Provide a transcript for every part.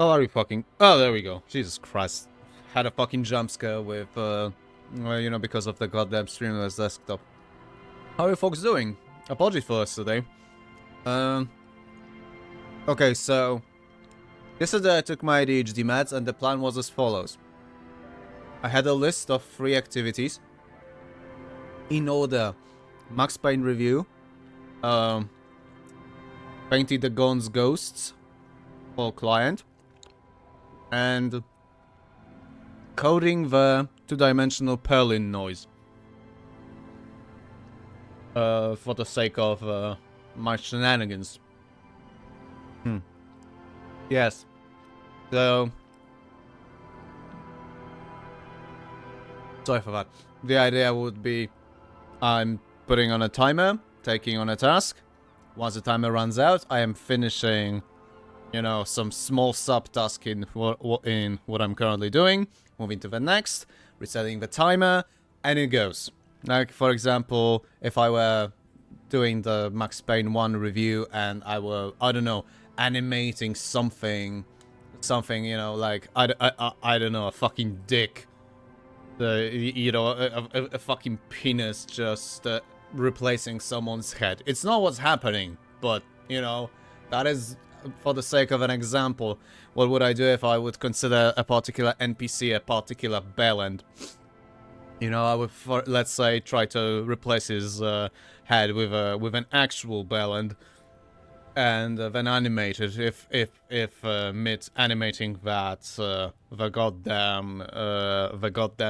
How are you fucking... Oh, there we go. Jesus Christ. Had a fucking jump scare with, well, you know, because of the goddamn Streamlabs desktop. How are you folks doing? Apologies for yesterday. Okay, so... Yesterday I took my ADHD meds and the plan was as follows. I had a list of 3 activities. In order. Max Payne review. Painting the Guns Ghosts for client. And coding the 2-dimensional Perlin noise. For the sake of my shenanigans. Yes. So... Sorry for that. The idea would be... I'm putting on a timer, taking on a task. Once the timer runs out, I am finishing... You know, some small subtask in what I'm currently doing, moving to the next, resetting the timer, and it goes. Like, for example, if I were doing the Max Payne 1 review and I were, I don't know, animating something, you know, like, I don't know, a fucking dick. You know, a fucking penis just replacing someone's head. It's not what's happening, but, you know, that is... For the sake of an example, what would I do if I would consider a particular NPC a particular bellend? You know, I would, let's say, try to replace his head with an actual bellend, and then animate it. If mid animating that the goddamn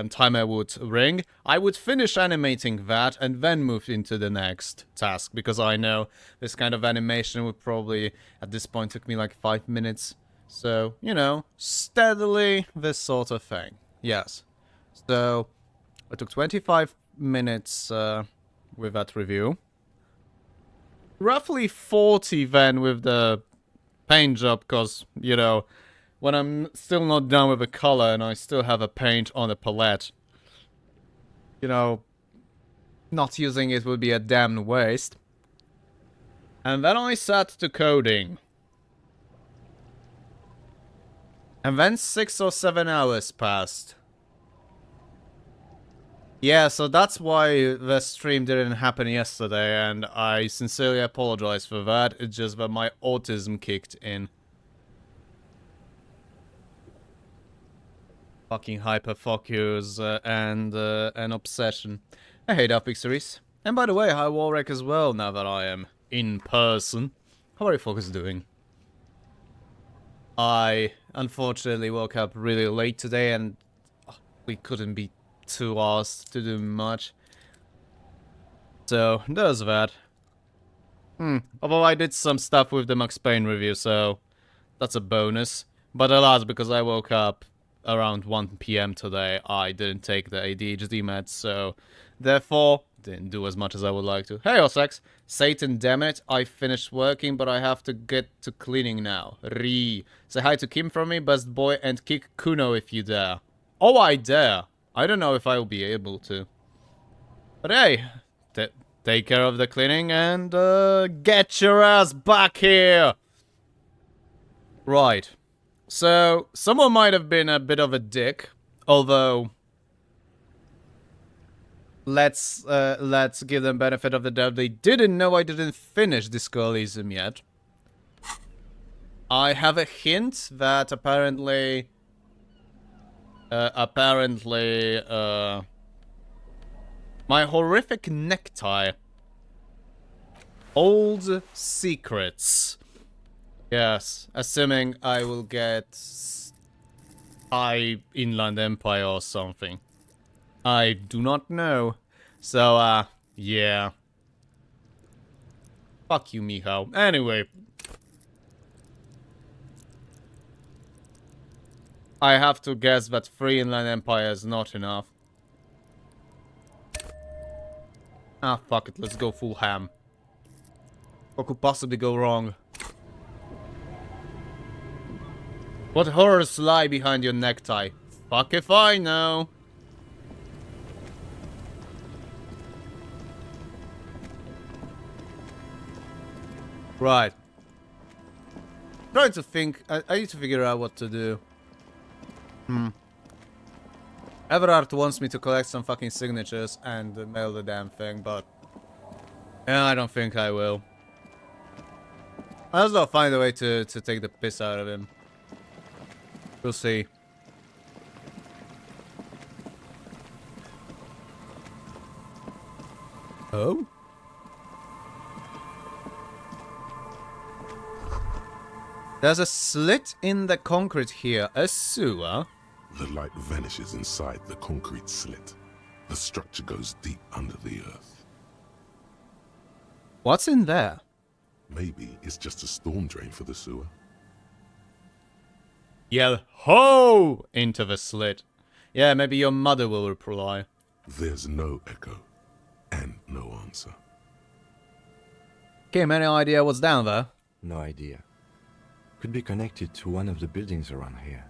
timer would ring, I would finish animating that and then move into the next task, because I know this kind of animation would probably at this point took me like 5 minutes. So, you know, steadily this sort of thing. Yes. So I took 25 minutes with that review. Roughly 40 then with the paint job, because, you know, when I'm still not done with the color and I still have a paint on the palette, you know, not using it would be a damn waste. And then I sat to coding. And then 6 or 7 hours passed. Yeah, so that's why the stream didn't happen yesterday, and I sincerely apologize for that. It's just that my autism kicked in. Fucking hyperfocus and an obsession. I hate Upix series. And by the way, hi Warwick as well, now that I am in person. How are you folks doing? I unfortunately woke up really late today and we couldn't be too asked to do much. So, there's that. Although I did some stuff with the Max Payne review, so that's a bonus. But alas, because I woke up around 1 PM today, I didn't take the ADHD meds, so therefore, didn't do as much as I would like to. Hey, Osex! Satan, damn it, I finished working, but I have to get to cleaning now. Say hi to Kim from me, best boy, and kick Kuno if you dare. Oh, I dare! I don't know if I will be able to. But hey, take care of the cleaning and get your ass back here! Right. So, someone might have been a bit of a dick, although... Let's give them benefit of the doubt. They didn't know I didn't finish Discolism yet. I have a hint that apparently... my horrific necktie. Old secrets. Yes, assuming I will get High Inland Empire or something. I do not know. So, yeah. Fuck you, Miho. Anyway. I have to guess that 3 Inland Empire is not enough. Ah, fuck it, let's go full ham. What could possibly go wrong? What horrors lie behind your necktie? Fuck if I know. Right. trying to think. I need to figure out what to do. Everard wants me to collect some fucking signatures and mail the damn thing, but yeah, I don't think I will. I'll just find a way to take the piss out of him. We'll see. Oh? There's a slit in the concrete here. A sewer? The light vanishes inside the concrete slit. The structure goes deep under the earth. What's in there? Maybe it's just a storm drain for the sewer. Yell ho into the slit. Yeah, maybe your mother will reply. There's no echo and no answer. Kim, any idea what's down there? No idea. Could be connected to one of the buildings around here.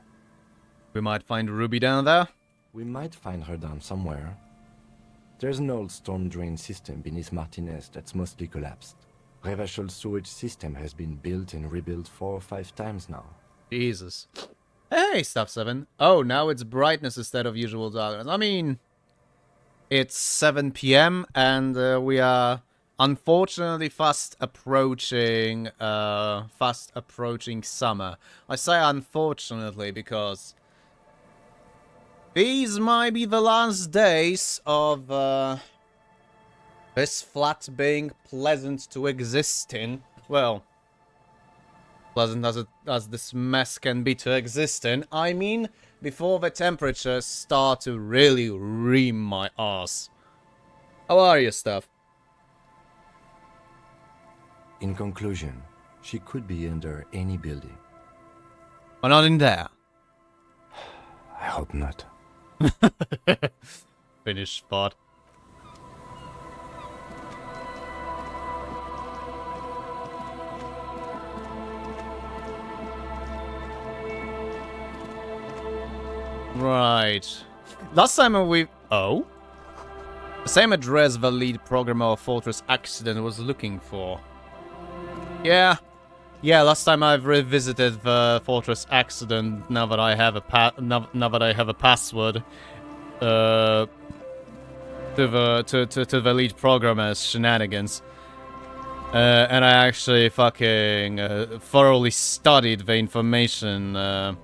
We might find Ruby down there. We might find her down somewhere. There's an old storm drain system beneath Martinez that's mostly collapsed. Revachol sewage system has been built and rebuilt 4 or 5 times now. Jesus. Hey, Stuff 7. Oh, now it's brightness instead of usual darkness. I mean, it's 7 p.m. and we are unfortunately fast approaching summer. I say unfortunately because these might be the last days of this flat being pleasant to exist in. Well, pleasant as this mess can be to exist in. I mean, before the temperatures start to really ream my ass. How are you, Stuff? In conclusion, she could be under any building. But not in there. I hope not. Finished spot. Right. Last time we... Oh? The same address the lead programmer of Fortress Accident was looking for. Yeah. Yeah, last time I've revisited the Fortress Accident now that I have a now that I have a password to the lead programmer's shenanigans. And I actually fucking thoroughly studied the information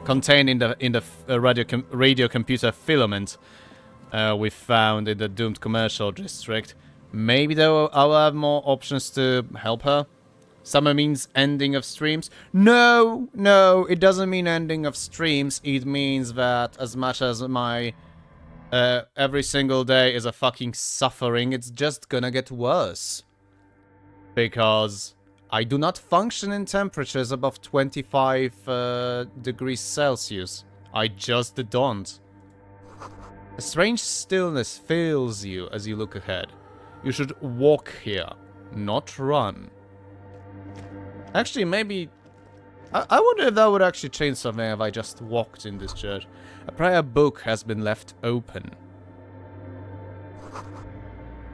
contained in the radio computer filament we found in the doomed commercial district. Maybe though I'll have more options to help her. Summer means ending of streams. No, it doesn't mean ending of streams. It means that as much as my every single day is a fucking suffering, it's just gonna get worse. Because I do not function in temperatures above 25 degrees Celsius. I just don't. A strange stillness fills you as you look ahead. You should walk here, not run. Actually, maybe... I wonder if that would actually change something if I just walked in this church. A prayer book has been left open.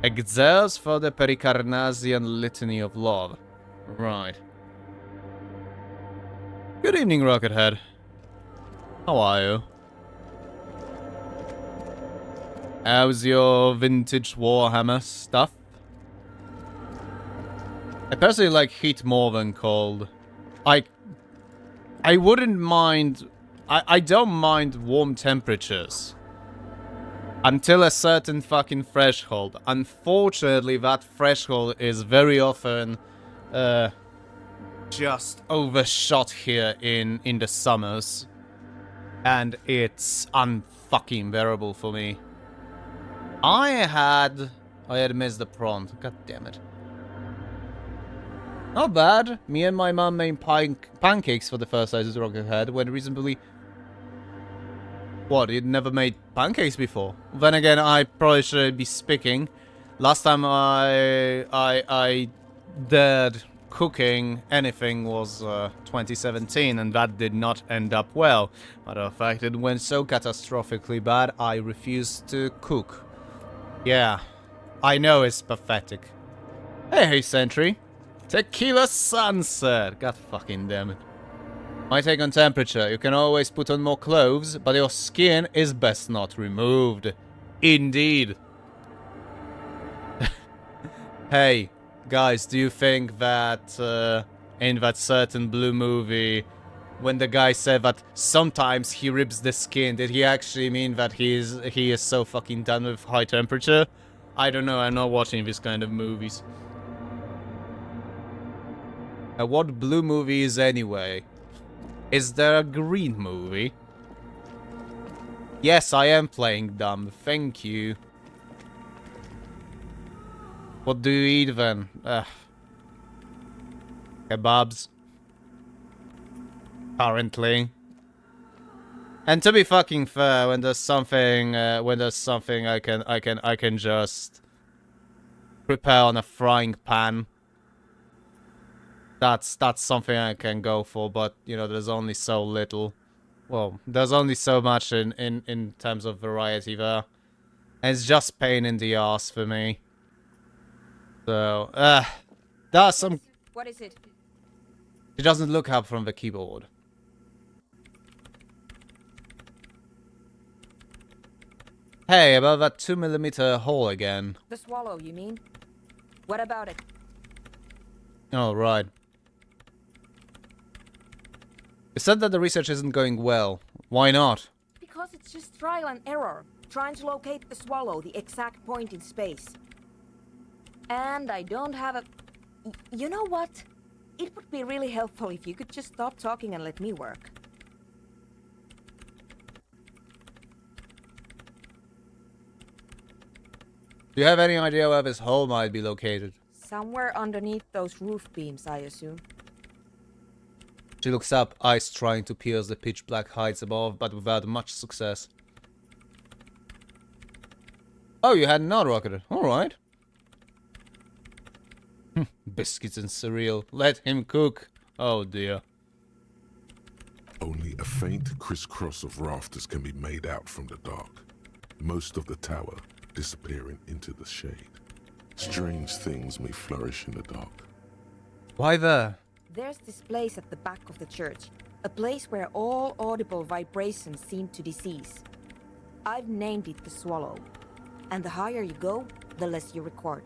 Exerce for the Pericarnassian Litany of Love. Right. Good evening, Rockethead. How are you? How's your vintage Warhammer stuff? I personally like heat more than cold. I wouldn't mind... I don't mind warm temperatures. Until a certain fucking threshold. Unfortunately, that threshold is very often... just overshot here in the summers. And it's unfucking bearable for me. I had missed the prompt. God damn it. Not bad. Me and my mum made pancakes for the first time as Rockethead when reasonably... What, you'd never made pancakes before? Then again, I probably shouldn't be speaking. Last time I did cooking anything was 2017, and that did not end up well. Matter of fact, it went so catastrophically bad, I refused to cook. Yeah, I know it's pathetic. Hey, Sentry. Tequila sunset. God fucking damn it. My take on temperature. You can always put on more clothes, but your skin is best not removed. Indeed. Hey, guys, do you think that in that certain Blue movie, when the guy said that sometimes he rips the skin, did he actually mean that he is so fucking done with high temperature? I don't know, I'm not watching these kind of movies. What Blue movie is anyway? Is there a green movie? Yes, I am playing dumb, thank you. What do you eat then? Kebabs. Currently. And to be fucking fair, when there's something I can just prepare on a frying pan. That's something I can go for, but you know, there's only so little. Well, there's only so much in terms of variety there. And it's just pain in the ass for me. So, there's some... What is it? It doesn't look up from the keyboard. Hey, about that 2mm hole again. The swallow, you mean? What about it? Oh, right. You said that the research isn't going well. Why not? Because it's just trial and error. Trying to locate the swallow, the exact point in space. And I don't have a... You know what? It would be really helpful if you could just stop talking and let me work. Do you have any idea where this hole might be located? Somewhere underneath those roof beams, I assume. She looks up, eyes trying to pierce the pitch black heights above, but without much success. Oh, you hadn't rocketed. Alright. Biscuits and cereal. Let him cook. Oh dear. Only a faint crisscross of rafters can be made out from the dark. Most of the tower disappearing into the shade. Strange things may flourish in the dark. Why there? There's this place at the back of the church. A place where all audible vibrations seem to decease. I've named it the Swallow. And the higher you go, the less you record.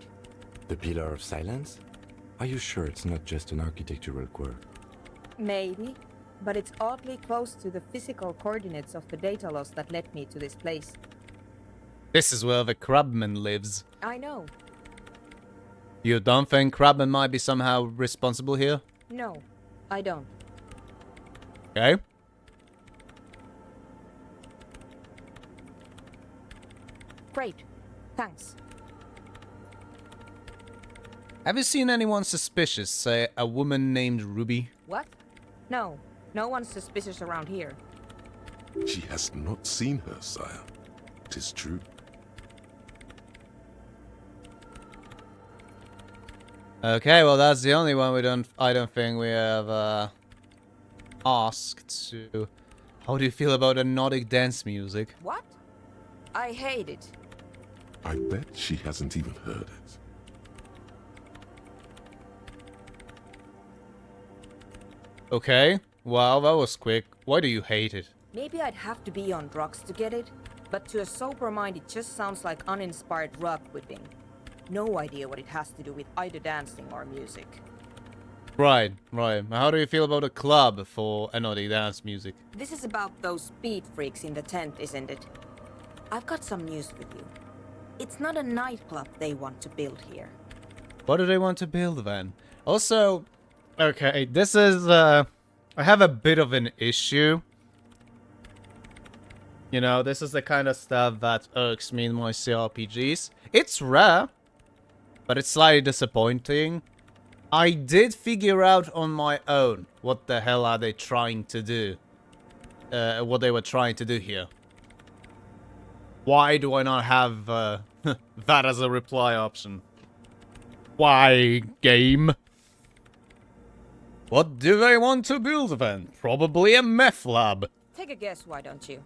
The Pillar of Silence? Are you sure it's not just an architectural quirk? Maybe, but it's oddly close to the physical coordinates of the data loss that led me to this place. This is where the Crabman lives. I know. You don't think Crabman might be somehow responsible here? No, I don't. Okay. Great. Thanks. Have you seen anyone suspicious, say a woman named Ruby? What? No. No one's suspicious around here. She has not seen her, sire. 'Tis true. Okay, well that's the only one I don't think we have asked to. How do you feel about the Nordic dance music? What? I hate it. I bet she hasn't even heard it. Okay, wow, that was quick. Why do you hate it? Maybe I'd have to be on drugs to get it, but to a sober mind it just sounds like uninspired rug whipping. No idea what it has to do with either dancing or music. Right. How do you feel about a club for Nordic dance music? This is about those speed freaks in the tent, isn't it? I've got some news for you. It's not a nightclub they want to build here. What do they want to build then? Also, okay, this is, I have a bit of an issue. You know, this is the kind of stuff that irks me in my CRPGs. It's rare, but it's slightly disappointing. I did figure out on my own what the hell are they trying to do. What they were trying to do here. Why do I not have that as a reply option? Why, game? What do they want to build then? Probably a meth lab. Take a guess, why don't you?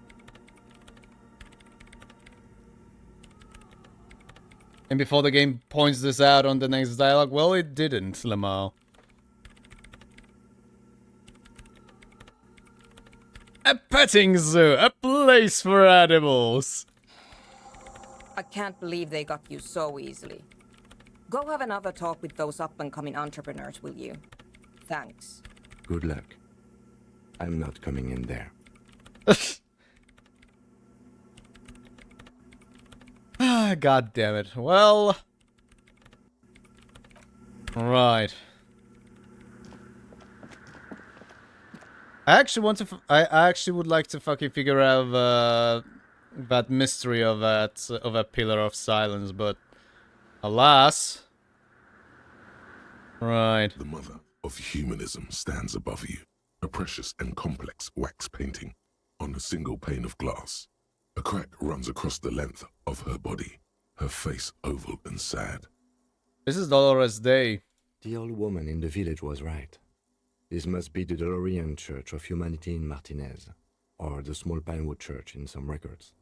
And before the game points this out on the next dialogue, well, it didn't, Lamar. A petting zoo, a place for animals. I can't believe they got you so easily. Go have another talk with those up-and-coming entrepreneurs, will you? Thanks. Good luck. I'm not coming in there. God damn it. Well... Right. I actually want to... I actually would like to fucking figure out that mystery of a pillar of silence, but... Alas... Right. The mother of humanism stands above you, a precious and complex wax painting on a single pane of glass. A crack runs across the length of her body, her face oval and sad. This is Dolores Day. The old woman in the village was right. This must be the DeLorean Church of Humanity in Martinez, or the Small Pinewood Church in some records.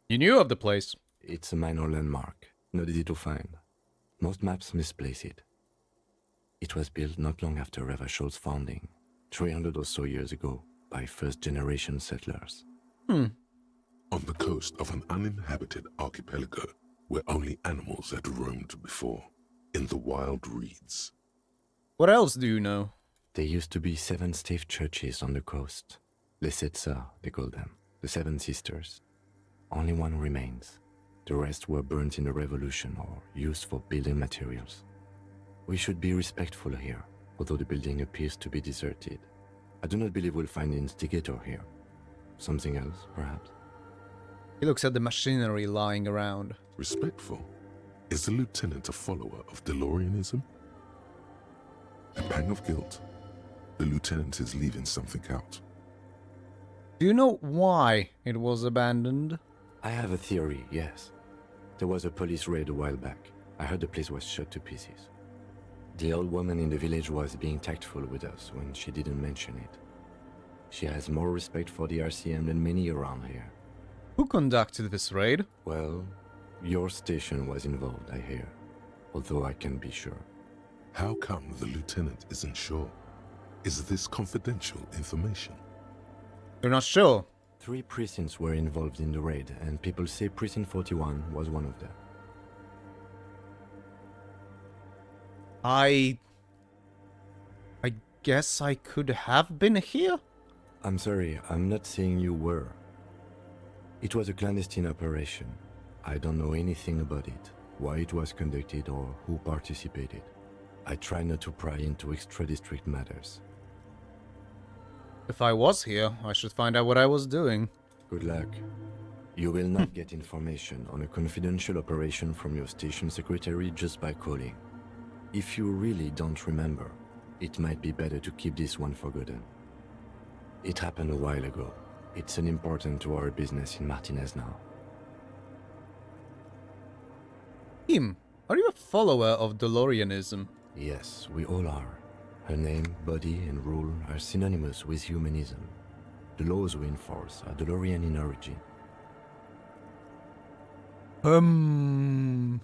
You knew of the place. It's a minor landmark, not easy to find. Most maps misplace it. It was built not long after Revachol's founding, 300 or so years ago, by first-generation settlers. On the coast of an uninhabited archipelago where only animals had roamed before, in the wild reeds. What else do you know? There used to be 7 stave churches on the coast. Les Sept Sœurs, they call them. The 7 Sisters. Only one remains. The rest were burnt in the revolution or used for building materials. We should be respectful here, although the building appears to be deserted. I do not believe we'll find the instigator here. Something else, perhaps? He looks at the machinery lying around. Respectful? Is the lieutenant a follower of DeLoreanism? A pang of guilt. The lieutenant is leaving something out. Do you know why it was abandoned? I have a theory, yes. There was a police raid a while back. I heard the place was shot to pieces. The old woman in the village was being tactful with us when she didn't mention it. She has more respect for the RCM than many around here. Who conducted this raid? Well, your station was involved, I hear. Although I can't be sure. How come the lieutenant isn't sure? Is this confidential information? You're not sure. 3 precincts were involved in the raid, and people say Precinct 41 was one of them. I guess I could have been here? I'm sorry, I'm not saying you were. It was a clandestine operation. I don't know anything about it, why it was conducted or who participated. I try not to pry into extra-district matters. If I was here, I should find out what I was doing. Good luck. You will not get information on a confidential operation from your station secretary just by calling. If you really don't remember, it might be better to keep this one forgotten. It happened a while ago. It's unimportant to our business in Martinez now. Him, are you a follower of DeLoreanism? Yes, we all are. Her name, body, and rule are synonymous with humanism. The laws we enforce are DeLorean in origin.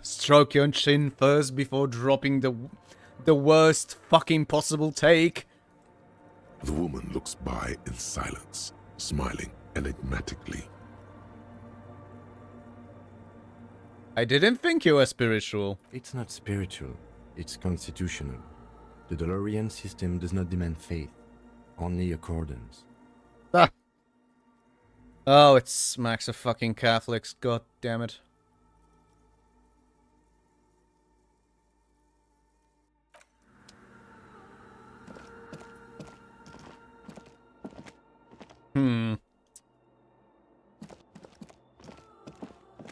Stroke your chin first before dropping the worst fucking possible take. The woman looks by in silence, smiling enigmatically. I didn't think you were spiritual. It's not spiritual, it's constitutional. The DeLorean system does not demand faith, only accordance. Ah. Oh, it smacks of fucking Catholics, god damn it.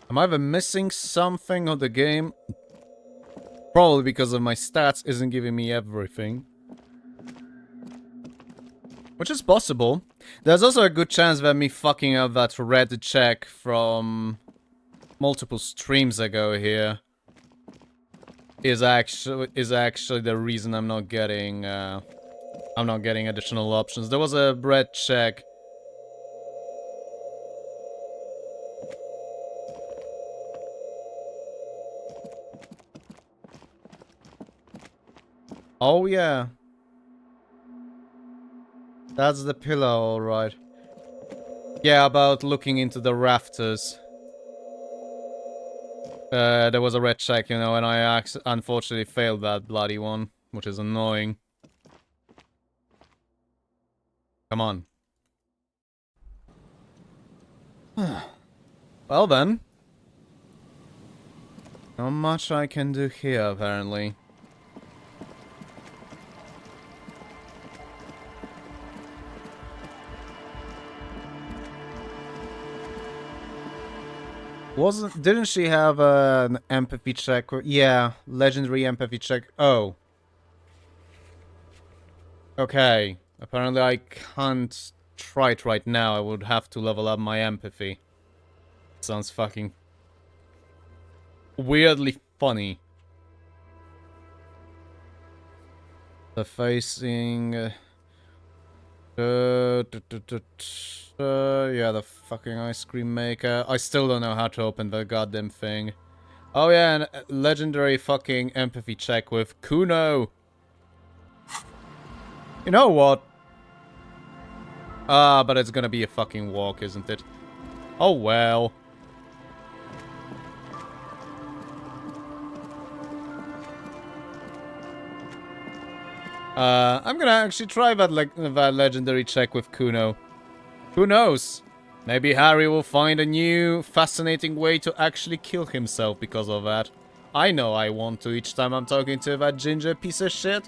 I'm either missing something or the game, probably because of my stats, isn't giving me everything. Which is possible. There's also a good chance that me fucking up that red check from multiple streams ago here is actually the reason I'm not getting additional options. There was a red check. Oh, yeah. That's the pillar, alright. Yeah, about looking into the rafters. There was a red check, you know, and I unfortunately failed that bloody one, which is annoying. Come on. Well then. Not much I can do here, apparently. Didn't she have an empathy check? Yeah, legendary empathy check. Oh. Okay. Apparently I can't try it right now. I would have to level up my empathy. Sounds fucking weirdly funny. The facing... yeah, the fucking ice cream maker. I still don't know how to open the goddamn thing. Oh yeah, and a legendary fucking empathy check with Kuno. You know what? But it's gonna be a fucking walk, isn't it? Oh well. I'm gonna actually try that legendary check with Kuno. Who knows? Maybe Harry will find a new, fascinating way to actually kill himself because of that. I know I want to each time I'm talking to that ginger piece of shit.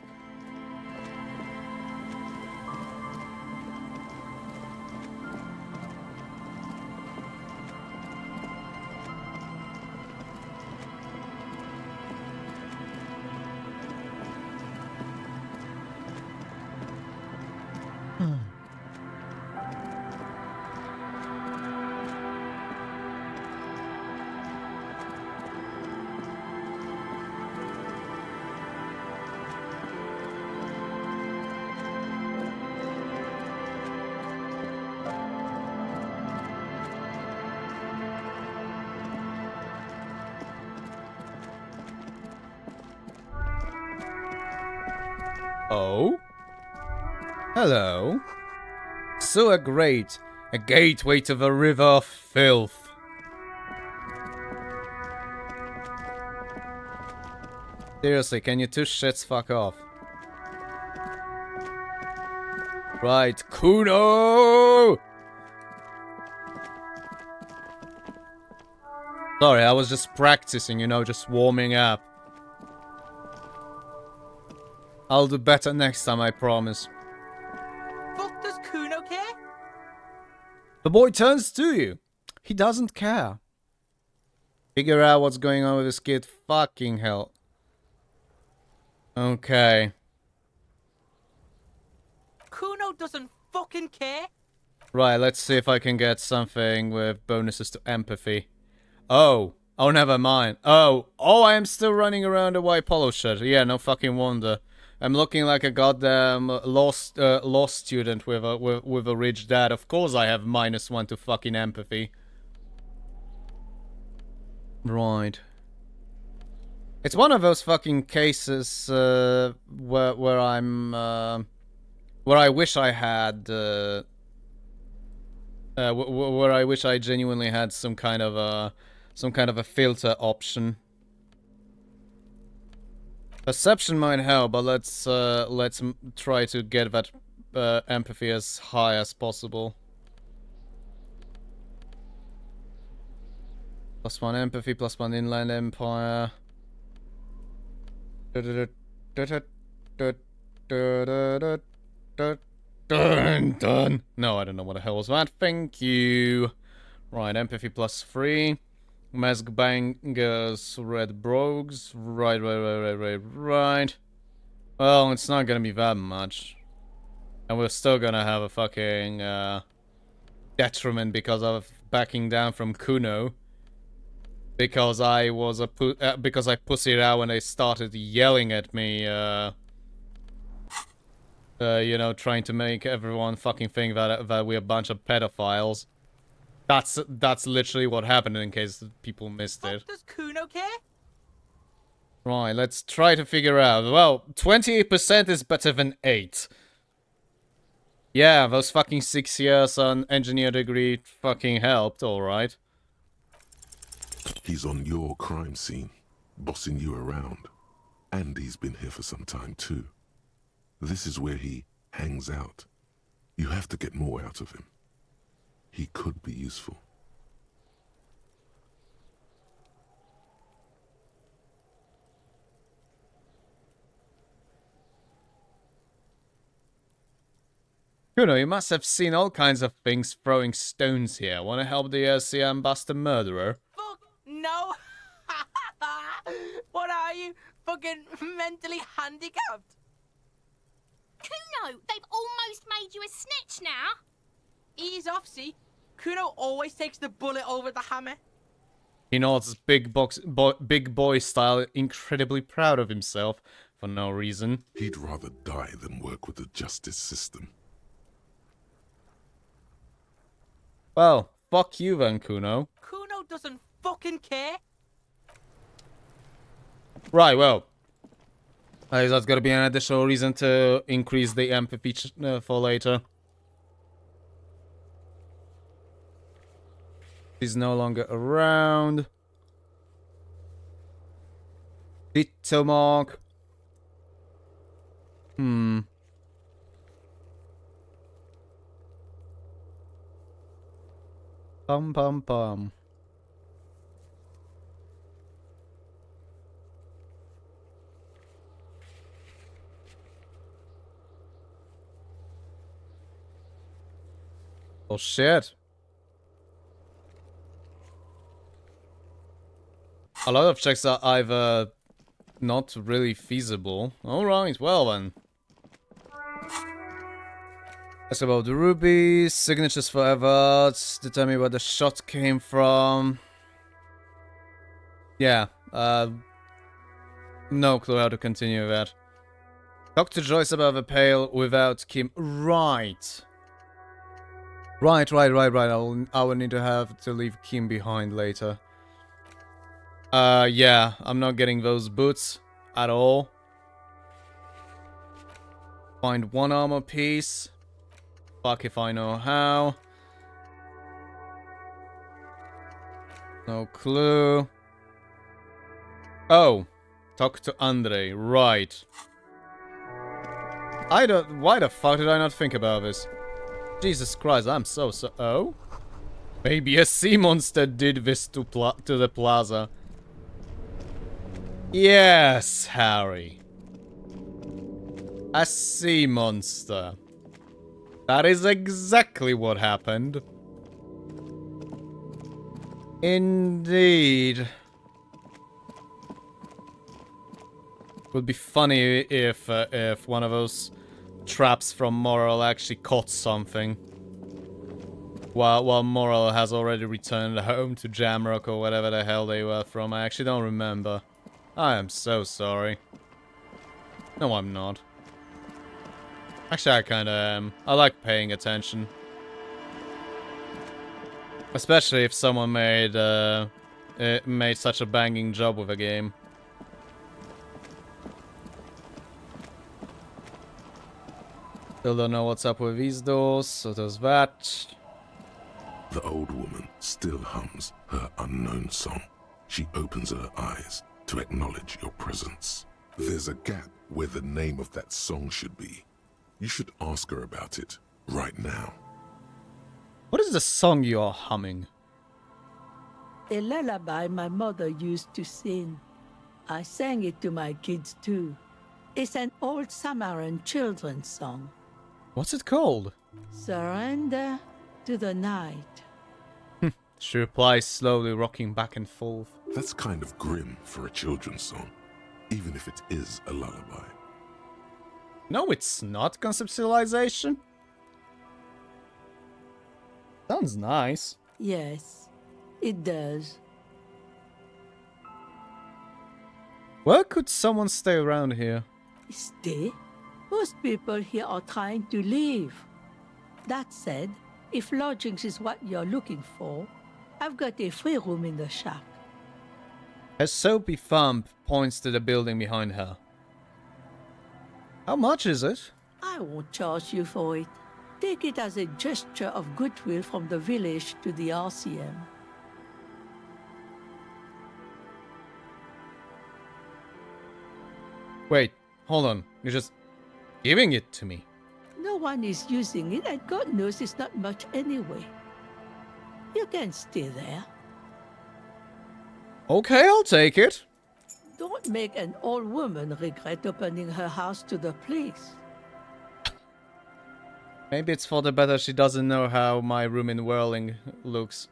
Oh? Hello. Sewer grate, a gateway to the river of filth. Seriously, can you two shits fuck off? Right, Kuno! Sorry, I was just practicing, you know, just warming up. I'll do better next time, I promise. Fuck does Kuno care? The boy turns to you. He doesn't care. Figure out what's going on with this kid. Fucking hell. Okay. Kuno doesn't fucking care. Right, let's see if I can get something with bonuses to empathy. Oh. Oh, never mind. Oh, I am still running around a white polo shirt. Yeah, no fucking wonder. I'm looking like a goddamn lost student with a rich dad. Of course I have -1 to fucking empathy. Right. It's one of those fucking cases where I'm where I wish I had where I wish I genuinely had some kind of a filter option. Perception might help, but let's try to get that empathy as high as possible. +1 empathy, +1 inland empire. Done. No, I don't know what the hell was that. Thank you. Right, empathy +3. Mask bangers, red brogues. Right. Well, it's not gonna be that much. And we're still gonna have a fucking detriment because of backing down from Kuno. Because I was because I pussied out when they started yelling at me, you know, trying to make everyone fucking think that we're a bunch of pedophiles. That's literally what happened, in case people missed it. Fuck does Kuno care? Right, let's try to figure out. Well, 28% is better than 8. Yeah, those fucking 6 years on engineer degree fucking helped, alright. He's on your crime scene, bossing you around. And he's been here for some time too. This is where he hangs out. You have to get more out of him. He could be useful. Kuno, you must have seen all kinds of things throwing stones here. Wanna help the LCM bust a murderer? Fuck no. What are you? Fucking mentally handicapped? Kuno, they've almost made you a snitch now. Ease off, see? Kuno always takes the bullet over the hammer. He nods big boy style, incredibly proud of himself for no reason. He'd rather die than work with the justice system. Well, fuck you then, Kuno. Kuno doesn't fucking care. Right, well. That's gotta be an additional reason to increase the empathy for later. He's no longer around. Titomok. Pum pum pum. Oh shit. A lot of checks are either not really feasible. Alright, well then. That's about the rubies, signatures for Everts, determine where the shot came from. Yeah, no clue how to continue that. Talk to Joyce about the pail without Kim. Right. Right. I will need to have to leave Kim behind later. Yeah, I'm not getting those boots at all. Find one armor piece. Fuck if I know how. No clue. Oh, talk to Andrei, right. Why the fuck did I not think about this? Jesus Christ, I'm so. Oh? Maybe a sea monster did this to the plaza. Yes, Harry. A sea monster. That is exactly what happened. Indeed. Would be funny if one of those traps from Moral actually caught something. While Moral has already returned home to Jamrock or whatever the hell they were from. I actually don't remember. I am so sorry. No, I'm not. Actually, I kinda am. I like paying attention. Especially if someone made such a banging job with a game. Still don't know what's up with these doors, so there's that. The old woman still hums her unknown song. She opens her eyes to acknowledge your presence. There's a gap where the name of that song should be. You should ask her about it right now. What is the song you are humming? A lullaby my mother used to sing. I sang it to my kids too. It's an old Samaran children's song. What's it called? Surrender to the night. She replies, slowly rocking back and forth. That's kind of grim for a children's song, even if it is a lullaby. No, it's not conceptualization. Sounds nice. Yes, it does. Where could someone stay around here? Stay? Most people here are trying to leave. That said, if lodgings is what you're looking for, I've got a free room in the shack. Her soapy thumb points to the building behind her. How much is it? I won't charge you for it. Take it as a gesture of goodwill from the village to the RCM. Wait, hold on. You're just giving it to me. No one is using it, and God knows it's not much anyway. You can stay there. Okay, I'll take it. Don't make an old woman regret opening her house to the police. Maybe it's for the better she doesn't know how my room in Whirling looks.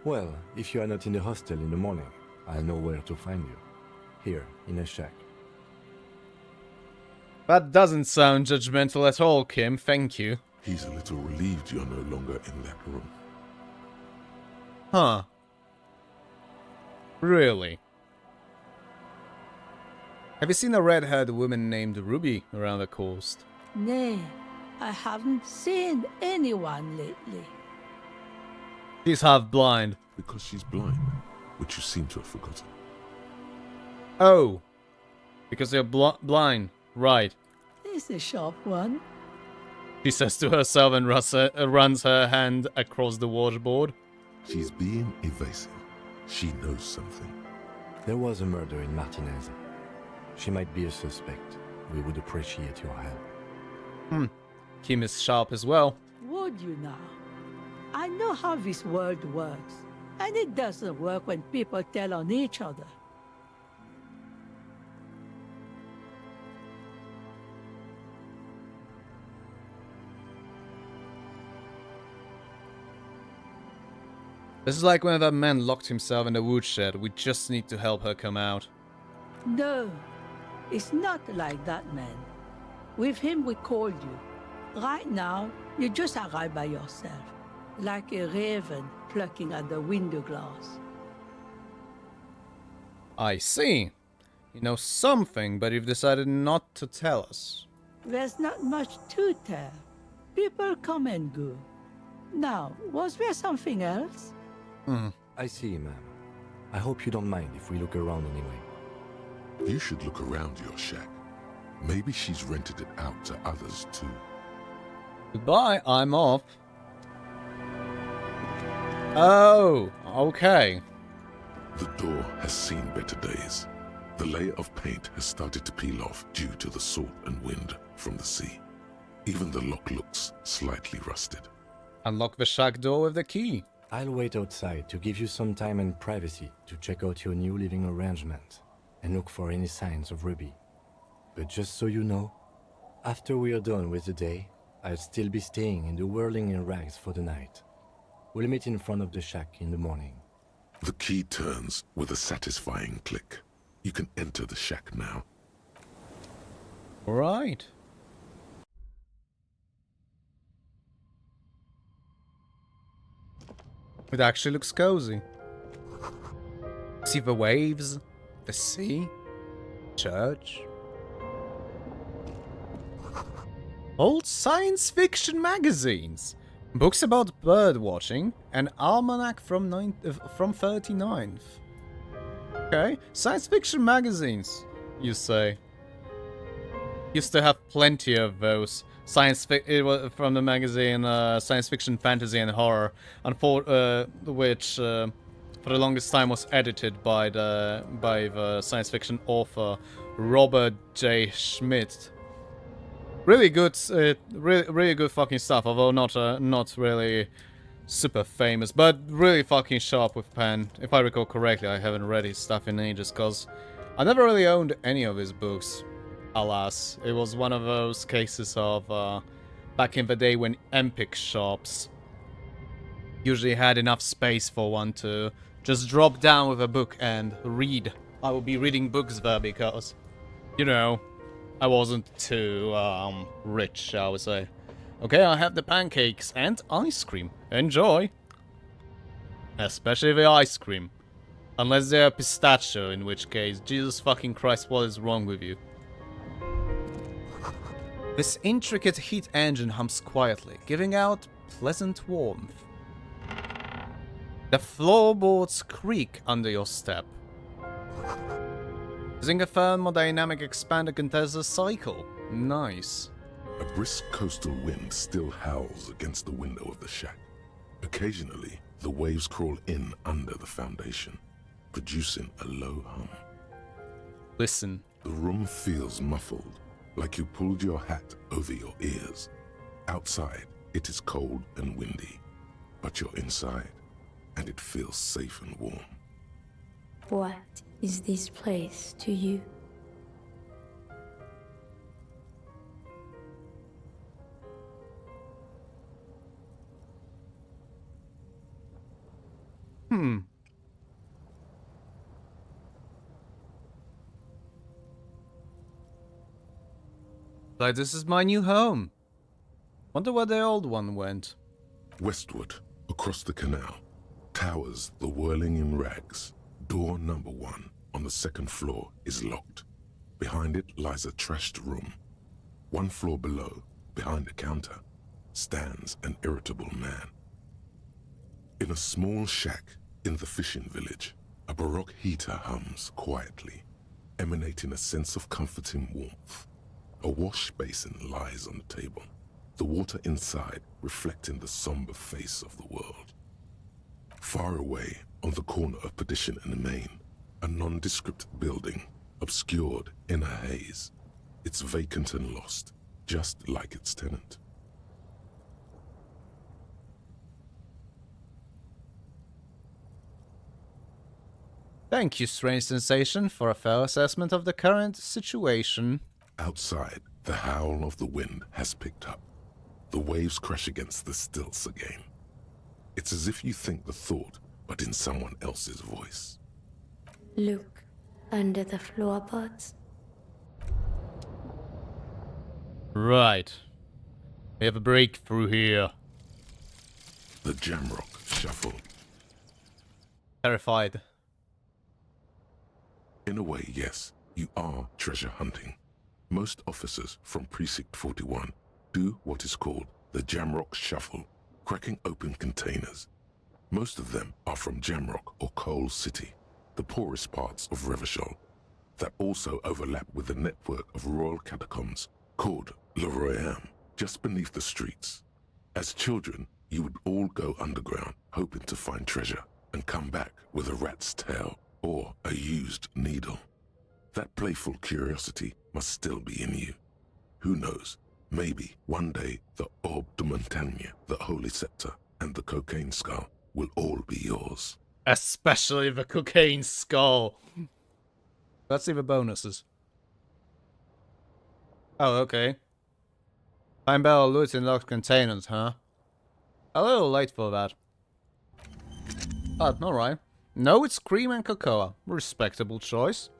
Well, if you are not in the hostel in the morning, I'll know where to find you. Here, in a shack. That doesn't sound judgmental at all, Kim. Thank you. He's a little relieved you're no longer in that room. Huh. Really? Have you seen a red-haired woman named Ruby around the coast? Nay, I haven't seen anyone lately. She's half blind. Because she's blind, which you seem to have forgotten. Oh. Because you're blind. Right. It's a sharp one. She says to herself and runs her hand across the washboard. She's being evasive. She knows something. There was a murder in Martinez. She might be a suspect. We would appreciate your help. Kim is sharp as well. Would you now? I know how this world works, and it doesn't work when people tell on each other. This is like when that man locked himself in the woodshed. We just need to help her come out. No, it's not like that, man. With him, we called you. Right now, you just arrived by yourself, like a raven plucking at the window glass. I see. You know something, but you've decided not to tell us. There's not much to tell. People come and go. Now, was there something else? I see, ma'am. I hope you don't mind if we look around anyway. You should look around your shack. Maybe she's rented it out to others too. Goodbye, I'm off. Oh, okay. The door has seen better days. The layer of paint has started to peel off due to the salt and wind from the sea. Even the lock looks slightly rusted. Unlock the shack door with the key. I'll wait outside to give you some time and privacy to check out your new living arrangement and look for any signs of Ruby. But just so you know, after we are done with the day, I'll still be staying in the Whirling in Rags for the night. We'll meet in front of the shack in the morning. The key turns with a satisfying click. You can enter the shack now. Alright. It actually looks cozy. See the waves, the sea, church. Old science fiction magazines. Books about bird watching, an almanac from 39th. Okay, science fiction magazines, you say. Used to have plenty of those. It was from the magazine Science Fiction, Fantasy and Horror, which for the longest time was edited by the science fiction author Robert J. Schmidt. Really good, really good fucking stuff. Although not really super famous, but really fucking sharp with pen. If I recall correctly, I haven't read his stuff in ages, cause I never really owned any of his books. Alas, it was one of those cases of back in the day when Empik shops usually had enough space for one to just drop down with a book and read. I would be reading books there because, you know, I wasn't too rich, shall we say. Okay, I have the pancakes and ice cream. Enjoy. Especially the ice cream. Unless they're pistachio, in which case, Jesus fucking Christ, what is wrong with you? This intricate heat engine hums quietly, giving out pleasant warmth. The floorboards creak under your step. Using a thermodynamic expander contests a cycle. Nice. A brisk coastal wind still howls against the window of the shack. Occasionally, the waves crawl in under the foundation, producing a low hum. Listen. The room feels muffled, like you pulled your hat over your ears. Outside, it is cold and windy, but you're inside, and it feels safe and warm. What is this place to you? Like, this is my new home. Wonder where the old one went. Westward, across the canal, towers the whirling in rags. Door number 1 on the second floor is locked. Behind it lies a trashed room. 1 floor below, behind a counter, stands an irritable man. In a small shack in the fishing village, a Baroque heater hums quietly, emanating a sense of comforting warmth. A wash basin lies on the table, the water inside reflecting the somber face of the world. Far away, on the corner of Perdition and Main, a nondescript building, obscured in a haze. It's vacant and lost, just like its tenant. Thank you, Strange Sensation, for a fair assessment of the current situation. Outside, the howl of the wind has picked up. The waves crash against the stilts again. It's as if you think the thought, but in someone else's voice. Look under the floorboards. Right. We have a breakthrough here. The Jamrock Shuffle. Terrified. In a way, yes, you are treasure hunting. Most officers from Precinct 41 do what is called the Jamrock Shuffle, cracking open containers. Most of them are from Jamrock or Coal City, the poorest parts of Revachol, that also overlap with the network of royal catacombs called Le Royaume, just beneath the streets. As children, you would all go underground, hoping to find treasure, and come back with a rat's tail or a used needle. That playful curiosity must still be in you. Who knows, maybe one day the Orbe de Montagne, the Holy Scepter, and the Cocaine Skull will all be yours. Especially the cocaine skull. Let's see the bonuses. Oh, okay. Find barrel loot in locked containers, huh? A little late for that. But, alright. No, it's cream and cocoa. Respectable choice.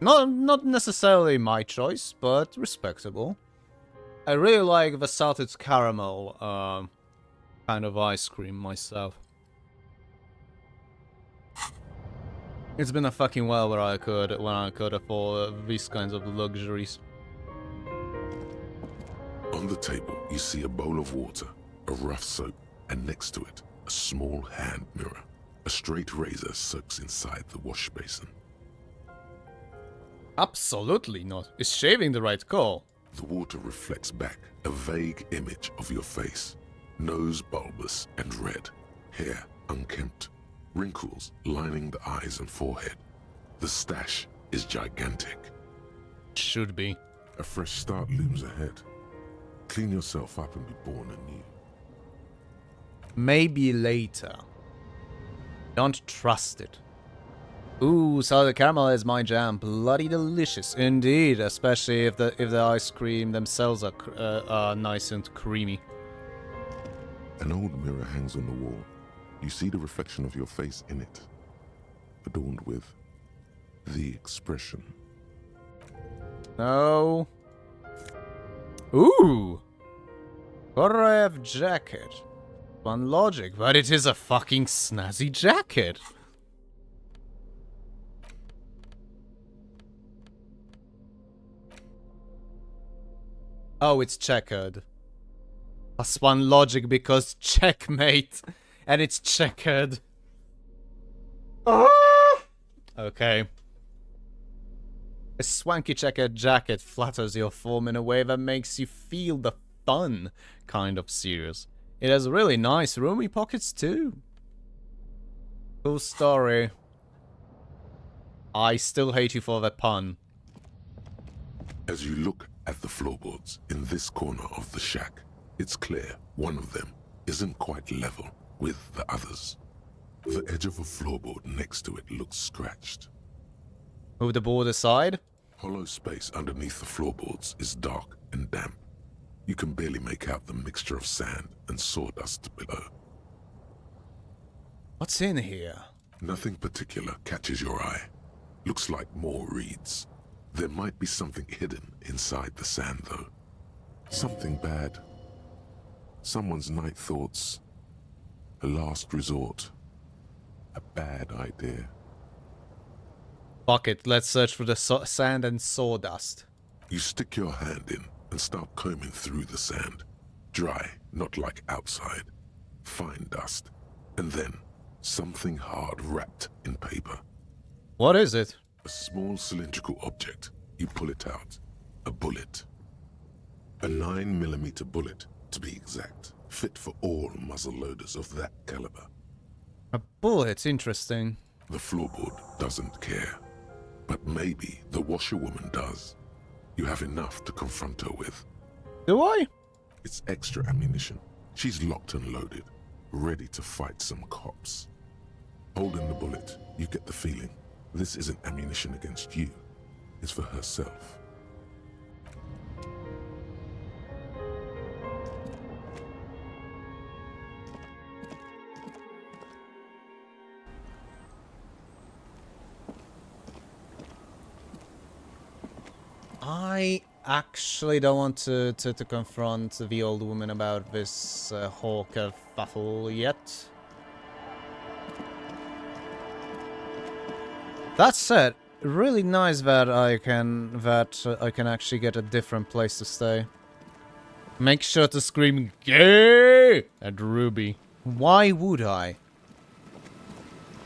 Not necessarily my choice, but respectable. I really like the salted caramel kind of ice cream myself. It's been a fucking while when I could afford these kinds of luxuries. On the table, you see a bowl of water, a rough soap, and next to it, a small hand mirror. A straight razor soaks inside the wash basin. Absolutely not. Is shaving the right call? The water reflects back a vague image of your face. Nose bulbous and red, hair unkempt, wrinkles lining the eyes and forehead. The stash is gigantic. Should be. A fresh start looms ahead. Clean yourself up and be born anew. Maybe later. Don't trust it. Ooh, salted caramel is my jam. Bloody delicious indeed, especially if the ice cream themselves are nice and creamy. An old mirror hangs on the wall. You see the reflection of your face in it, adorned with the expression. No. Ooh. Korev jacket. One logic, but it is a fucking snazzy jacket. Oh, it's checkered. +1 logic because checkmate. And it's checkered. Okay. A swanky checkered jacket flatters your form in a way that makes you feel the fun kind of serious. It has really nice roomy pockets too. Cool story. I still hate you for that pun. As you look at the floorboards in this corner of the shack, it's clear one of them isn't quite level with the others. The edge of a floorboard next to it looks scratched. Move the board aside. Hollow space underneath the floorboards is dark and damp. You can barely make out the mixture of sand and sawdust below. What's in here? Nothing particular catches your eye. Looks like more reeds. There might be something hidden inside the sand, though. Something bad. Someone's night thoughts. A last resort. A bad idea. Fuck it, let's search for the sand and sawdust. You stick your hand in and start combing through the sand. Dry, not like outside. Fine dust. And then, something hard wrapped in paper. What is it? A small cylindrical object. You pull it out. A bullet. A 9mm bullet, to be exact. Fit for all muzzle loaders of that caliber. A bullet, interesting. The floorboard doesn't care. But maybe the washerwoman does. You have enough to confront her with. Do I? It's extra ammunition. She's locked and loaded, ready to fight some cops. Holding the bullet, you get the feeling this isn't ammunition against you. It's for herself. I actually don't want to confront the old woman about this hawker fuffle yet. That said, really nice that I can actually get a different place to stay. Make sure to scream "gay" at Ruby. Why would I?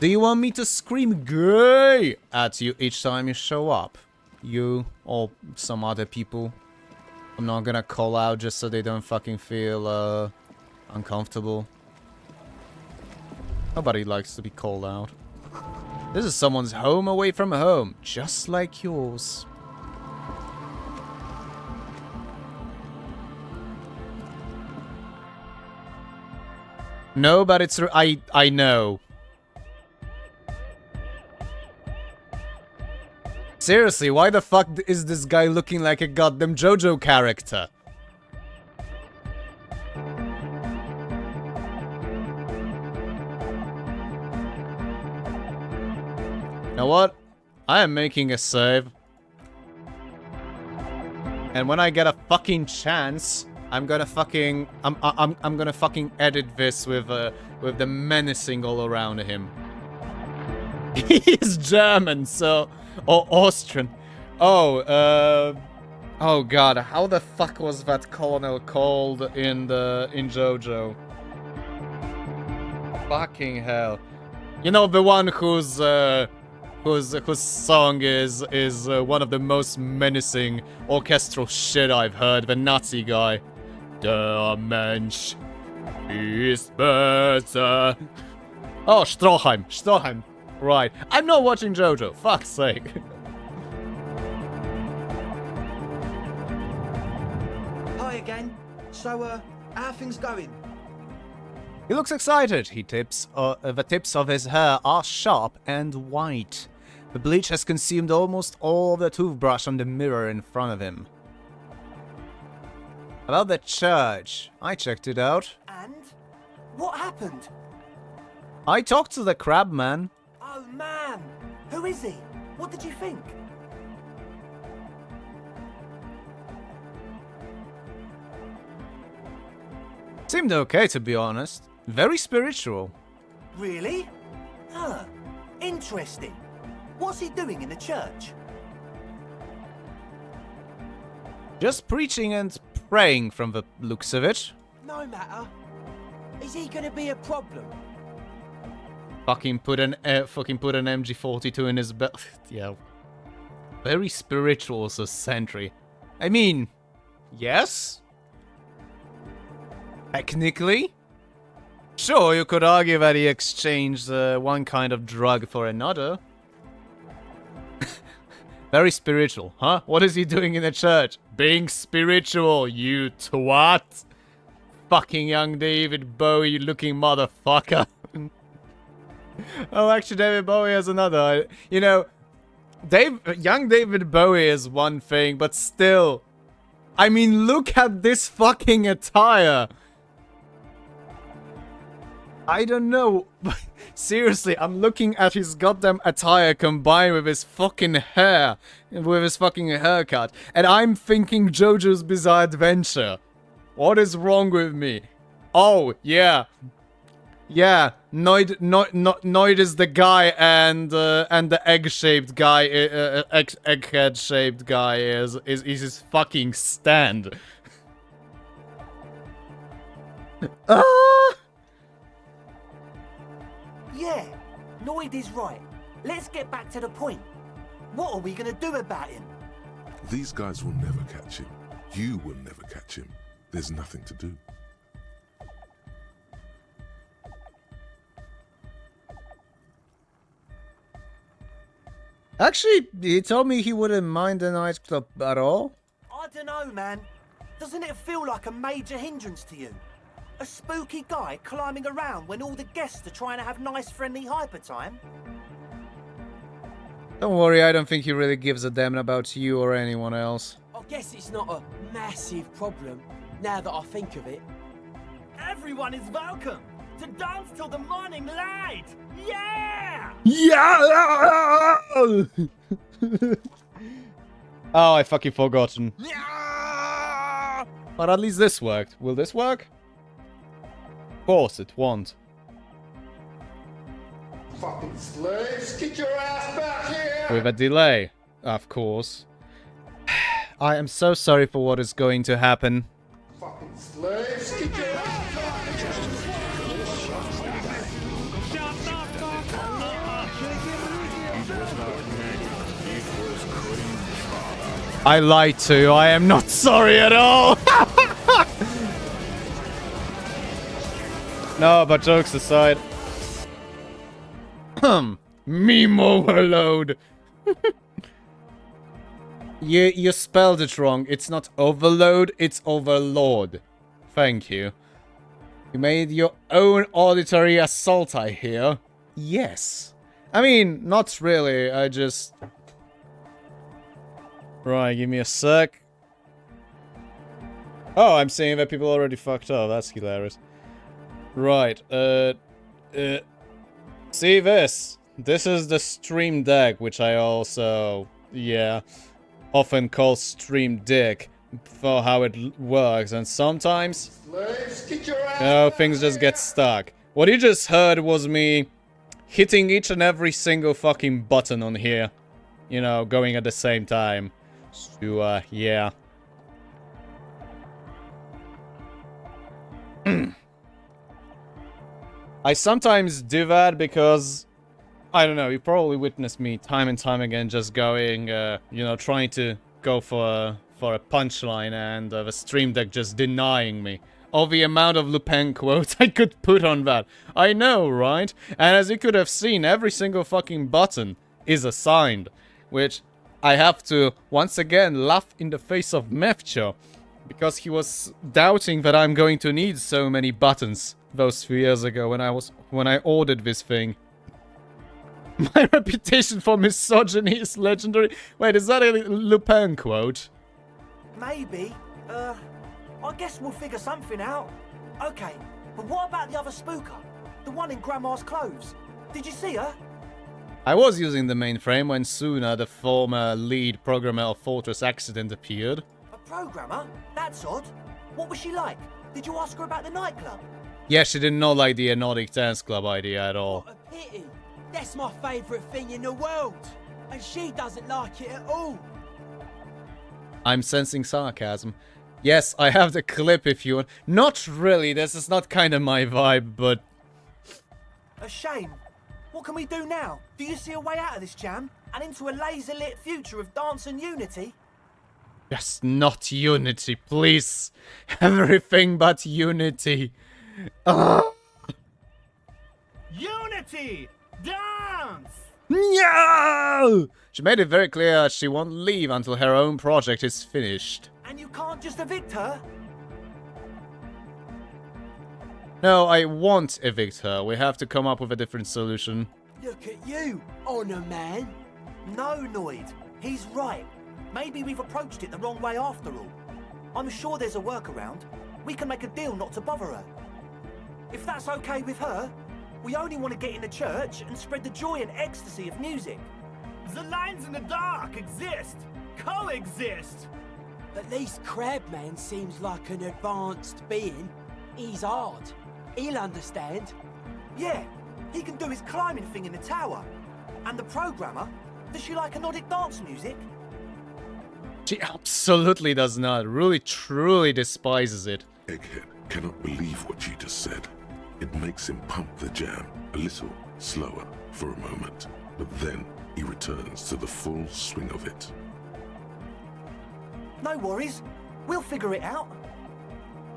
Do you want me to scream "gay" at you each time you show up? You or some other people. I'm not gonna call out just so they don't fucking feel uncomfortable. Nobody likes to be called out. This is someone's home away from home, just like yours. No, but it's I know. Seriously, why the fuck is this guy looking like a goddamn JoJo character? You know what? I am making a save. And when I get a fucking chance, I'm gonna fucking I'm gonna fucking edit this with the menacing all around him. He's German, so or Austrian. Oh, oh god, how the fuck was that colonel called in JoJo? Fucking hell. You know, the one whose song is one of the most menacing orchestral shit I've heard, the Nazi guy. Der Mensch ist besser. Oh, Stroheim. Right. I'm not watching JoJo, fuck's sake. Hi again. So, how are things going? He looks excited. The tips of his hair are sharp and white. The bleach has consumed almost all of the toothbrush on the mirror in front of him. About the church, I checked it out. And? What happened? I talked to the crab man. Oh man! Who is he? What did you think? Seemed okay, to be honest. Very spiritual. Really? Huh. Interesting. What's he doing in the church? Just preaching and praying from the looks of it. No matter. Is he gonna be a problem? Fucking put an MG42 in his belt. Yeah. Very spiritual as a sentry. I mean, yes? Technically? Sure, you could argue that he exchanged one kind of drug for another. Very spiritual, huh? What is he doing in the church? Being spiritual, you twat! Fucking young David Bowie looking motherfucker. Oh, actually, David Bowie has another. You know, young David Bowie is one thing, but still. I mean, look at this fucking attire. I don't know. Seriously, I'm looking at his goddamn attire combined with his fucking hair. With his fucking haircut. And I'm thinking JoJo's Bizarre Adventure. What is wrong with me? Oh, yeah. Yeah, Noid is the guy, and the egg-shaped guy, egghead-shaped guy is his fucking stand. Ah! Yeah, Noid is right. Let's get back to the point. What are we gonna do about him? These guys will never catch him. You will never catch him. There's nothing to do. Actually, he told me he wouldn't mind the nightclub at all. I don't know, man. Doesn't it feel like a major hindrance to you? A spooky guy climbing around when all the guests are trying to have nice, friendly hyper time? Don't worry, I don't think he really gives a damn about you or anyone else. I guess it's not a massive problem, now that I think of it. Everyone is welcome to dance till the morning light! Yeah! Yeah! Oh, I fucking forgotten. But at least this worked. Will this work? Of course it won't. Fucking slaves, get your ass back here! With a delay, of course. I am so sorry for what is going to happen. Fucking slaves, get your ass back I lied to you. I am not sorry at all. No, but jokes aside. Meme overload. You spelled it wrong. It's not overload, it's overlord. Thank you. You made your own auditory assault, I hear. Yes. I mean, not really. I just... Right, give me a sec. Oh, I'm seeing that people already fucked up. That's hilarious. Right, see this? This is the Stream Deck, which I also, yeah, often call Stream Dick for how it works. And sometimes, things just get stuck. What you just heard was me hitting each and every single fucking button on here. You know, going at the same time. So, yeah. I sometimes do that because, I don't know, you probably witnessed me time and time again just going, you know, trying to go for a punchline and the Stream Deck just denying me. Of the amount of Lupin quotes I could put on that. I know, right? And as you could have seen, every single fucking button is assigned. Which I have to, once again, laugh in the face of Mefcho. Because he was doubting that I'm going to need so many buttons those few years ago when I ordered this thing. My reputation for misogyny is legendary. Wait, is that a Lupin quote? Maybe. I guess we'll figure something out. Okay, but what about the other spooker? The one in Grandma's clothes? Did you see her? I was using the mainframe when Suna, the former lead programmer of Fortress Accident, appeared. A programmer? That's odd. What was she like? Did you ask her about the nightclub? Yeah, she did not like the Anodic Dance Club idea at all. What a pity. That's my favourite thing in the world. And she doesn't like it at all. I'm sensing sarcasm. Yes, I have the clip if you want. Not really, this is not kind of my vibe, but... A shame. What can we do now? Do you see a way out of this jam? and into a laser-lit future of dance and unity? Yes, not unity, please. Everything but unity. Unity! Dance! No! She made it very clear that she won't leave until her own project is finished. And you can't just evict her? No, I won't evict her. We have to come up with a different solution. Look at you, Honor Man. No, Noid. He's right. Maybe we've approached it the wrong way after all. I'm sure there's a workaround. We can make a deal not to bother her. If that's okay with her, we only want to get in the church and spread the joy and ecstasy of music. The lines in the dark exist! Coexist! At least Crabman seems like an advanced being. He's hard. He'll understand. Yeah, he can do his climbing thing in the tower. And the programmer, does she like Nordic dance music? She absolutely does not. Really, truly despises it. Egghead cannot believe what she just said. It makes him pump the jam a little slower for a moment, but then he returns to the full swing of it. No worries. We'll figure it out.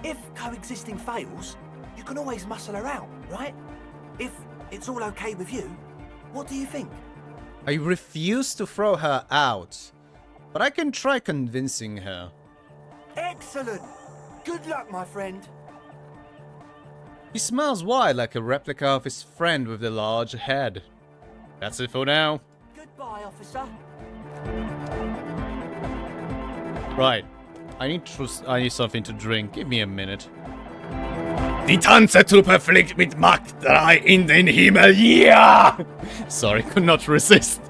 If coexisting fails, you can always muscle her out, right? If it's all okay with you, what do you think? I refuse to throw her out, but I can try convincing her. Excellent! Good luck, my friend. He smells wide like a replica of his friend with the large head. That's it for now. Goodbye, officer. Right. I need something to drink. Give me a minute. Die Tanztruppe fliegt mit Mach 3 in den Himmel. Yeah! Sorry, could not resist.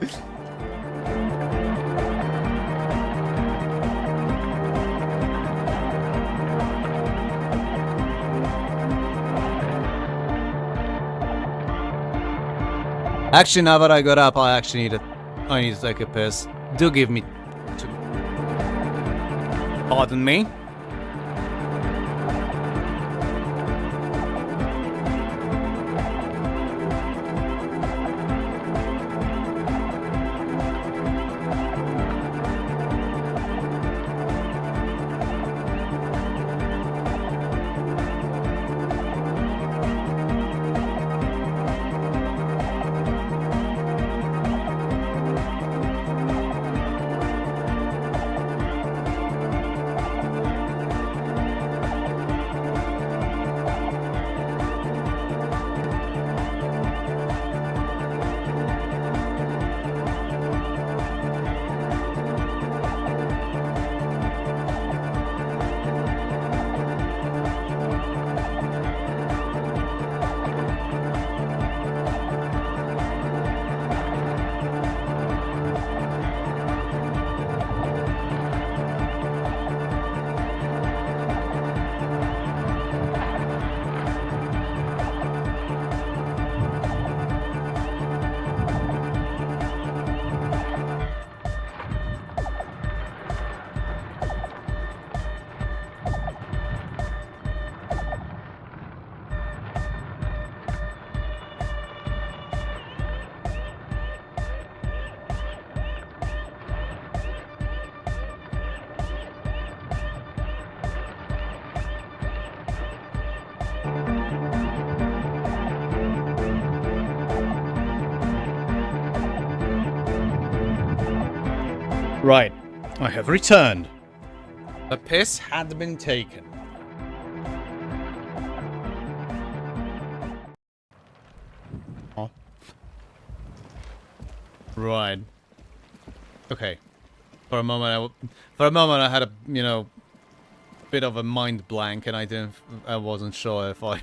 Actually, now that I got up, I need to take a piss. Do give me Pardon me? Right, I have returned. The piss had been taken. Oh. Right. Okay. For a moment, I had a bit of a mind blank, and I wasn't sure if I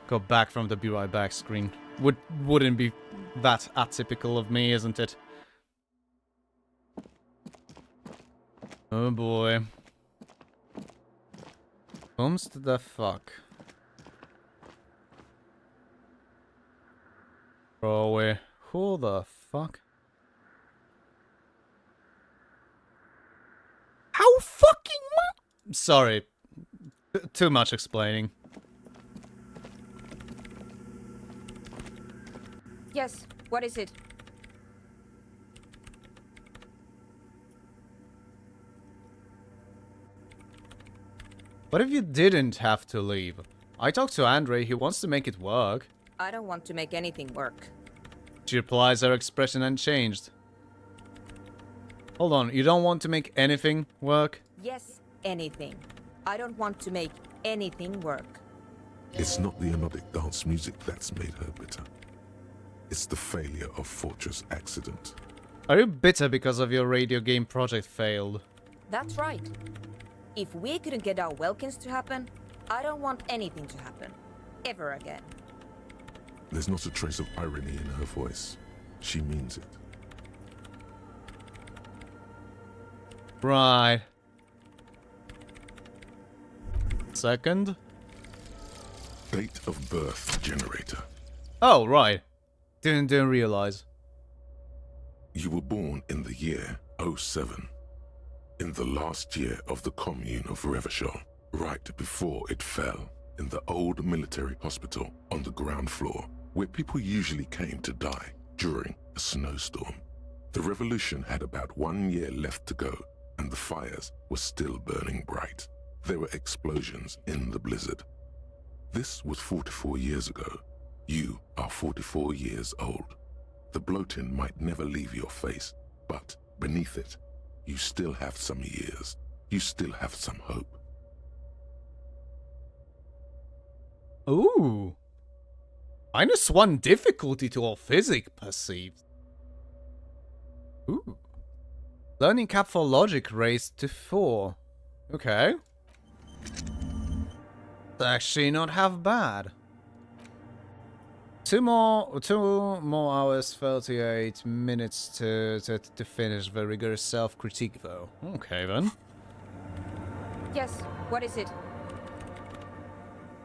got back from the be right back screen. Wouldn't be that atypical of me, isn't it? Oh boy. Comes to the fuck. Bro, who the fuck? How fucking much? Sorry. Too much explaining. Yes, what is it? What if you didn't have to leave? I talked to Andre, he wants to make it work. I don't want to make anything work. She replies, her expression unchanged. Hold on, you don't want to make anything work? Yes, anything. I don't want to make anything work. It's not the melodic dance music that's made her bitter. It's the failure of Fortress Accident. Are you bitter because of your radio game project failed? That's right. If we couldn't get our Welkins to happen, I don't want anything to happen. Ever again. There's not a trace of irony in her voice. She means it. Right. Second. Date of birth generator. Oh, right. Didn't realize. You were born in the year 07. In the last year of the commune of Revachol, right before it fell, in the old military hospital on the ground floor, where people usually came to die during a snowstorm. The revolution had about 1 year left to go, and the fires were still burning bright. There were explosions in the blizzard. This was 44 years ago. You are 44 years old. The bloating might never leave your face, but beneath it, you still have some years. You still have some hope. Ooh. -1 difficulty to all physics perceived. Ooh. Learning cap for logic raised to 4. Okay. It's actually not half bad. Two more hours, 38 minutes to finish the rigorous self-critique though. Okay then. Yes, what is it?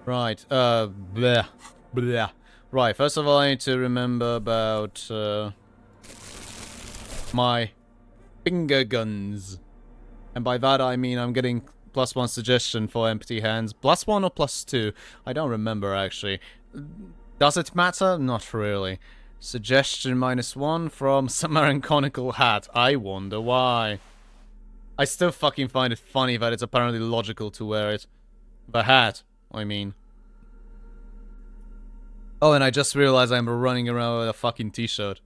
Right, bleh. Bleh. Right, first of all I need to remember about my finger guns. And by that I mean I'm getting +1 suggestion for empty hands. +1 or +2? I don't remember actually. Does it matter? Not really. Suggestion -1 from Samaran Conical Hat. I wonder why. I still fucking find it funny that it's apparently logical to wear it. The hat, I mean. Oh, and I just realized I'm running around with a fucking t-shirt.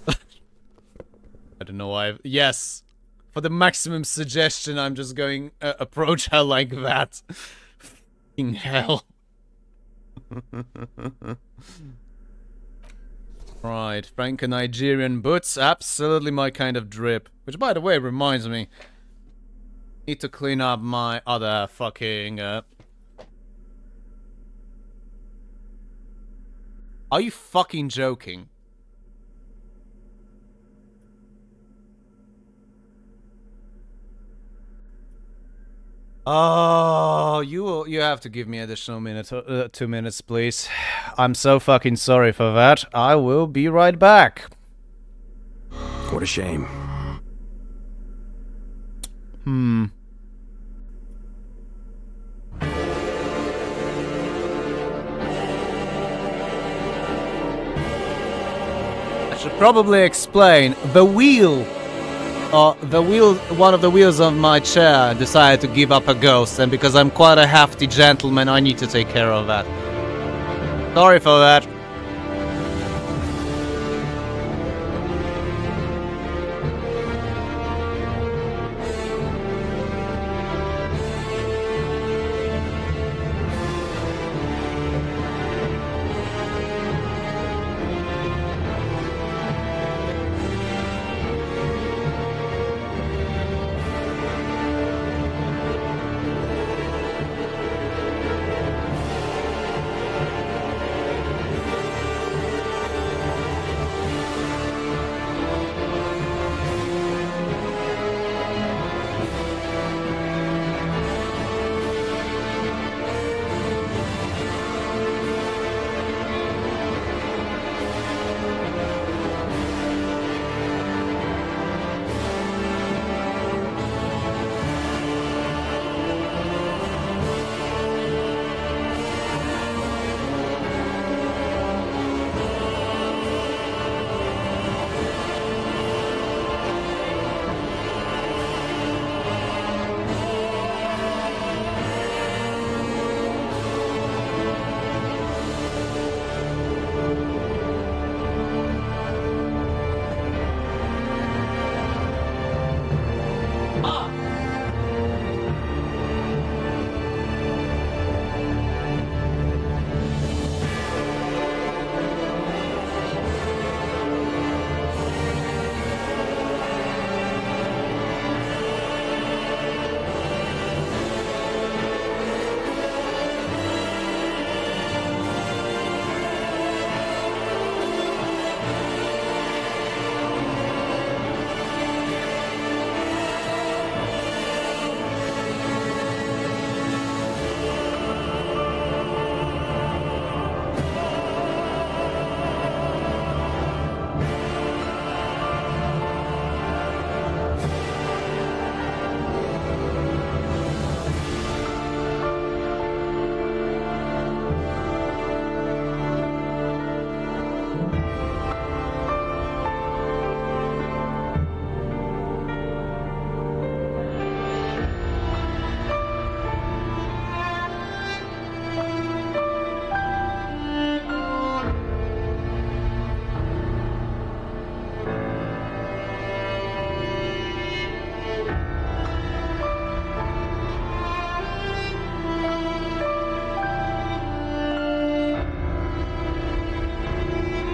I don't know why. Yes! For the maximum suggestion, I'm just going approach her like that. Fucking hell. Right, Franco-Nigerian boots, absolutely my kind of drip. Which, by the way, reminds me, need to clean up my other fucking. Are you fucking joking? Oh, you have to give me additional 2 minutes, please. I'm so fucking sorry for that. I will be right back. What a shame. I should probably explain. The wheel, one of the wheels of my chair decided to give up a ghost, and because I'm quite a hefty gentleman, I need to take care of that. Sorry for that.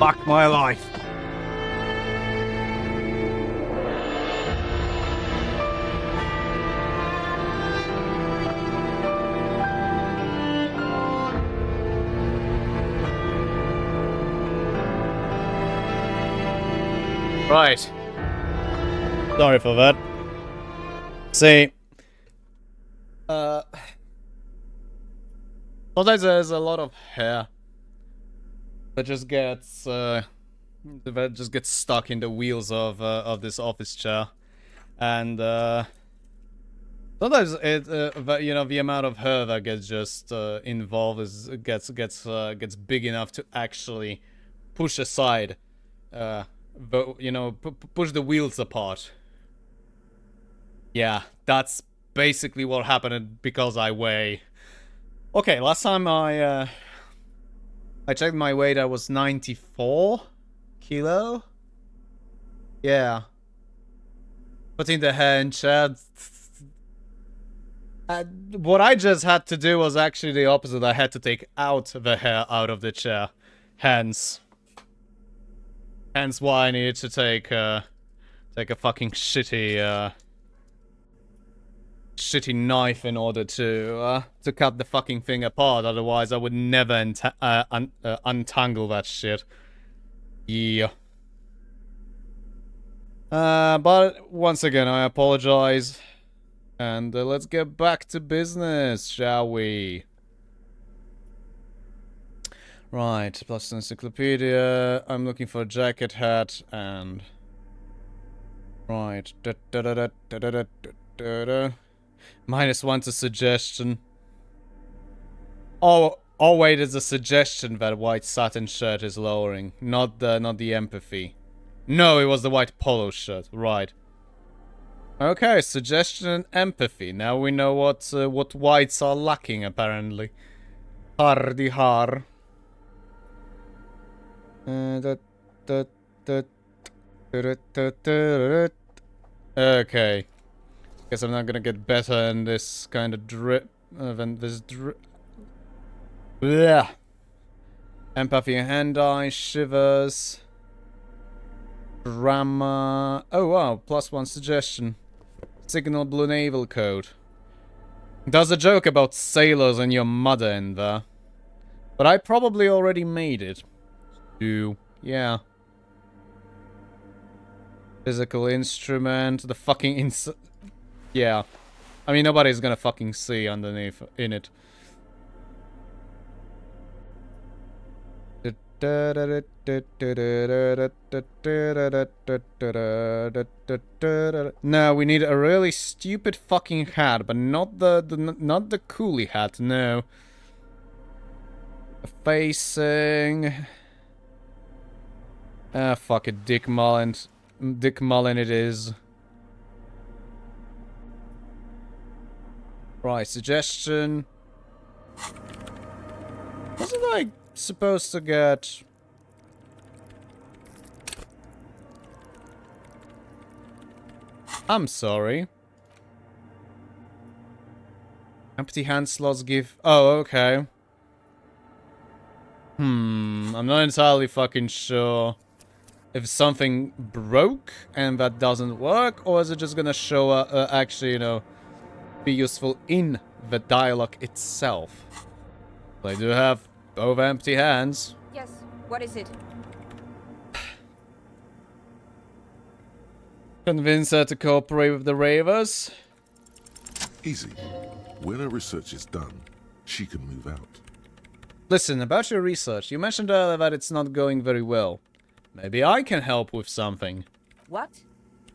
Fuck my life. Right. Sorry for that. See, sometimes there's a lot of hair that just gets stuck in the wheels of this office chair, and sometimes the amount of hair that gets just involved gets big enough to actually push aside, push the wheels apart. Yeah, that's basically what happened because I weigh. Okay, last time I checked my weight, I was 94 kilo. Yeah. Putting the hair in chair. What I just had to do was actually the opposite. I had to take out the hair out of the chair. Hence why I needed to take a fucking shitty knife in order to cut the fucking thing apart. Otherwise, I would never untangle that shit. Yeah. But once again, I apologize, and let's get back to business, shall we? Right, plus encyclopedia. I'm looking for a jacket hat and. Right. -1 to suggestion. Oh wait, it's a suggestion that white satin shirt is lowering, not the empathy. No, it was the white polo shirt, right. Okay, suggestion and empathy. Now we know what whites are lacking, apparently. Hardy har. Okay. Guess I'm not gonna get better in this kind of drip than this drip. Blech. Empathy and hand-eye, shivers. Drama. Oh wow, +1 suggestion. Signal Blue Naval Code. There's a joke about sailors and your mother in there. But I probably already made it. Yeah. Physical instrument, the fucking yeah. I mean, nobody's gonna fucking see underneath in it. No, we need a really stupid fucking hat, but not the coolie hat, no. Facing. Ah, fuck it, Dick Mullen. Dick Mullen it is. Right, suggestion. Wasn't I supposed to get... I'm sorry. Empty hand slots give... Oh, okay. I'm not entirely fucking sure if something broke and that doesn't work, or is it just gonna show actually, you know, be useful in the dialogue itself. I do have both empty hands. Yes, what is it? Convince her to cooperate with the Ravers. Easy. When her research is done, she can move out. Listen, about your research, you mentioned earlier that it's not going very well. Maybe I can help with something. What?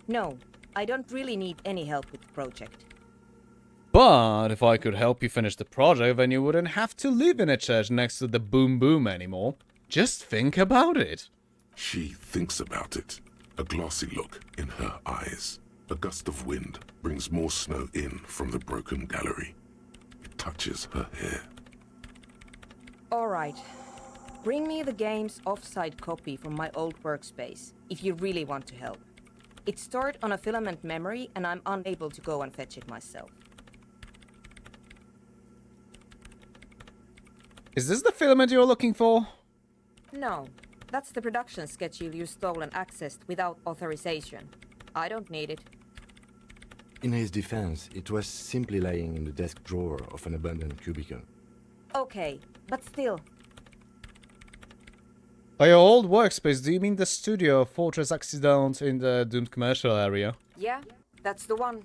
No, I don't really need any help with the project. But if I could help you finish the project, then you wouldn't have to live in a church next to the Boom Boom anymore. Just think about it. She thinks about it. A glassy look in her eyes. A gust of wind brings more snow in from the broken gallery. It touches her hair. Alright. Bring me the game's offsite copy from my old workspace, if you really want to help. It's stored on a filament memory, and I'm unable to go and fetch it myself. Is this the filament you're looking for? No, That's the production schedule you stole and accessed without authorization. I don't need it. In his defense, it was simply lying in the desk drawer of an abandoned cubicle. Okay, but still. By your old workspace, do you mean the studio of Fortress Accident in the doomed commercial area? Yeah, that's the one.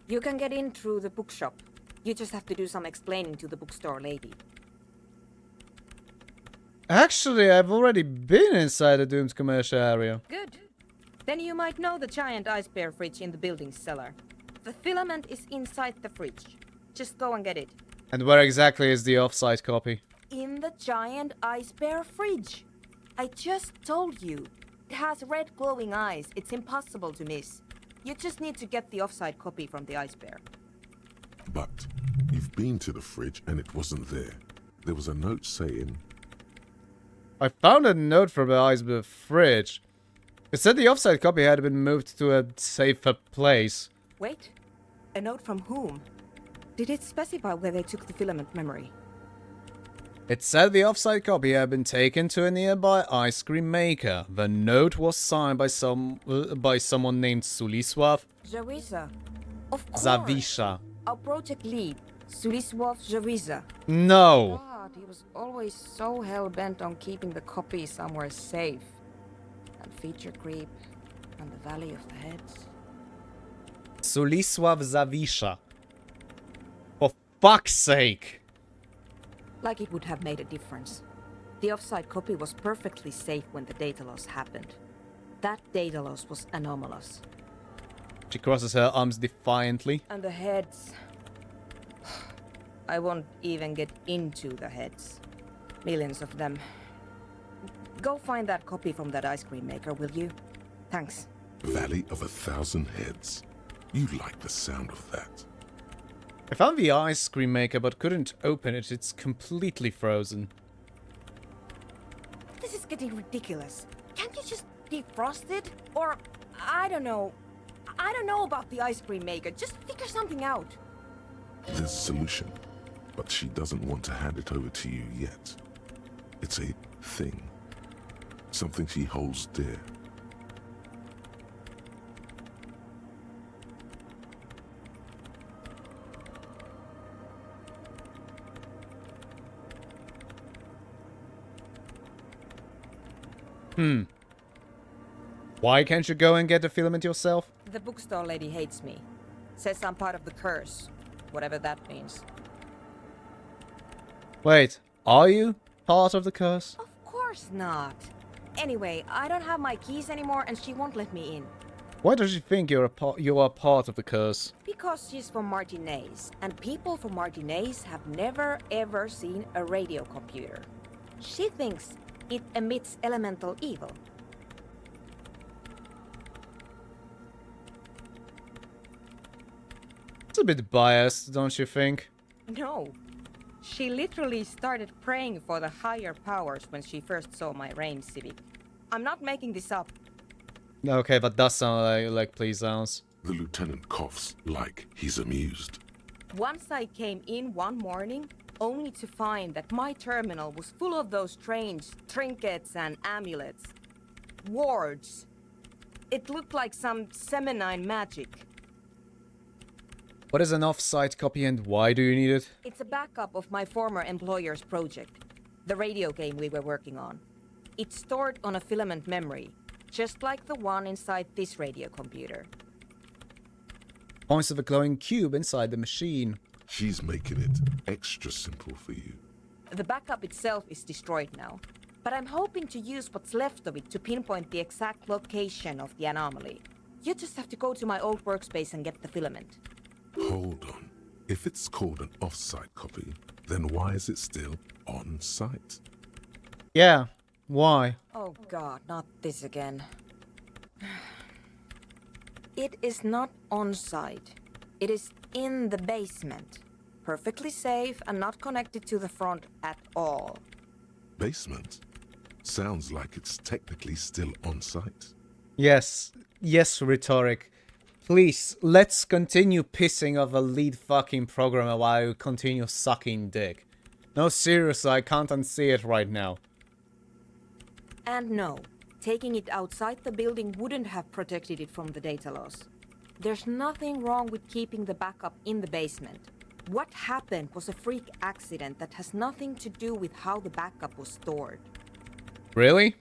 You can get in through the bookshop. You just have to do some explaining to the bookstore lady. Actually, I've already been inside the doomed commercial area. Good. Then you might know the giant ice bear fridge in the building's cellar. The filament is inside the fridge. Just go and get it. And where exactly is the off-site copy? In the giant ice bear fridge. I just told you. It has red glowing eyes. It's impossible to miss. You just need to get the off-site copy from the ice bear. But you've been to the fridge and it wasn't there. There was a note saying... I found a note from the ice bear fridge. It said the off-site copy had been moved to a safer place. Wait. A note from whom? Did it specify where they took the filament memory? It said the off-site copy had been taken to a nearby ice cream maker. The note was signed by someone named Sulisław Zawisza. Of course. Zawisza. Our project lead, Sulisław Zawisza. No. God, he was always so hell-bent on keeping the copy somewhere safe. And feature creep, and the Valley of the Heads. Sulisław Zawisza. For fuck's sake. Like it would have made a difference. The off-site copy was perfectly safe when the data loss happened. That data loss was anomalous. She crosses her arms defiantly. And the heads... I won't even get into the heads. Millions of them. Go find that copy from that ice cream maker, will you? Thanks. Valley of 1,000 Heads. You like the sound of that. I found the ice cream maker but couldn't open it. It's completely frozen. This is getting ridiculous. Can't you just defrost it? Or, I don't know. I don't know about the ice cream maker. Just figure something out. There's a solution, but she doesn't want to hand it over to you yet. It's a thing. Something she holds dear. Why can't you go and get the filament yourself? The bookstore lady hates me. Says I'm part of the curse. Whatever that means. Wait, are you part of the curse? Of course not. Anyway, I don't have my keys anymore and she won't let me in. Why does she think you are part of the curse? Because she's from Martinez, and people from Martinez have never ever seen a radio computer. She thinks it emits elemental evil. It's a bit biased, don't you think? No. She literally started praying for the higher powers when she first saw my Rain Civic. I'm not making this up. Okay, that does sound like please sounds. The lieutenant coughs like he's amused. Once I came in one morning, only to find that my terminal was full of those strange trinkets and amulets. Wards. It looked like some Semenine magic. What is an off-site copy and why do you need it? It's a backup of my former employer's project, the radio game we were working on. It's stored on a filament memory, just like the one inside this radio computer. Points of a glowing cube inside the machine. She's making it extra simple for you. The backup itself is destroyed now, but I'm hoping to use what's left of it to pinpoint the exact location of the anomaly. You just have to go to my old workspace and get the filament. Hold on. If it's called an off-site copy, then why is it still on-site? Yeah, why? Oh god, not this again. It is not on-site. It is in the basement. Perfectly safe and not connected to the front at all. Basement? Sounds like it's technically still on-site. Yes, rhetoric. Please, let's continue pissing off the lead fucking programmer while you continue sucking dick. No, seriously, I can't unsee it right now. And no, taking it outside the building wouldn't have protected it from the data loss. There's nothing wrong with keeping the backup in the basement. What happened was a freak accident that has nothing to do with how the backup was stored. Really?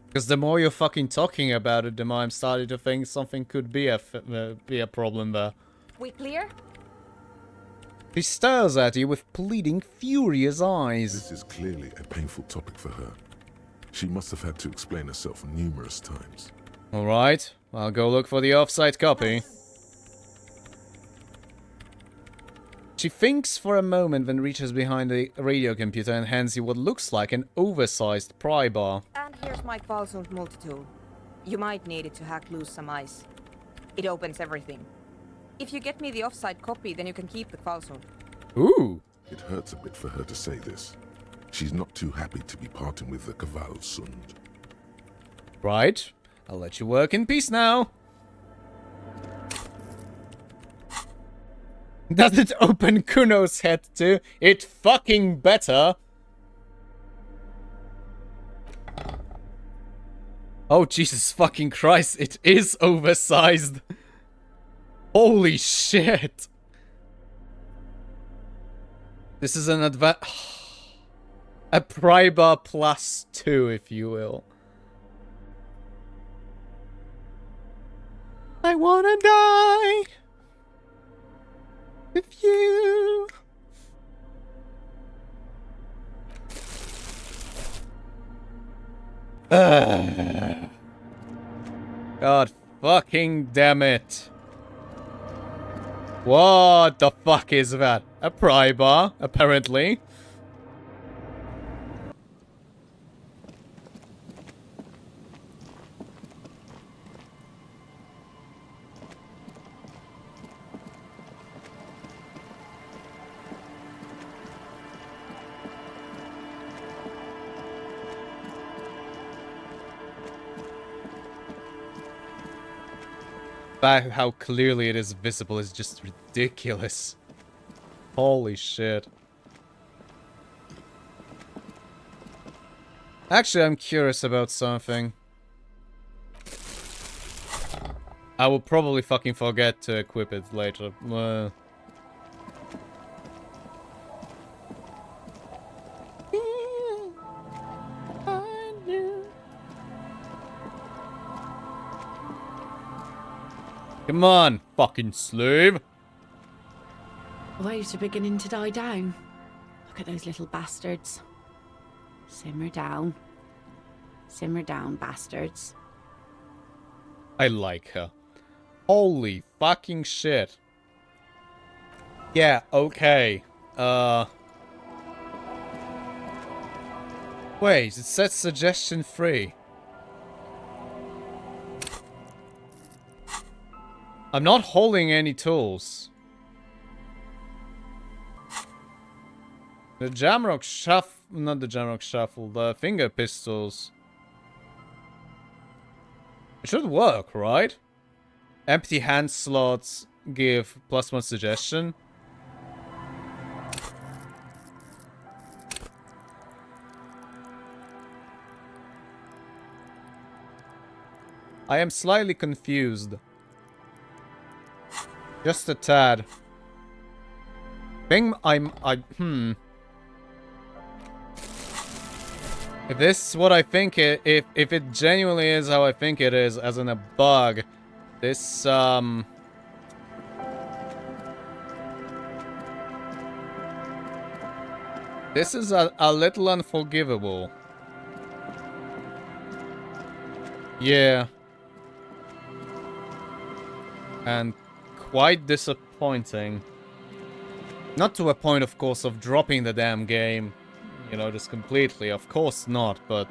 Because the more you're fucking talking about it, the more I'm starting to think something could be a problem there. We clear? He stares at you with pleading, furious eyes. This is clearly a painful topic for her. She must have had to explain herself numerous times. Alright, I'll go look for the offsite copy. She thinks for a moment, then reaches behind the radio computer and hands you what looks like an oversized pry bar. And here's my Kvalsund multi-tool. You might need it to hack loose some ice. It opens everything. If you get me the offsite copy, then you can keep the Kvalsund. Ooh! It hurts a bit for her to say this. She's not too happy to be parting with the Kvalsund. Right, I'll let you work in peace now. Does it open Kuno's head too? It fucking better. Oh, Jesus fucking Christ, it is oversized. Holy shit. This is an a pry bar plus 2, if you will. I wanna die with you. God fucking damn it. What the fuck is that? A pry bar, apparently. How clearly it is visible is just ridiculous. Holy shit. Actually, I'm curious about something. I will probably fucking forget to equip it later. Come on, fucking slave. Waves are beginning to die down. Look at those little bastards. Simmer down. Simmer down, bastards. I like her. Holy fucking shit. Yeah, okay. Wait, it says suggestion free. I'm not holding any tools. The Jamrock Shuffle, not the Jamrock Shuffle, the finger pistols. It should work, right? Empty hand slots give +1 suggestion. I am slightly confused. Just a tad. If this is what I think if it genuinely is how I think it is, as in a bug, this, this is a little unforgivable. Yeah. And quite disappointing. Not to a point, of course, of dropping the damn game. You know, just completely. Of course not, but...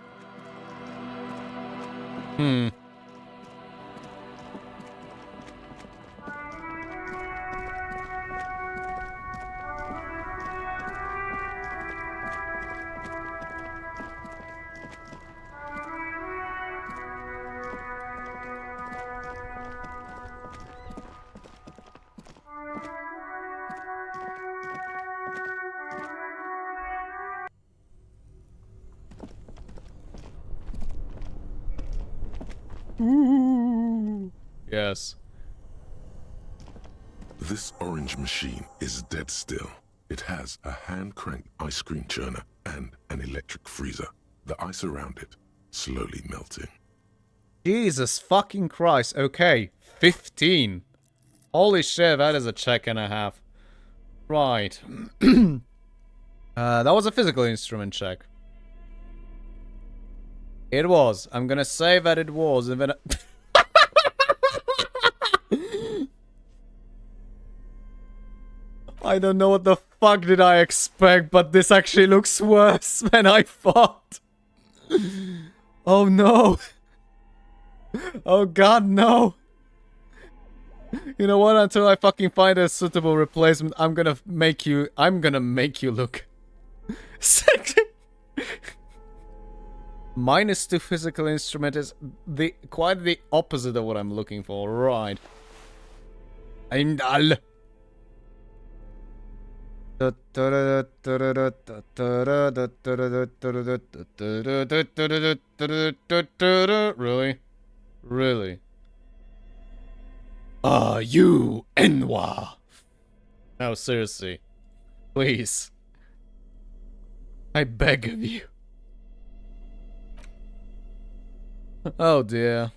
Yes. This orange machine is dead still. It has a hand-cranked ice cream churner and an electric freezer. The ice around it slowly melting. Jesus fucking Christ. Okay, 15. Holy shit, that is a check and a half. Right. That was a physical instrument check. It was. I'm gonna say that it was, and then I don't know what the fuck did I expect, but this actually looks worse than I thought. Oh no. Oh god, no. You know what? Until I fucking find a suitable replacement, I'm gonna make you look sexy. -2 physical instrument is quite the opposite of what I'm looking for. Right. I'm dull. Really? Really? You, Enwa! No, seriously. Please. I beg of you. Oh dear.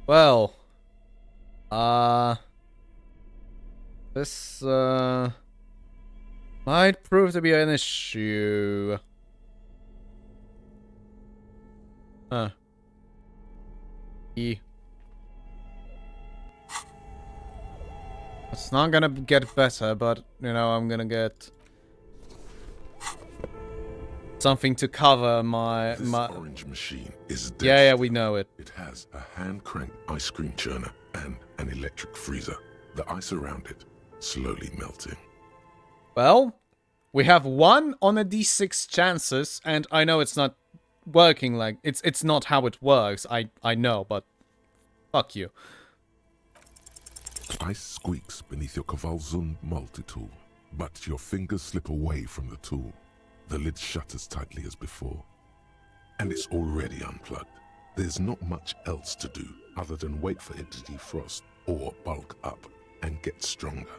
Well. This, might prove to be an issue. Huh. It's not gonna get better, but, you know, I'm gonna get something to cover my... This orange machine is dead. Yeah, we know it. It has a hand-cranked ice cream churner and an electric freezer. The ice around it slowly melting. Well, we have 1 on a d6 chances, and I know it's not working like... It's not how it works, I know, but... Fuck you. Ice squeaks beneath your Kvalzund multi-tool, but your fingers slip away from the tool. The lid shutters tightly as before. And it's already unplugged. There's not much else to do other than wait for it to defrost or bulk up and get stronger.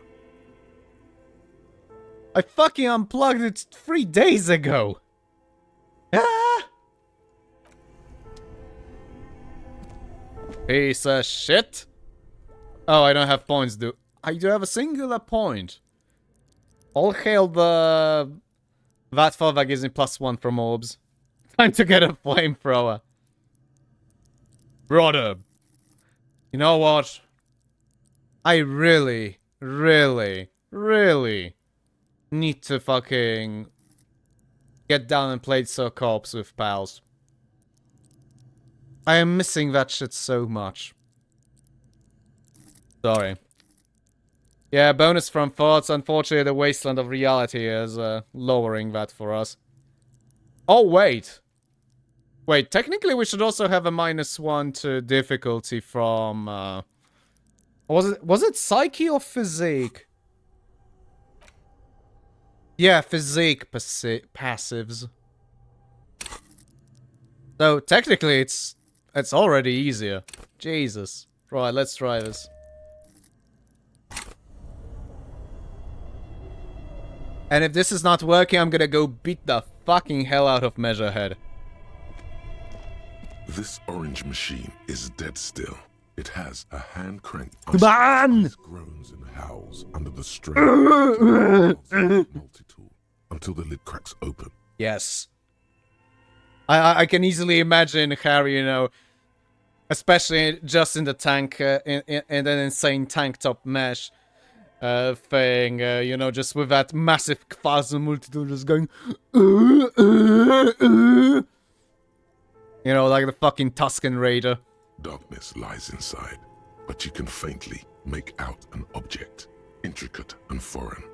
I fucking unplugged it 3 days ago! Ah! Piece of shit! Oh, I don't have points, I do have a singular point. All hail the... Vatfall that gives me +1 from orbs. Time to get a flamethrower. Brother. You know what? I really, really, really need to fucking get down and play Soc Ops with pals. I am missing that shit so much. Sorry. Yeah, bonus from thoughts. Unfortunately, the wasteland of reality is lowering that for us. Oh, wait. Wait, technically we should also have a -1 to difficulty from... Was it Psyche or Physique? Yeah, Physique passives. So, technically it's already easier. Jesus. Right, let's try this. And if this is not working, I'm gonna go beat the fucking hell out of Measurehead. This orange machine is dead still. It has a hand-cranked ice groans and howls under the strain of multi-tool until the lid cracks open. Yes. I can easily imagine Harry, you know, especially just in the tank, in an insane tank top mesh thing, you know, just with that massive Kvalzund multi-tool just going, you know, like the fucking Tusken Raider. Darkness lies inside, but you can faintly make out an object, intricate and foreign,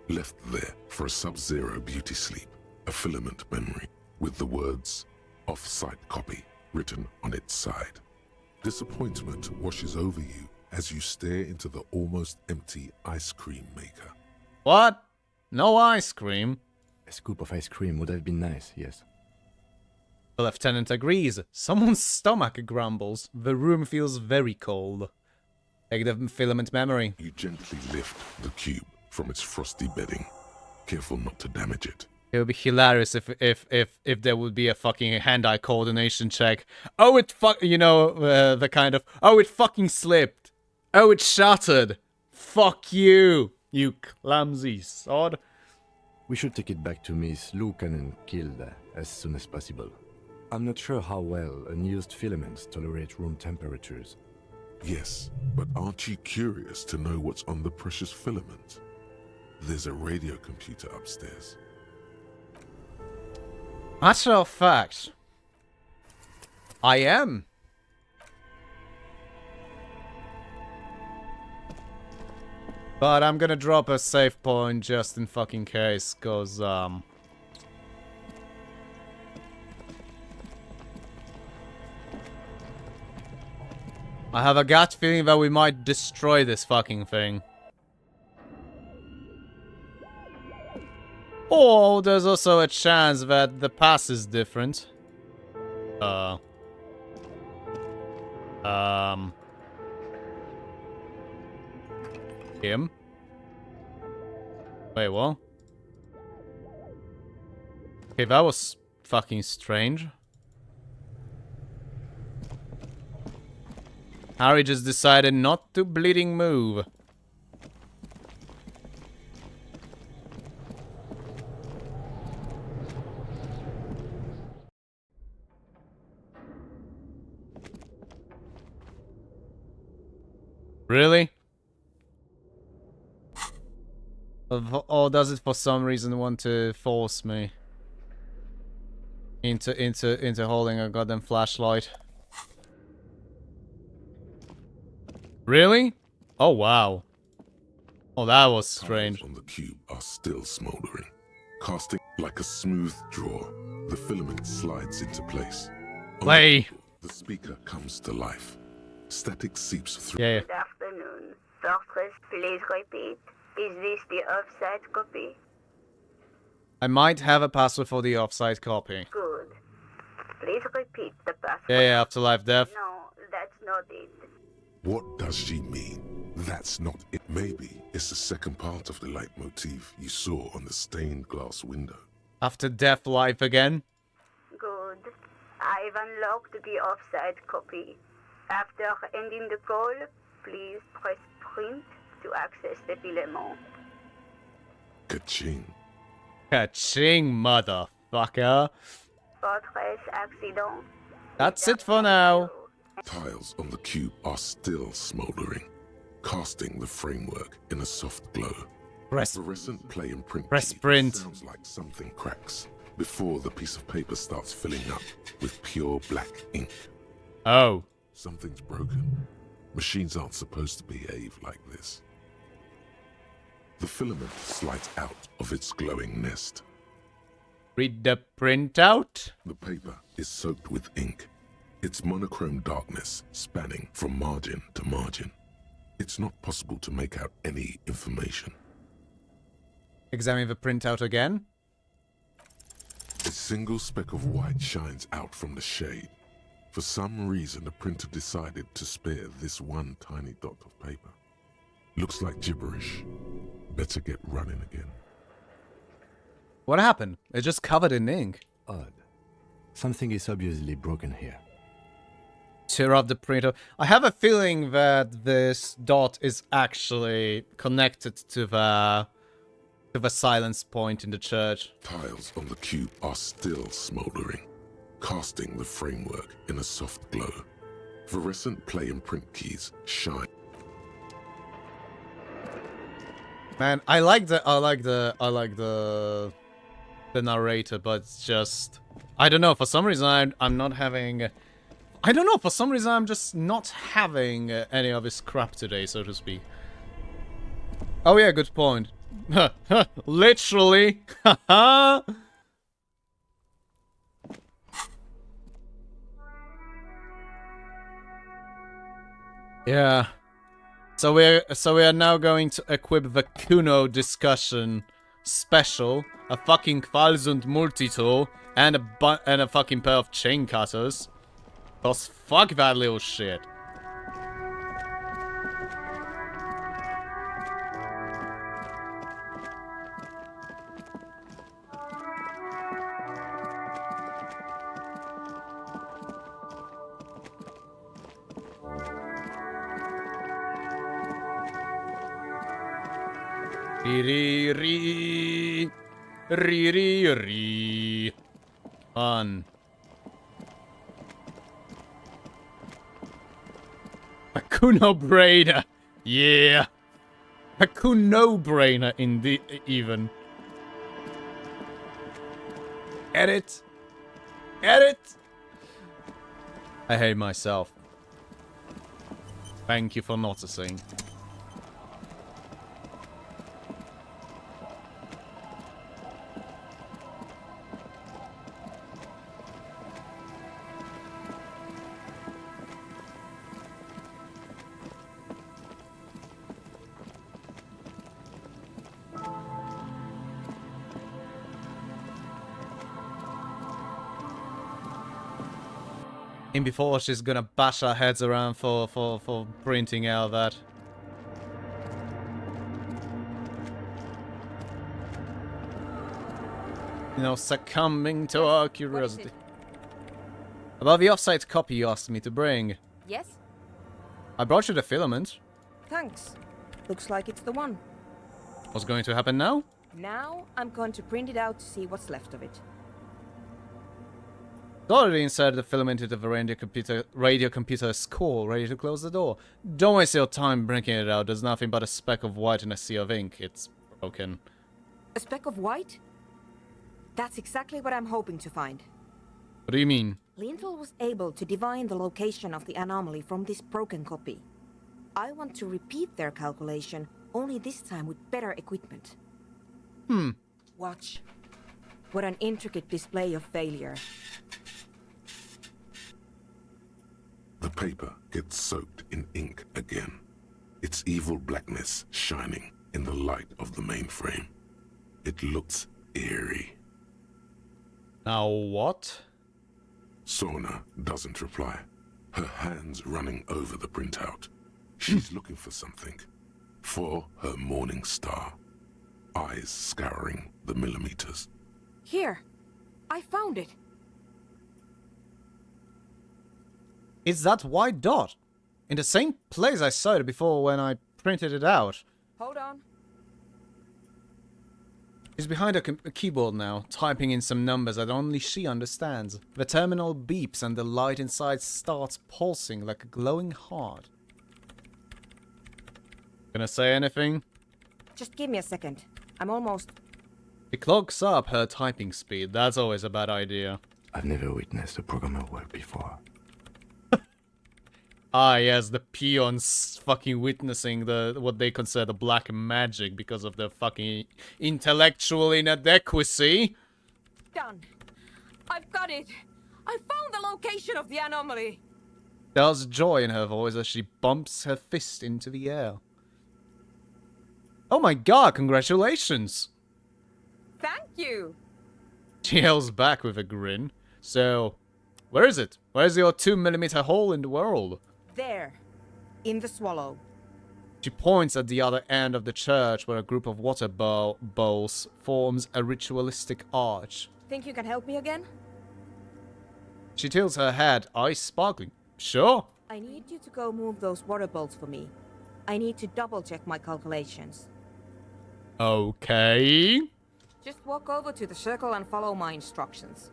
left there for a sub-zero beauty sleep, a filament memory with the words "off-site copy" written on its side. Disappointment washes over you as you stare into the almost empty ice cream maker. What? No ice cream? A scoop of ice cream would have been nice, yes. The lieutenant agrees. Someone's stomach grumbles. The room feels very cold. Take the filament memory. You gently lift the cube from its frosty bedding, careful not to damage it. It would be hilarious if there would be a fucking hand-eye coordination check. Oh, it the kind of, oh, it fucking slipped. Oh, it shattered. Fuck you, you clumsy sod. We should take it back to Miss Lucan killed as soon as possible. I'm not sure how well unused filaments tolerate room temperatures. Yes, but aren't you curious to know what's on the precious filament? There's a radio computer upstairs. Matter of fact, I am. But I'm gonna drop a save point just in fucking case, cause I have a gut feeling that we might destroy this fucking thing. Or there's also a chance that the pass is different. Him? Wait, what? Okay, that was fucking strange. Harry just decided not to bleeding move. Really? Or does it for some reason want to force me into holding a goddamn flashlight? Really? Oh wow. Oh, that was strange. On the cube are still smoldering, casting like a smooth draw. The filament slides into place. Play. The speaker comes to life. Static seeps through. Yeah. Good afternoon. Fortress, please repeat. Is this the offsite copy? I might have a password for the offsite copy. Good. Please repeat the password. Yeah, afterlife death. No, that's not it. What does she mean? That's not it. Maybe it's the second part of the leitmotif you saw on the stained glass window. After death, life again? Good. I've unlocked the offsite copy. After ending the call, please press print to access the filament. Ka-ching. Ka-ching, motherfucker. Fortress accident. That's it for now. Tiles on the cube are still smoldering, casting the framework in a soft glow. Fluorescent play and print. Press print. Sounds like something cracks before the piece of paper starts filling up with pure black ink. Oh. Something's broken. Machines aren't supposed to behave like this. The filament slides out of its glowing nest. Read the printout. The paper is soaked with ink, its monochrome darkness spanning from margin to margin. It's not possible to make out any information. Examine the printout again. A single speck of white shines out from the shade. For some reason, the printer decided to spare this one tiny dot of paper. Looks like gibberish. Better get running again. What happened? It's just covered in ink. Odd. Something is obviously broken here. Tear up the printer. I have a feeling that this dot is actually connected to the silence point in the church. Tiles on the cube are still smoldering, casting the framework in a soft glow. Fluorescent play and print keys shine. Man, I like the narrator, but it's just, I don't know, for some reason I'm not having, I don't know, for some reason I'm just not having any of his crap today, so to speak. Oh yeah, good point. Literally. Haha. Yeah. So we are now going to equip the Kuno discussion special, a fucking Qualsund multi-tool, And a fucking pair of chain cutters. Cause fuck that little shit. Re. On. Akuno-brainer. Yeah. Akuno-brainer indeed, even. Edit. I hate myself. Thank you for noticing. And before she's gonna bash our heads around for printing out that. You know, succumbing to our curiosity. About the offsite copy you asked me to bring. Yes? I brought you the filament. Thanks. Looks like it's the one. What's going to happen now? Now, I'm going to print it out to see what's left of it. Already inside the filament into the radio computer's core, ready to close the door. Don't waste your time breaking it out. There's nothing but a speck of white in a sea of ink. It's broken. A speck of white? That's exactly what I'm hoping to find. What do you mean? Lintel was able to divine the location of the anomaly from this broken copy. I want to repeat their calculation, only this time with better equipment. Watch. What an intricate display of failure. The paper gets soaked in ink again, its evil blackness shining in the light of the mainframe. It looks eerie. Now what? Sorna doesn't reply, her hands running over the printout. She's looking for something. For her morning star. Eyes scouring the millimeters. Here. I found it. It's that white dot. In the same place I saw it before when I printed it out. Hold on. She's behind a keyboard now, typing in some numbers that only she understands. The terminal beeps and the light inside starts pulsing like a glowing heart. Gonna say anything? Just give me a second. I'm almost... She clogs up her typing speed. That's always a bad idea. I've never witnessed a programmer work before. Ah, yes, the peons fucking witnessing what they consider the black magic because of their fucking intellectual inadequacy. Done. I've got it. I found the location of the anomaly. There's joy in her voice as she bumps her fist into the air. Oh my god, congratulations! Thank you! She yells back with a grin. So, where is it? Where's your 2mm hole in the world? There. In the swallow. She points at the other end of the church where a group of water bowls forms a ritualistic arch. Think you can help me again? She tilts her head, eyes sparkling. Sure. I need you to go move those water bowls for me. I need to double check my calculations. Okay. Just walk over to the circle and follow my instructions.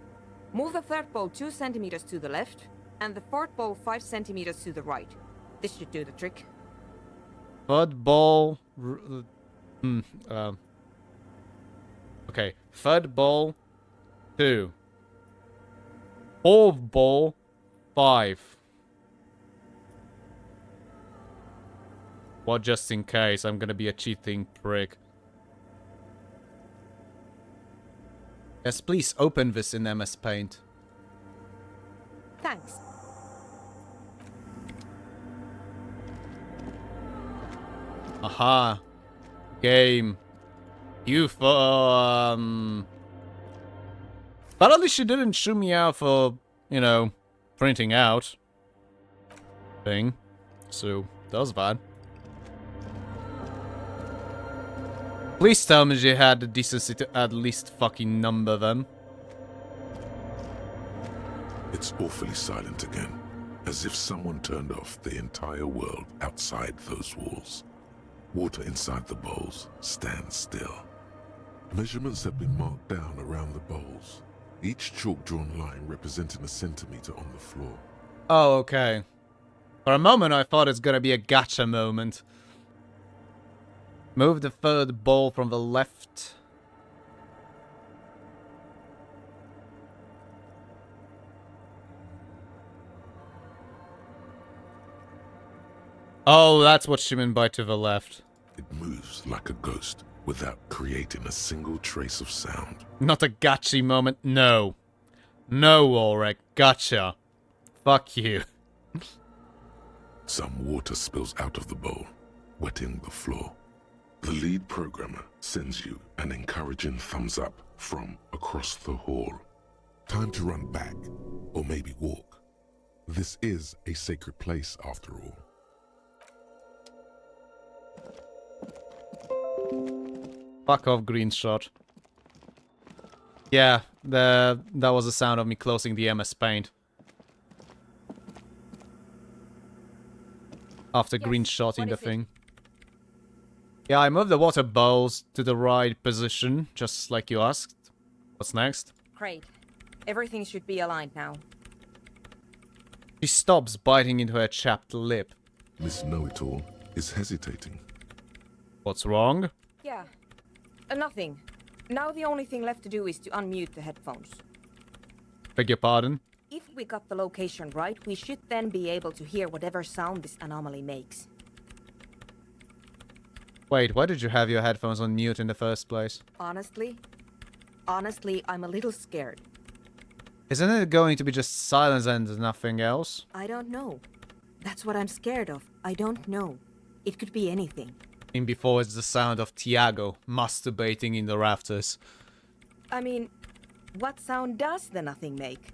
Move the third bowl 2 centimeters to the left, and the fourth bowl 5 centimeters to the right. This should do the trick. Third bowl... Okay. Third bowl 2. Fourth bowl 5. Well, just in case, I'm gonna be a cheating prick. Yes, please open this in MS Paint. Thanks. Aha. Game. You for But at least she didn't shoot me out for, you know, printing out thing. So, that was bad. Please tell me she had the decency to at least fucking number them. It's awfully silent again, as if someone turned off the entire world outside those walls. Water inside the bowls stands still. Measurements have been marked down around the bowls, each chalk-drawn line representing a centimeter on the floor. Oh, okay. For a moment I thought it's gonna be a gotcha moment. Move the third bowl from the left. Oh, that's what she meant by to the left. It moves like a ghost without creating a single trace of sound. Not a gotcha moment, no. No, Ulrich, gotcha. Fuck you. Some water spills out of the bowl, wetting the floor. The lead programmer sends you an encouraging thumbs up from across the hall. Time to run back, or maybe walk. This is a sacred place after all. Fuck off, green shot. Yeah, that was the sound of me closing the MS Paint. After green shotting the thing. Yeah, I moved the water bowls to the right position, just like you asked. What's next? Great. Everything should be aligned now. She stops biting into her chapped lip. Miss Know-It-All is hesitating. What's wrong? Yeah. Nothing. Now the only thing left to do is to unmute the headphones. Beg your pardon? If we got the location right, we should then be able to hear whatever sound this anomaly makes. Wait, why did you have your headphones on mute in the first place? Honestly, I'm a little scared. Isn't it going to be just silence and nothing else? I don't know. That's what I'm scared of. I don't know. It could be anything. In before it's the sound of Tiago masturbating in the rafters. I mean, what sound does the nothing make?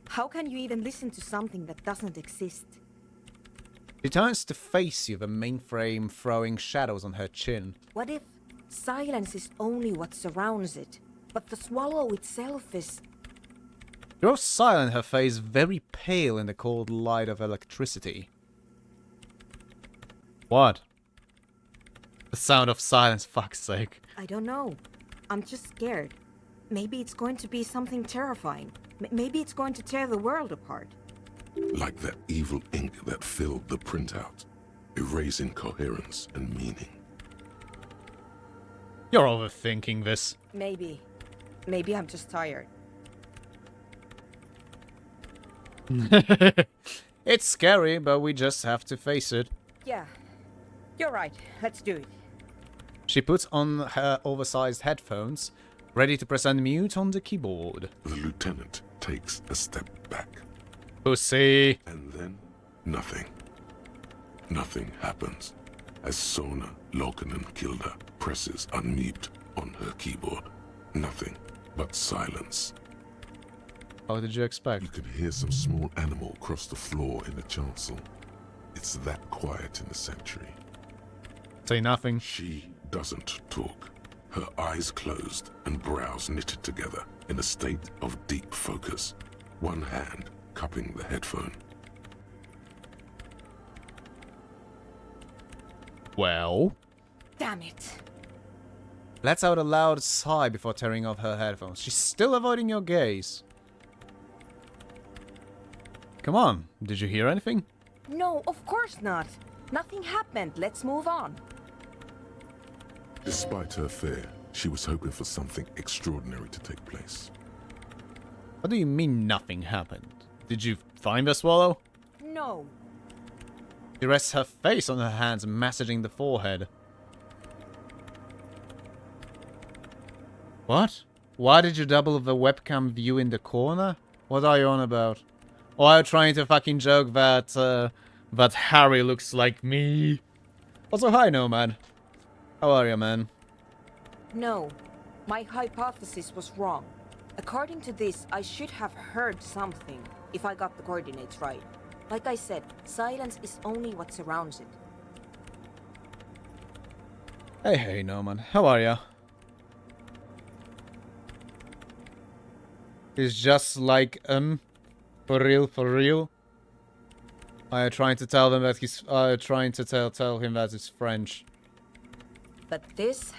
How can you even listen to something that doesn't exist? She turns to face you, the mainframe throwing shadows on her chin. What if silence is only what surrounds it, but the swallow itself is... She grows silent, her face very pale in the cold light of electricity. What? The sound of silence, fuck's sake. I don't know. I'm just scared. Maybe it's going to be something terrifying. Maybe it's going to tear the world apart. Like that evil ink that filled the printout, erasing coherence and meaning. You're overthinking this. Maybe. Maybe I'm just tired. It's scary, but we just have to face it. Yeah. You're right. Let's do it. She puts on her oversized headphones, ready to press unmute on the keyboard. The lieutenant takes a step back. Pussy. And then, nothing. Nothing happens as Sona Lokanen Kilda presses unmute on her keyboard. Nothing but silence. How did you expect? You can hear some small animal cross the floor in the chancel. It's that quiet in the sanctuary. Say nothing. She doesn't talk. Her eyes closed and brows knitted together in a state of deep focus. One hand cupping the headphone. Well? Damn it. Lets out a loud sigh before tearing off her headphones. She's still avoiding your gaze. Come on, did you hear anything? No, of course not. Nothing happened. Let's move on. Despite her fear, she was hoping for something extraordinary to take place. What do you mean nothing happened? Did you find the swallow? No. She rests her face on her hands, massaging the forehead. What? Why did you double the webcam view in the corner? What are you on about? Or are you trying to fucking joke that, that Harry looks like me? Also, hi, Nomad. How are you, man? No. My hypothesis was wrong. According to this, I should have heard something, if I got the coordinates right. Like I said, silence is only what surrounds it. Hey, Norman. How are ya? He's just like, for real? I trying to tell them that he's, trying to tell him that it's French. But this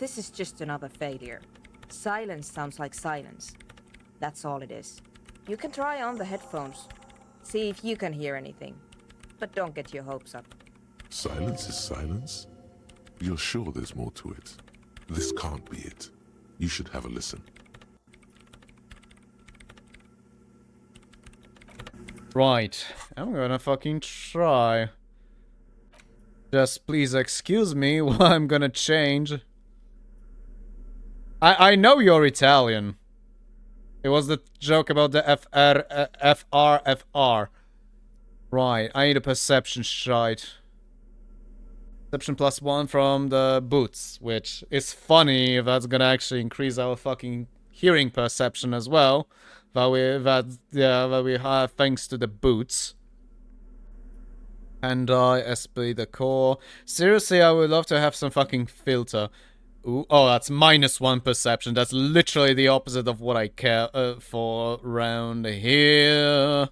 is just another failure. Silence sounds like silence. That's all it is. You can try on the headphones. See if you can hear anything. But don't get your hopes up. Silence is silence? You're sure there's more to it? This can't be it. You should have a listen. Right. I'm gonna fucking try. Just please excuse me while I'm gonna change. I know you're Italian. It was the joke about the FR. Right, I need a perception shite. Perception +1 from the boots, which is funny if that's gonna actually increase our fucking hearing perception as well. That we have thanks to the boots. And SP the core. Seriously, I would love to have some fucking filter. Ooh, oh, that's -1 perception. That's literally the opposite of what I care for around here.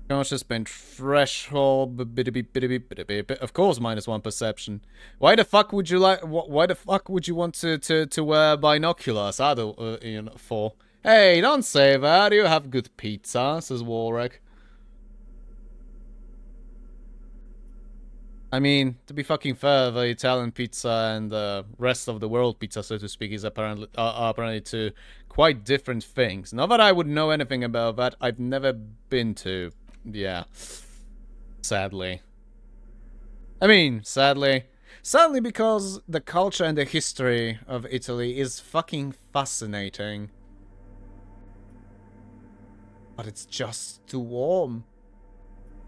Conscious pain threshold. Of course, -1 perception. Why the fuck would you like? Why the fuck would you want to wear binoculars? For? Hey, don't say that. You have good pizza, says Warwick. I mean, to be fucking fair, the Italian pizza and the rest of the world pizza, so to speak, is apparently two quite different things. Not that I would know anything about that. I've never been to. Yeah. Sadly. I mean, sadly. Sadly because the culture and the history of Italy is fucking fascinating. But it's just too warm.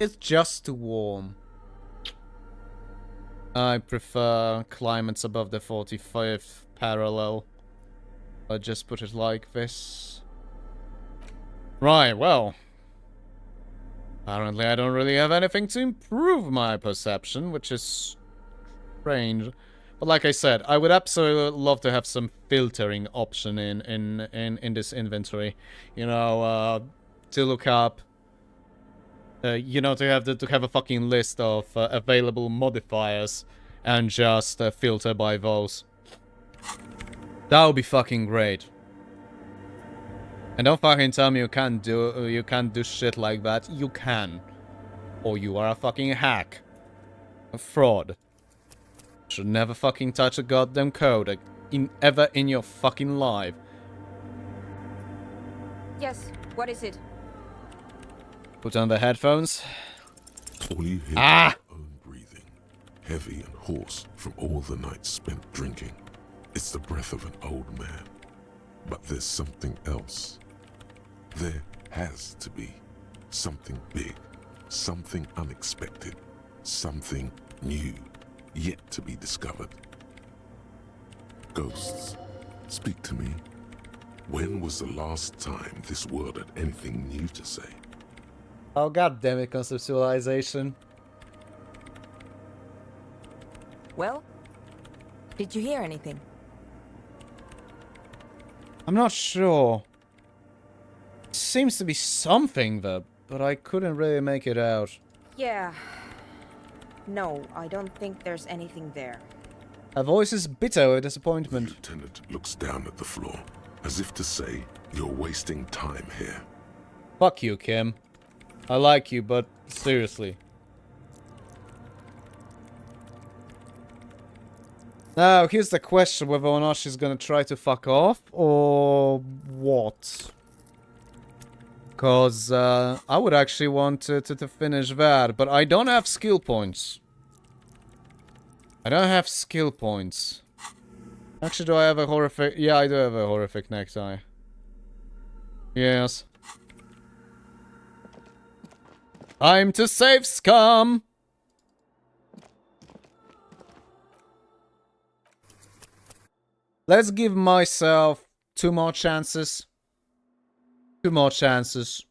It's just too warm. I prefer climates above the 45th parallel. I'll just put it like this. Right, well. Apparently I don't really have anything to improve my perception, which is strange. But like I said, I would absolutely love to have some filtering option in this inventory. You know, to look up, you know, to have a fucking list of available modifiers and just filter by those. That would be fucking great. And don't fucking tell me you can't do shit like that. You can, or you are a fucking hack, a fraud. Should never fucking touch a goddamn code ever in your fucking life. Yes. What is it? Put on the headphones. All you hear is your own breathing, heavy and hoarse from all the nights spent drinking. It's the breath of an old man. But there's something else. There has to be something big, something unexpected, something new, yet to be discovered. Ghosts, speak to me. When was the last time this world had anything new to say? Oh goddammit, conceptualization. Well, did you hear anything? I'm not sure. Seems to be something there, but I couldn't really make it out. Yeah. No, I don't think there's anything there. Her voice is bitter with disappointment. The lieutenant looks down at the floor, as if to say, you're wasting time here. Fuck you, Kim. I like you, but seriously. Now, here's the question, whether or not she's gonna try to fuck off, or what? Because, I would actually want to finish that, but I don't have skill points. I don't have skill points. Actually, do I have a horrific... Yeah, I do have a horrific necktie. Yes. Time to save scum! Let's give myself 2 more chances. 2 more chances.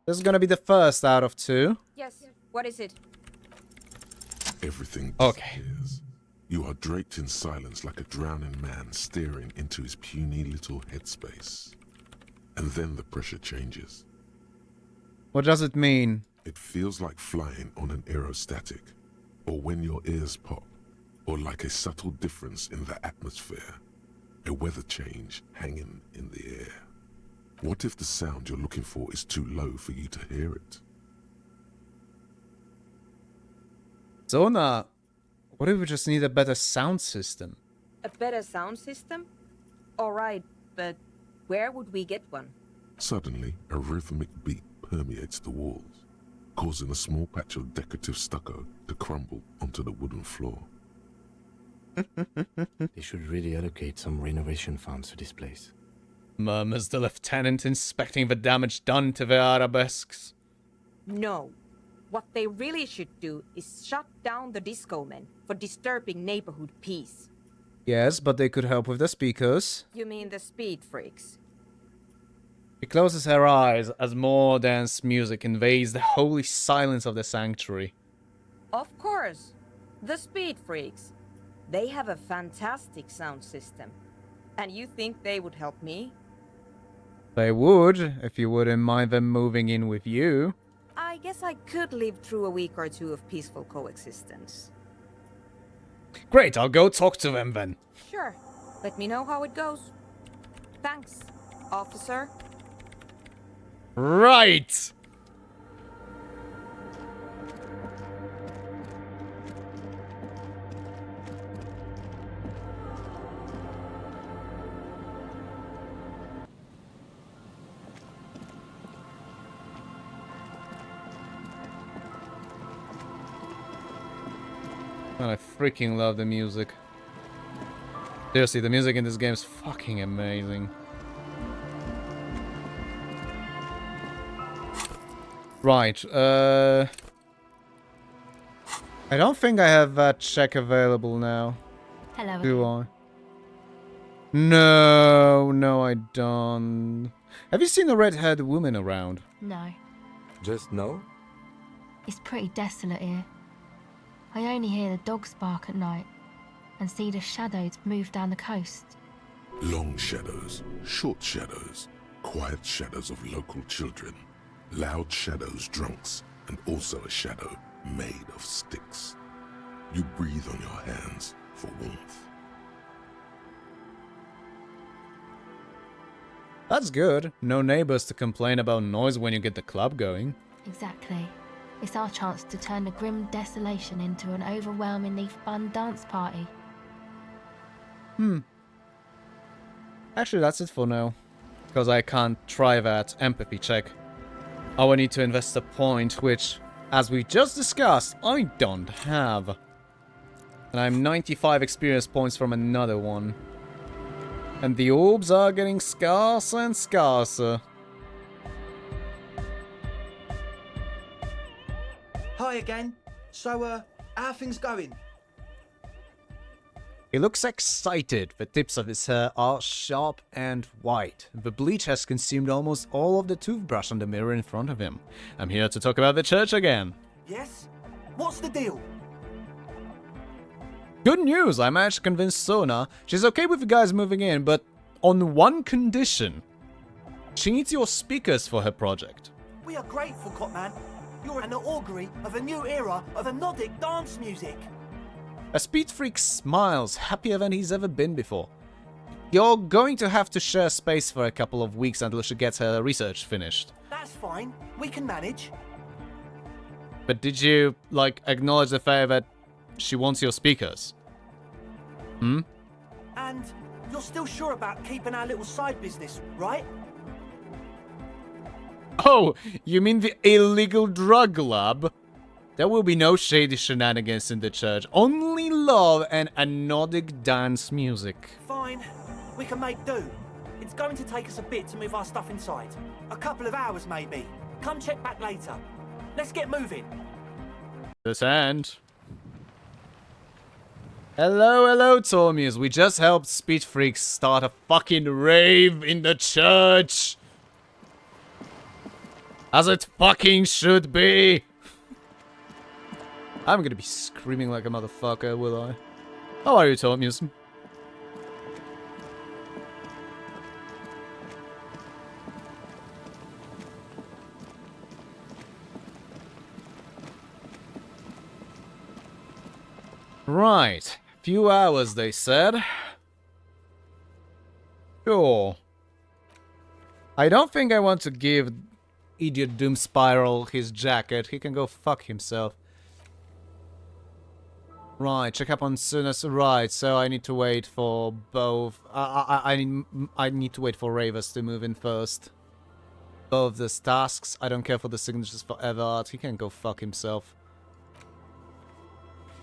This is gonna be the first out of 2. Yes, what is it? Everything Okay. disappears. You are draped in silence like a drowning man staring into his puny little headspace. And then the pressure changes. What does it mean? It feels like flying on an aerostatic, or when your ears pop, or like a subtle difference in the atmosphere, a weather change hanging in the air. What if the sound you're looking for is too low for you to hear it? Sona, what if we just need a better sound system? A better sound system? Alright, but where would we get one? Suddenly, a rhythmic beat permeates the walls, causing a small patch of decorative stucco to crumble onto the wooden floor. They should really allocate some renovation funds to this place. Murmurs the lieutenant, inspecting the damage done to the arabesques. No. What they really should do is shut down the disco men for disturbing neighborhood peace. Yes, but they could help with the speakers. You mean the speed freaks? She closes her eyes as more dance music invades the holy silence of the sanctuary. Of course. The speed freaks. They have a fantastic sound system. And you think they would help me? They would, if you wouldn't mind them moving in with you. I guess I could live through a week or 2 of peaceful coexistence. Great, I'll go talk to them then. Sure. Let me know how it goes. Thanks, officer. Right! Man, I freaking love the music. Seriously, the music in this game is fucking amazing. Right, I don't think I have that check available now. Hello. Do I? No, I don't. Have you seen a red-haired woman around? No. Just no? It's pretty desolate here. I only hear the dogs bark at night and see the shadows move down the coast. Long shadows, short shadows, quiet shadows of local children, loud shadows drunks, and also a shadow made of sticks. You breathe on your hands for warmth. That's good. No neighbors to complain about noise when you get the club going. Exactly. It's our chance to turn the grim desolation into an overwhelmingly fun dance party. Actually, that's it for now. Because I can't try that empathy check. I will need to invest a point, which, as we just discussed, I don't have. And I'm 95 experience points from another one. And the orbs are getting scarcer and scarcer. Hi again. So, how are things going? He looks excited. The tips of his hair are sharp and white. The bleach has consumed almost all of the toothbrush on the mirror in front of him. I'm here to talk about the church again. Yes? What's the deal? Good news! I managed to convince Sona she's okay with you guys moving in, but on one condition. She needs your speakers for her project. We are grateful, Copman. You're an augury of a new era of Nordic dance music. A speed freak smiles, happier than he's ever been before. You're going to have to share space for a couple of weeks until she gets her research finished. That's fine. We can manage. But did you, acknowledge the fact that she wants your speakers? And you're still sure about keeping our little side business, right? Oh, you mean the illegal drug lab? There will be no shady shenanigans in the church. Only love and anodic dance music. Fine. We can make do. It's going to take us a bit to move our stuff inside. A couple of hours, maybe. Come check back later. Let's get moving. This hand. Hello, hello, Tormius. We just helped Speech Freaks start a fucking rave in the church. As it fucking should be. I'm gonna be screaming like a motherfucker, will I? How are you, Tormius? Right. Few hours, they said. Sure. I don't think I want to give Idiot Doom Spiral his jacket. He can go fuck himself. Right, check up on Sunus. Right, so I need to wait for both. I need to wait for Ravers to move in first. Both these tasks. I don't care for the signatures for Everard. He can go fuck himself.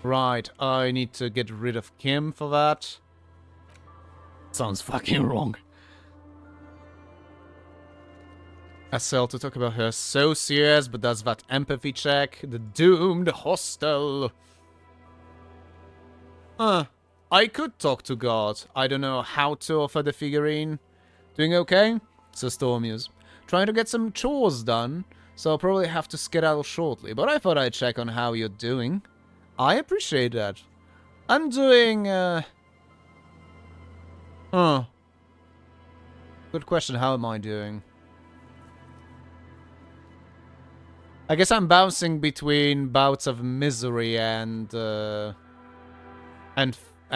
Right, I need to get rid of Kim for that. Sounds fucking wrong. SL to talk about her associates, but that's that empathy check. The doomed hostel. I could talk to God. I don't know how to offer the figurine. Doing okay? Says Tormius. Trying to get some chores done, so I'll probably have to skedaddle shortly, but I thought I'd check on how you're doing. I appreciate that. I'm doing, Good question, how am I doing? I guess I'm bouncing between bouts of misery and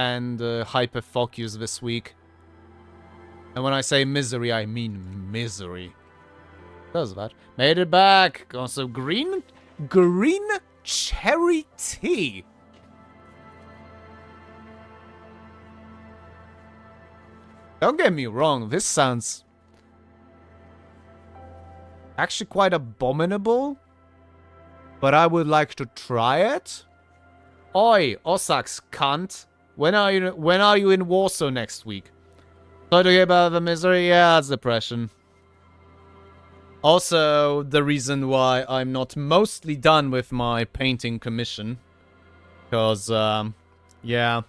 hyperfocus this week. And when I say misery, I mean misery. Does that? Made it back! Also, green cherry tea. Don't get me wrong, this sounds actually quite abominable, but I would like to try it. Oi, Osax cunt. When are you in Warsaw next week? Sorry to hear about the misery. Yeah, that's depression. Also, the reason why I'm not mostly done with my painting commission. Because, yeah.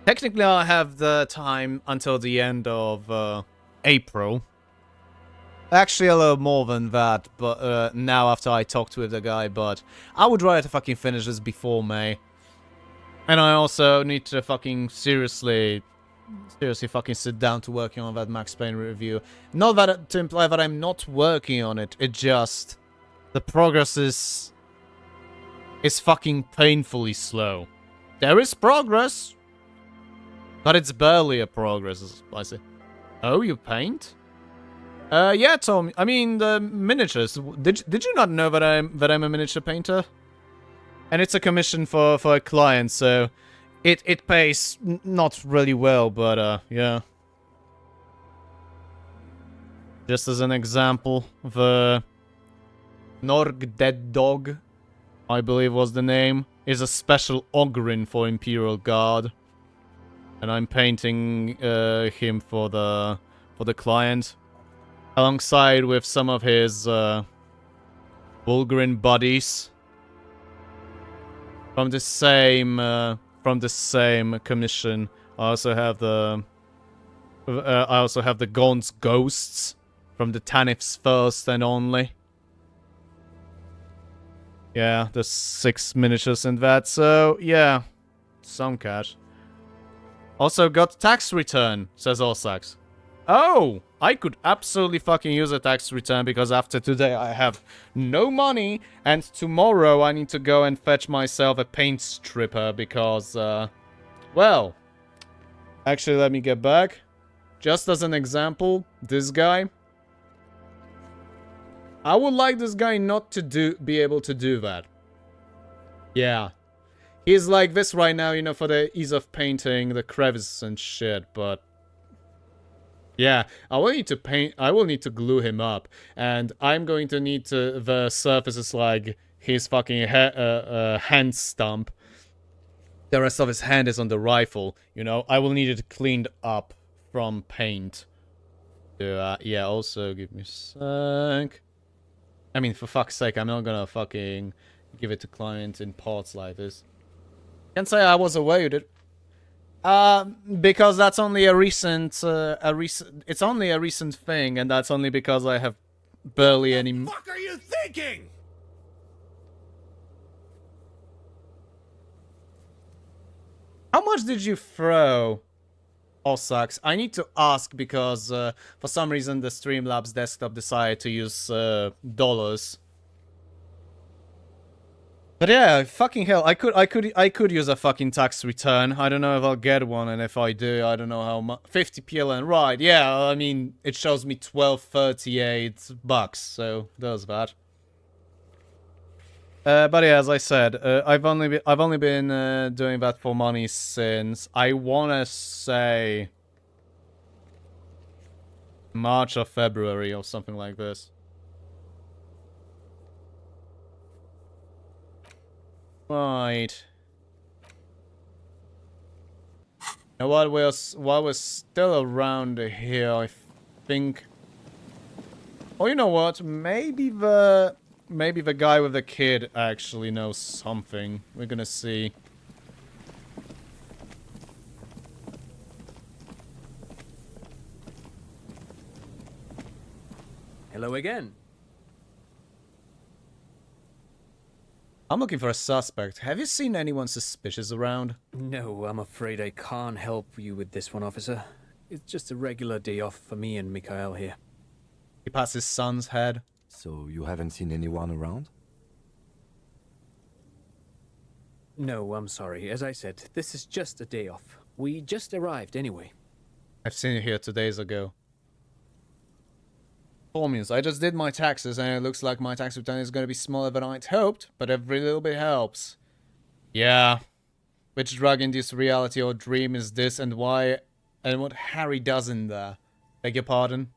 Technically, I have the time until the end of April. Actually, a little more than that, but now after I talked with the guy, but I would rather to fucking finish this before May. And I also need to fucking seriously fucking sit down to working on that Max Payne review. Not that to imply that I'm not working on it, it just... the progress is fucking painfully slow. There is progress, but it's barely a progress, I say. Oh, you paint? Yeah, Tom. I mean, the miniatures. Did you not know that I'm a miniature painter? And it's a commission for a client, so it pays not really well, but yeah. Just as an example, the Norg Dead Dog, I believe was the name, is a special Ogryn for Imperial Guard, and I'm painting him for the client, alongside with some of his Bulgarin buddies from the same commission. I also have the Gaunt's Ghosts from the Tanith's First and Only. Yeah, there's 6 miniatures in that, so yeah, some cash. Also got tax return, says Orsax. Oh, I could absolutely fucking use a tax return because after today I have no money and tomorrow I need to go and fetch myself a paint stripper because, well, actually let me get back. Just as an example, this guy. I would like this guy not to be able to do that. Yeah. He's like this right now, you know, for the ease of painting the crevices and shit, but... yeah, I will need to glue him up, and I'm going to need the surfaces like his fucking hand stump. The rest of his hand is on the rifle, you know. I will need it cleaned up from paint. Yeah, also give me a sec. I mean, for fuck's sake, I'm not gonna fucking give it to client in parts like this. Can't say I was aware you did. Because that's only a recent, it's only a recent thing, and that's only because I have barely any. What the fuck are you thinking? How much did you throw? Oh, sucks. I need to ask because for some reason the Streamlabs desktop decided to use dollars. But yeah, fucking hell, I could use a fucking tax return. I don't know if I'll get one, and if I do, I don't know how much. 50 PLN, right? Yeah, I mean, it shows me $12.38, so there's that. But yeah, as I said, I've only been doing that for money since I wanna say March or February or something like this. Right. Now while we're still around here, I think. Oh, you know what? Maybe the guy with the kid actually knows something. We're gonna see. Hello again. I'm looking for a suspect. Have you seen anyone suspicious around? No, I'm afraid I can't help you with this one, officer. It's just a regular day off for me and Mikhail here. He passed his son's head. So you haven't seen anyone around? No, I'm sorry. As I said, this is just a day off. We just arrived anyway. I've seen you here 2 days ago. Means I just did my taxes and it looks like my tax return is going to be smaller than I'd hoped, but every little bit helps. Yeah. Which drug-induced reality or dream is this, and why, and what Harry does in there? Beg your pardon?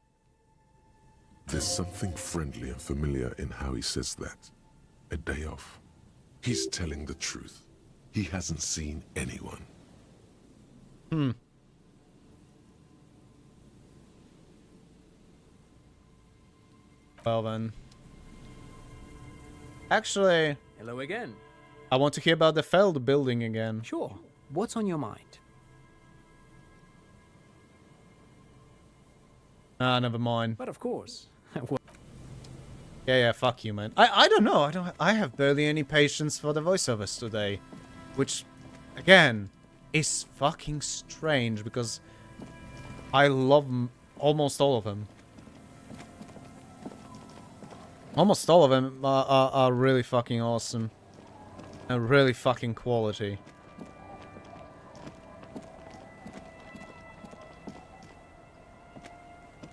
There's something friendly and familiar in how he says that. A day off. He's telling the truth. He hasn't seen anyone. Well then. Actually, Hello again. I want to hear about the failed building again. Sure. What's on your mind? Ah, never mind. But of course. Yeah, fuck you, man. I don't know. I have barely any patience for the voiceovers today. Which, again, is fucking strange because I love almost all of them. Almost all of them are really fucking awesome. And really fucking quality.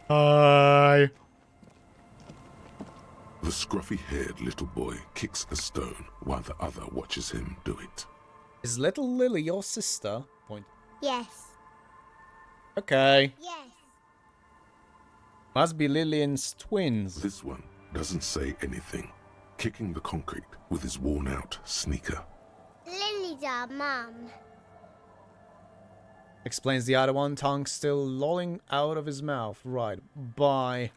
Hi. The scruffy-haired little boy kicks a stone while the other watches him do it. Is little Lily your sister? Point. Yes. Okay. Yes. Must be Lillian's twins. This one doesn't say anything, kicking the concrete with his worn-out sneaker. Lily's our mum. Explains the other one, tongue still lolling out of his mouth. Right, bye.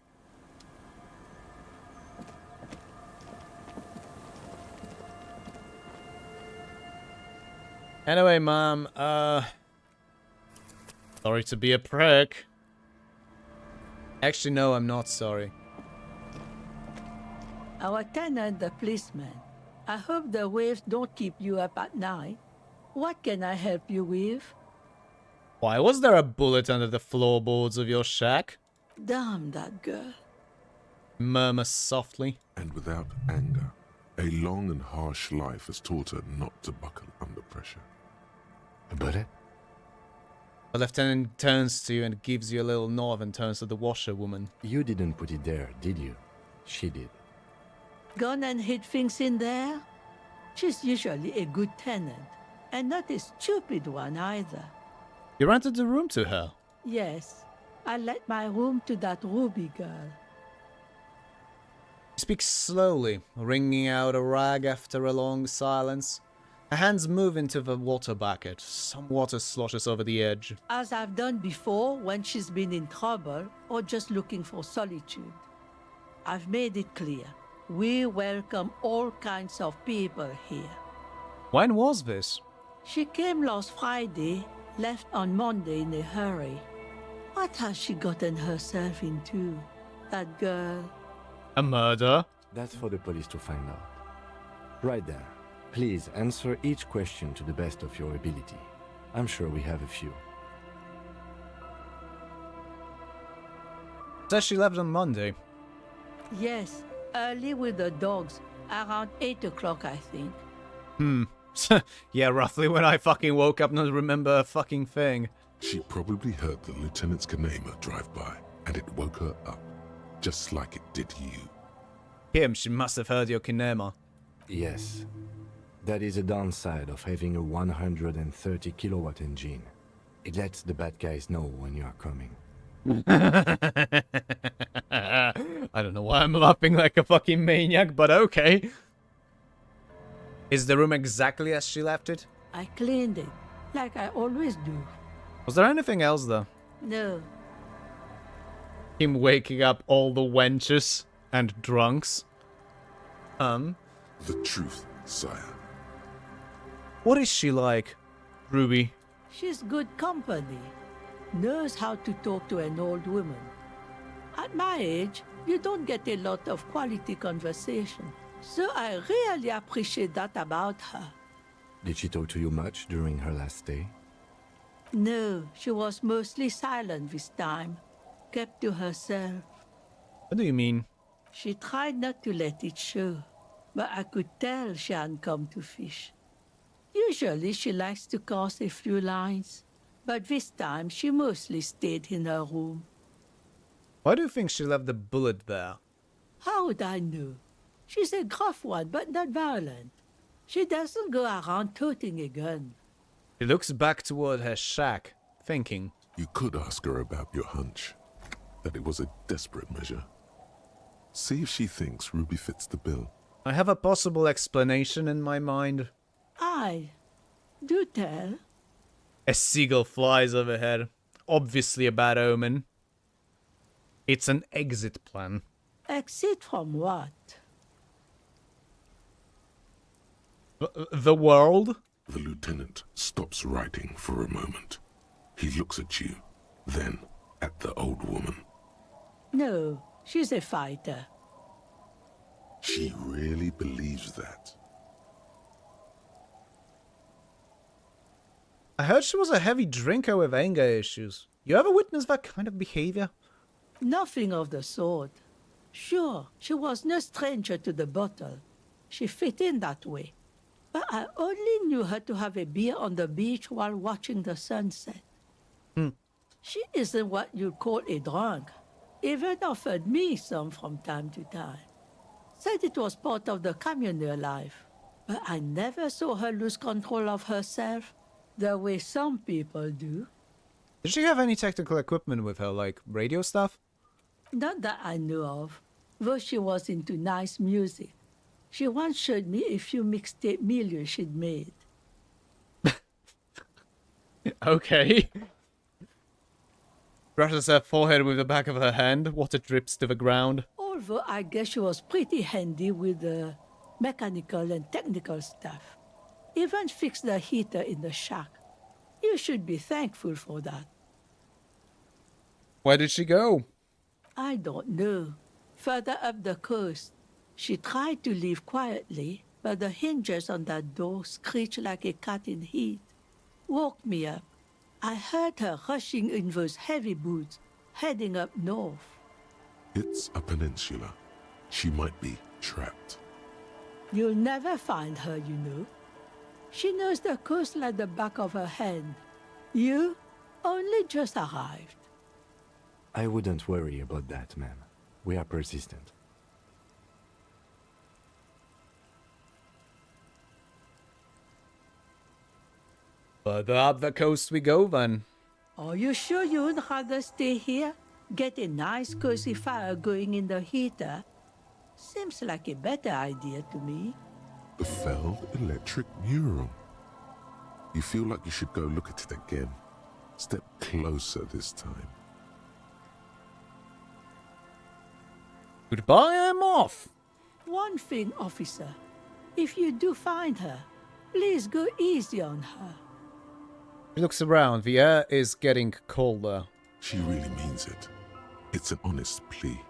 Anyway, Mom, sorry to be a prick. Actually, no, I'm not sorry. Our tenant, the policeman. I hope the waves don't keep you up at night. What can I help you with? Why was there a bullet under the floorboards of your shack? Damn that girl. Murmurs softly. And without anger, a long and harsh life has taught her not to buckle under pressure. A bullet? The lieutenant turns to you and gives you a little nod and turns to the washerwoman. You didn't put it there, did you? She did. Gone and hid things in there? She's usually a good tenant, and not a stupid one either. You rented the room to her? Yes, I let my room to that Ruby girl. She speaks slowly, wringing out a rag after a long silence. Her hands move into the water bucket. Some water sloshes over the edge. As I've done before when she's been in trouble or just looking for solitude. I've made it clear. We welcome all kinds of people here. When was this? She came last Friday, left on Monday in a hurry. What has she gotten herself into, that girl? A murder? That's for the police to find out. Right there. Please answer each question to the best of your ability. I'm sure we have a few. Says she left on Monday. Yes, early with the dogs, around 8 o'clock, I think. Yeah, roughly when I fucking woke up and don't remember a fucking thing. She probably heard the Lieutenant's Kanema drive by, and it woke her up, just like it did you. Him, she must have heard your kinema. Yes. That is a downside of having a 130 kilowatt engine. It lets the bad guys know when you are coming. I don't know why I'm laughing like a fucking maniac, but okay. Is the room exactly as she left it? I cleaned it, like I always do. Was there anything else though? No. Him waking up all the wenches and drunks? The truth, sire. What is she like, Ruby? She's good company. Knows how to talk to an old woman. At my age, you don't get a lot of quality conversation. So I really appreciate that about her. Did she talk to you much during her last stay? No, she was mostly silent this time. Kept to herself. What do you mean? She tried not to let it show, but I could tell she hadn't come to fish. Usually she likes to cast a few lines, but this time she mostly stayed in her room. Why do you think she left the bullet there? How would I know? She's a gruff one, but not violent. She doesn't go around toting a gun. She looks back toward her shack, thinking. You could ask her about your hunch, that it was a desperate measure. See if she thinks Ruby fits the bill. I have a possible explanation in my mind. Aye. Do tell. A seagull flies overhead. Obviously a bad omen. It's an exit plan. Exit from what? The world? The lieutenant stops writing for a moment. He looks at you, then at the old woman. No, she's a fighter. She really believes that. I heard she was a heavy drinker with anger issues. You ever witnessed that kind of behavior? Nothing of the sort. Sure, she was no stranger to the bottle. She fit in that way. But I only knew her to have a beer on the beach while watching the sunset. She isn't what you'd call a drunk. Even offered me some from time to time. Said it was part of the communal life. But I never saw her lose control of herself the way some people do. Did she have any technical equipment with her, like radio stuff? Not that I know of, though she was into nice music. She once showed me a few mixtape milieux she'd made. Okay. Brushes her forehead with the back of her hand. Water drips to the ground. Although I guess she was pretty handy with the mechanical and technical stuff. Even fixed the heater in the shack. You should be thankful for that. Where did she go? I don't know. Further up the coast. She tried to leave quietly, but the hinges on that door screeched like a cat in heat. Woke me up. I heard her rushing in those heavy boots, heading up north. It's a peninsula. She might be trapped. You'll never find her, you know. She knows the coast like the back of her hand. You only just arrived. I wouldn't worry about that, ma'am. We are persistent. Further up the coast we go, then. Are you sure you'd rather stay here? Get a nice cozy fire going in the heater? Seems like a better idea to me. The Feld Electric Mural. You feel like you should go look at it again. Step closer this time. Goodbye, I'm off. One thing, officer. If you do find her, Please go easy on her. He looks around. The air is getting colder. She really means it. It's an honest plea.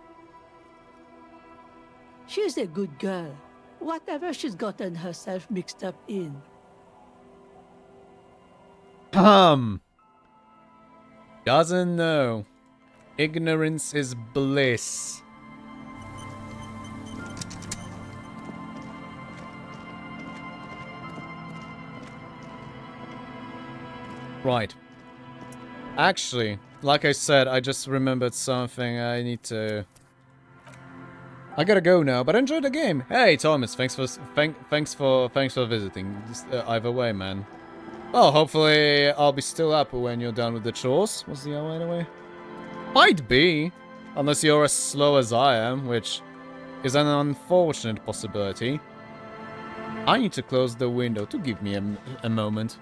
She's a good girl. Whatever she's gotten herself mixed up in. Doesn't know. Ignorance is bliss. Right. Actually, like I said, I just remembered something. I need to... I gotta go now, but enjoy the game. Hey, Thomas, thanks for visiting. Just, either way, man. Oh, hopefully I'll be still up when you're done with the chores. What's the hour anyway? Might be, unless you're as slow as I am, which is an unfortunate possibility. I need to close the window to give me a moment.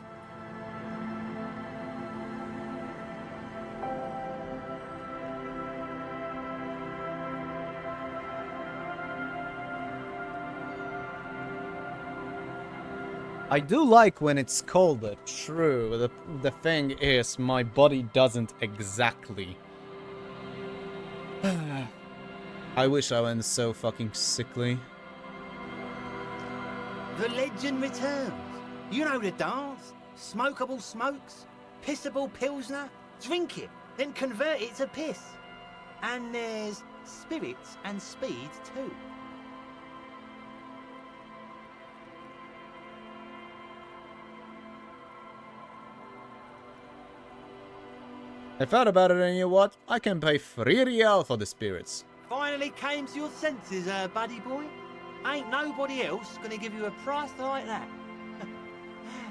I do like when it's colder, true. The thing is, my body doesn't exactly. I wish I wasn't so fucking sickly. The legend returns. You know the dance. Smokable smokes, pissable pilsner. Drink it, then convert it to piss. And there's spirits and speed too. I thought about it, and you know what? I can pay 3 real for the spirits. Finally came to your senses, buddy boy. Ain't nobody else gonna give you a price like that.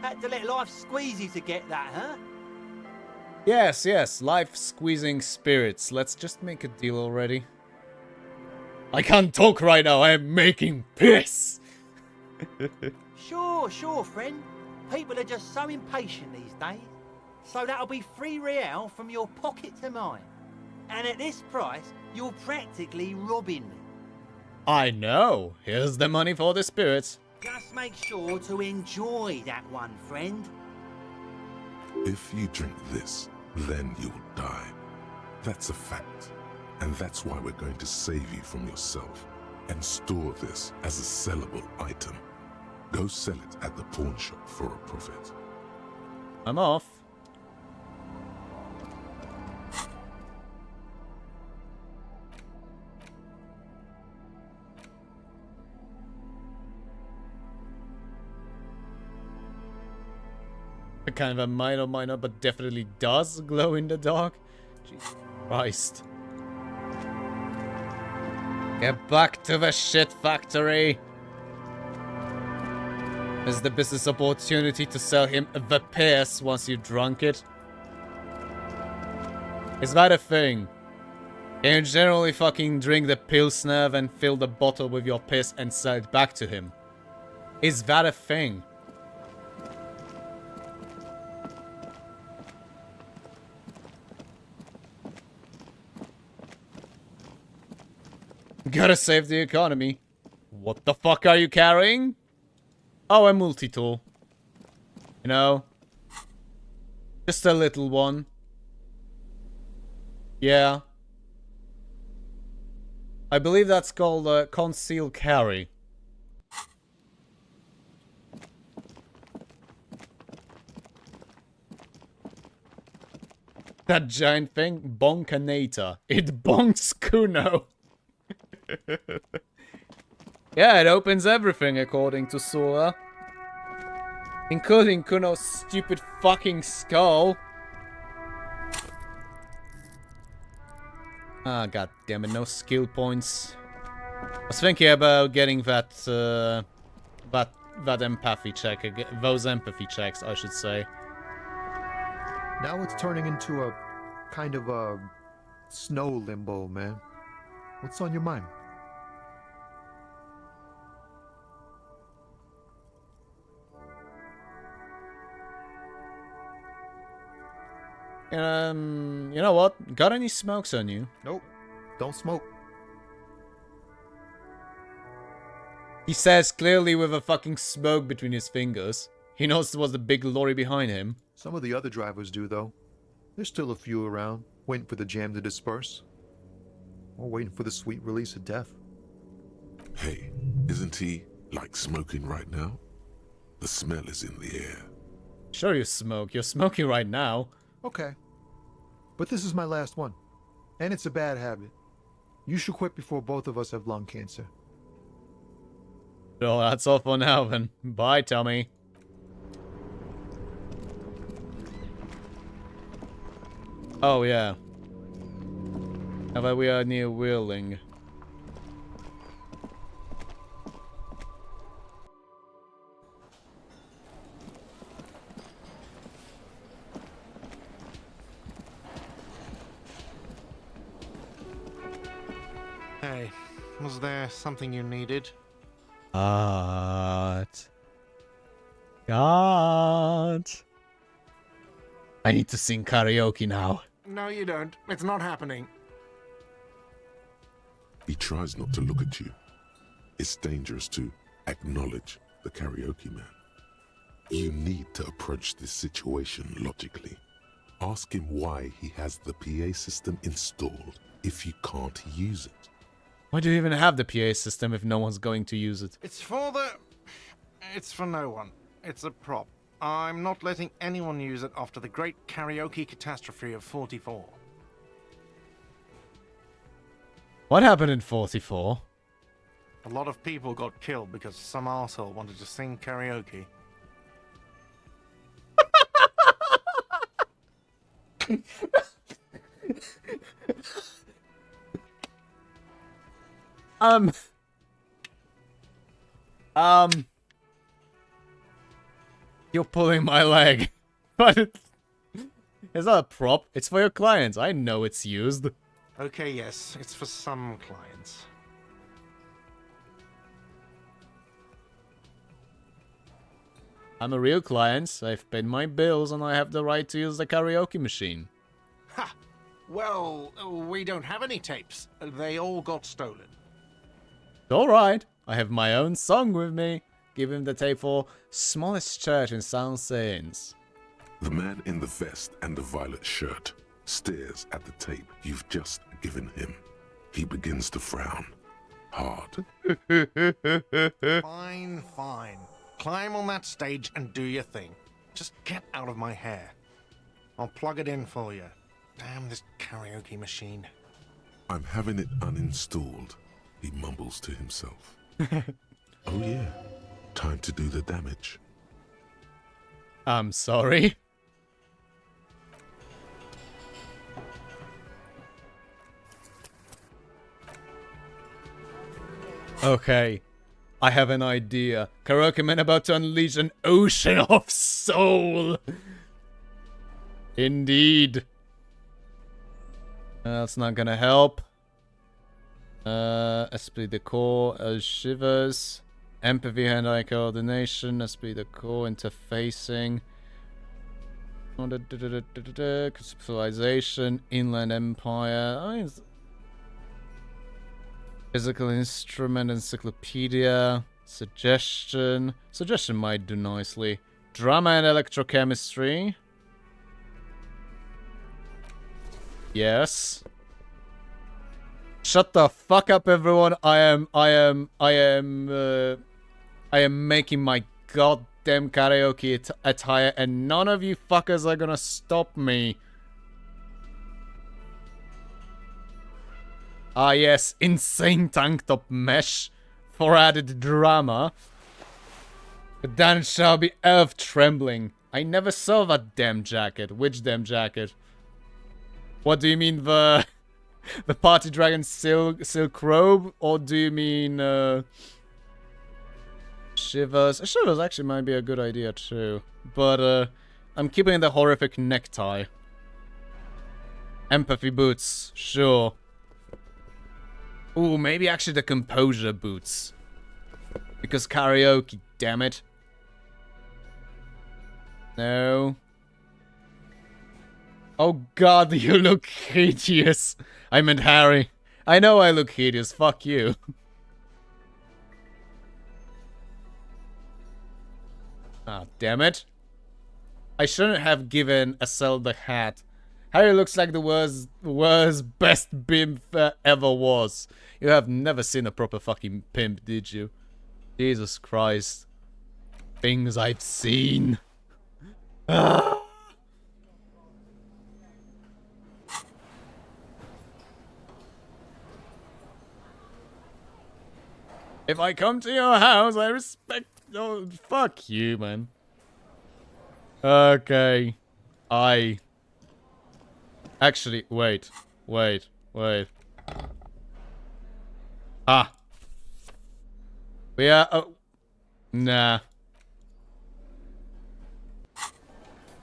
Had to let life squeeze you to get that, huh? Yes, yes, life squeezing spirits. Let's just make a deal already. I can't talk right now, I am making piss! Sure, friend. People are just so impatient these days. So that'll be 3 real from your pocket to mine. And at this price, you're practically robbing me. I know. Here's the money for the spirits. Just make sure to enjoy that one, friend. If you drink this, then you'll die. That's a fact. And that's why we're going to save you from yourself and store this as a sellable item. Go sell it at the pawn shop for a profit. I'm off. Kind of a minor, but definitely does glow in the dark. Jesus Christ. Get back to the shit factory. There's the business opportunity to sell him the piss once you drunk it. Is that a thing? Can you generally fucking drink the pilsner and fill the bottle with your piss and sell it back to him? Is that a thing? Gotta save the economy. What the fuck are you carrying? Oh, a multi-tool. You know? Just a little one. Yeah. I believe that's called conceal carry. That giant thing? Bonkanator. It bonks Kuno. Yeah, it opens everything according to Sora. Including Kuno's stupid fucking skull. Ah, god damn it, no skill points. I was thinking about getting that empathy check, those empathy checks, I should say. Now it's turning into a kind of a snow limbo, man. What's on your mind? You know what? Got any smokes on you? Nope. Don't smoke. He says clearly with a fucking smoke between his fingers. He knows what's the big lorry behind him. Some of the other drivers do, though. There's still a few around, waiting for the jam to disperse. Or waiting for the sweet release of death. Hey, isn't he, like, smoking right now? The smell is in the air. Sure you smoke. You're smoking right now. Okay. But this is my last one. And it's a bad habit. You should quit before both of us have lung cancer. So that's all for now then. Bye, Tommy. Oh yeah. Now that we are near Wheeling. Hey, was there something you needed? God. I need to sing karaoke now. No, you don't. It's not happening. He tries not to look at you. It's dangerous to acknowledge the karaoke man. You need to approach this situation logically. Ask him why he has the PA system installed if you can't use it. Why do you even have the PA system if no one's going to use it? It's for no one. It's a prop. I'm not letting anyone use it after the great karaoke catastrophe of 44. What happened in 44? A lot of people got killed because some arsehole wanted to sing karaoke. You're pulling my leg. But it's not a prop. It's for your clients. I know it's used. Okay, yes, it's for some clients. I'm a real client. I've paid my bills and I have the right to use the karaoke machine. Ha! Well, we don't have any tapes. They all got stolen. Alright. I have my own song with me. Give him the tape for Smallest Church in South Saints. The man in the vest and the violet shirt stares at the tape you've just given him. He begins to frown. Hard. Fine, fine. Climb on that stage and do your thing. Just get out of my hair. I'll plug it in for you. Damn this karaoke machine. I'm having it uninstalled, he mumbles to himself. Oh yeah, time to do the damage. I'm sorry. Okay, I have an idea. Karaoke Man about to unleash an ocean of soul. Indeed. That's not gonna help. Esprit de corps, shivers. Empathy, hand-eye coordination, esprit de corps, interfacing. Conceptualization, Inland Empire. Physical instrument, encyclopedia, suggestion. Suggestion might do nicely. Drama and electrochemistry. Yes. Shut the fuck up, everyone. I am making my goddamn karaoke attire, and none of you fuckers are gonna stop me. Ah yes, insane tank top mesh for added drama. But then it shall be elf trembling. I never saw that damn jacket. Which damn jacket? What do you mean, the party dragon silk robe, or do you mean shivers? Shivers actually might be a good idea too, but I'm keeping the horrific necktie. Empathy boots, sure. Ooh, maybe actually the composure boots, because karaoke, damn it. No. Oh god, you look hideous. I meant Harry. I know I look hideous, fuck you. Ah, damn it. I shouldn't have given Estelle the hat. Harry looks like the worst best pimp ever was. You have never seen a proper fucking pimp, did you? Jesus Christ. Things I've seen. Ah. If I come to your house, I respect... Oh, fuck you, man. Okay. Actually, wait. Ah. We are... Oh. Nah.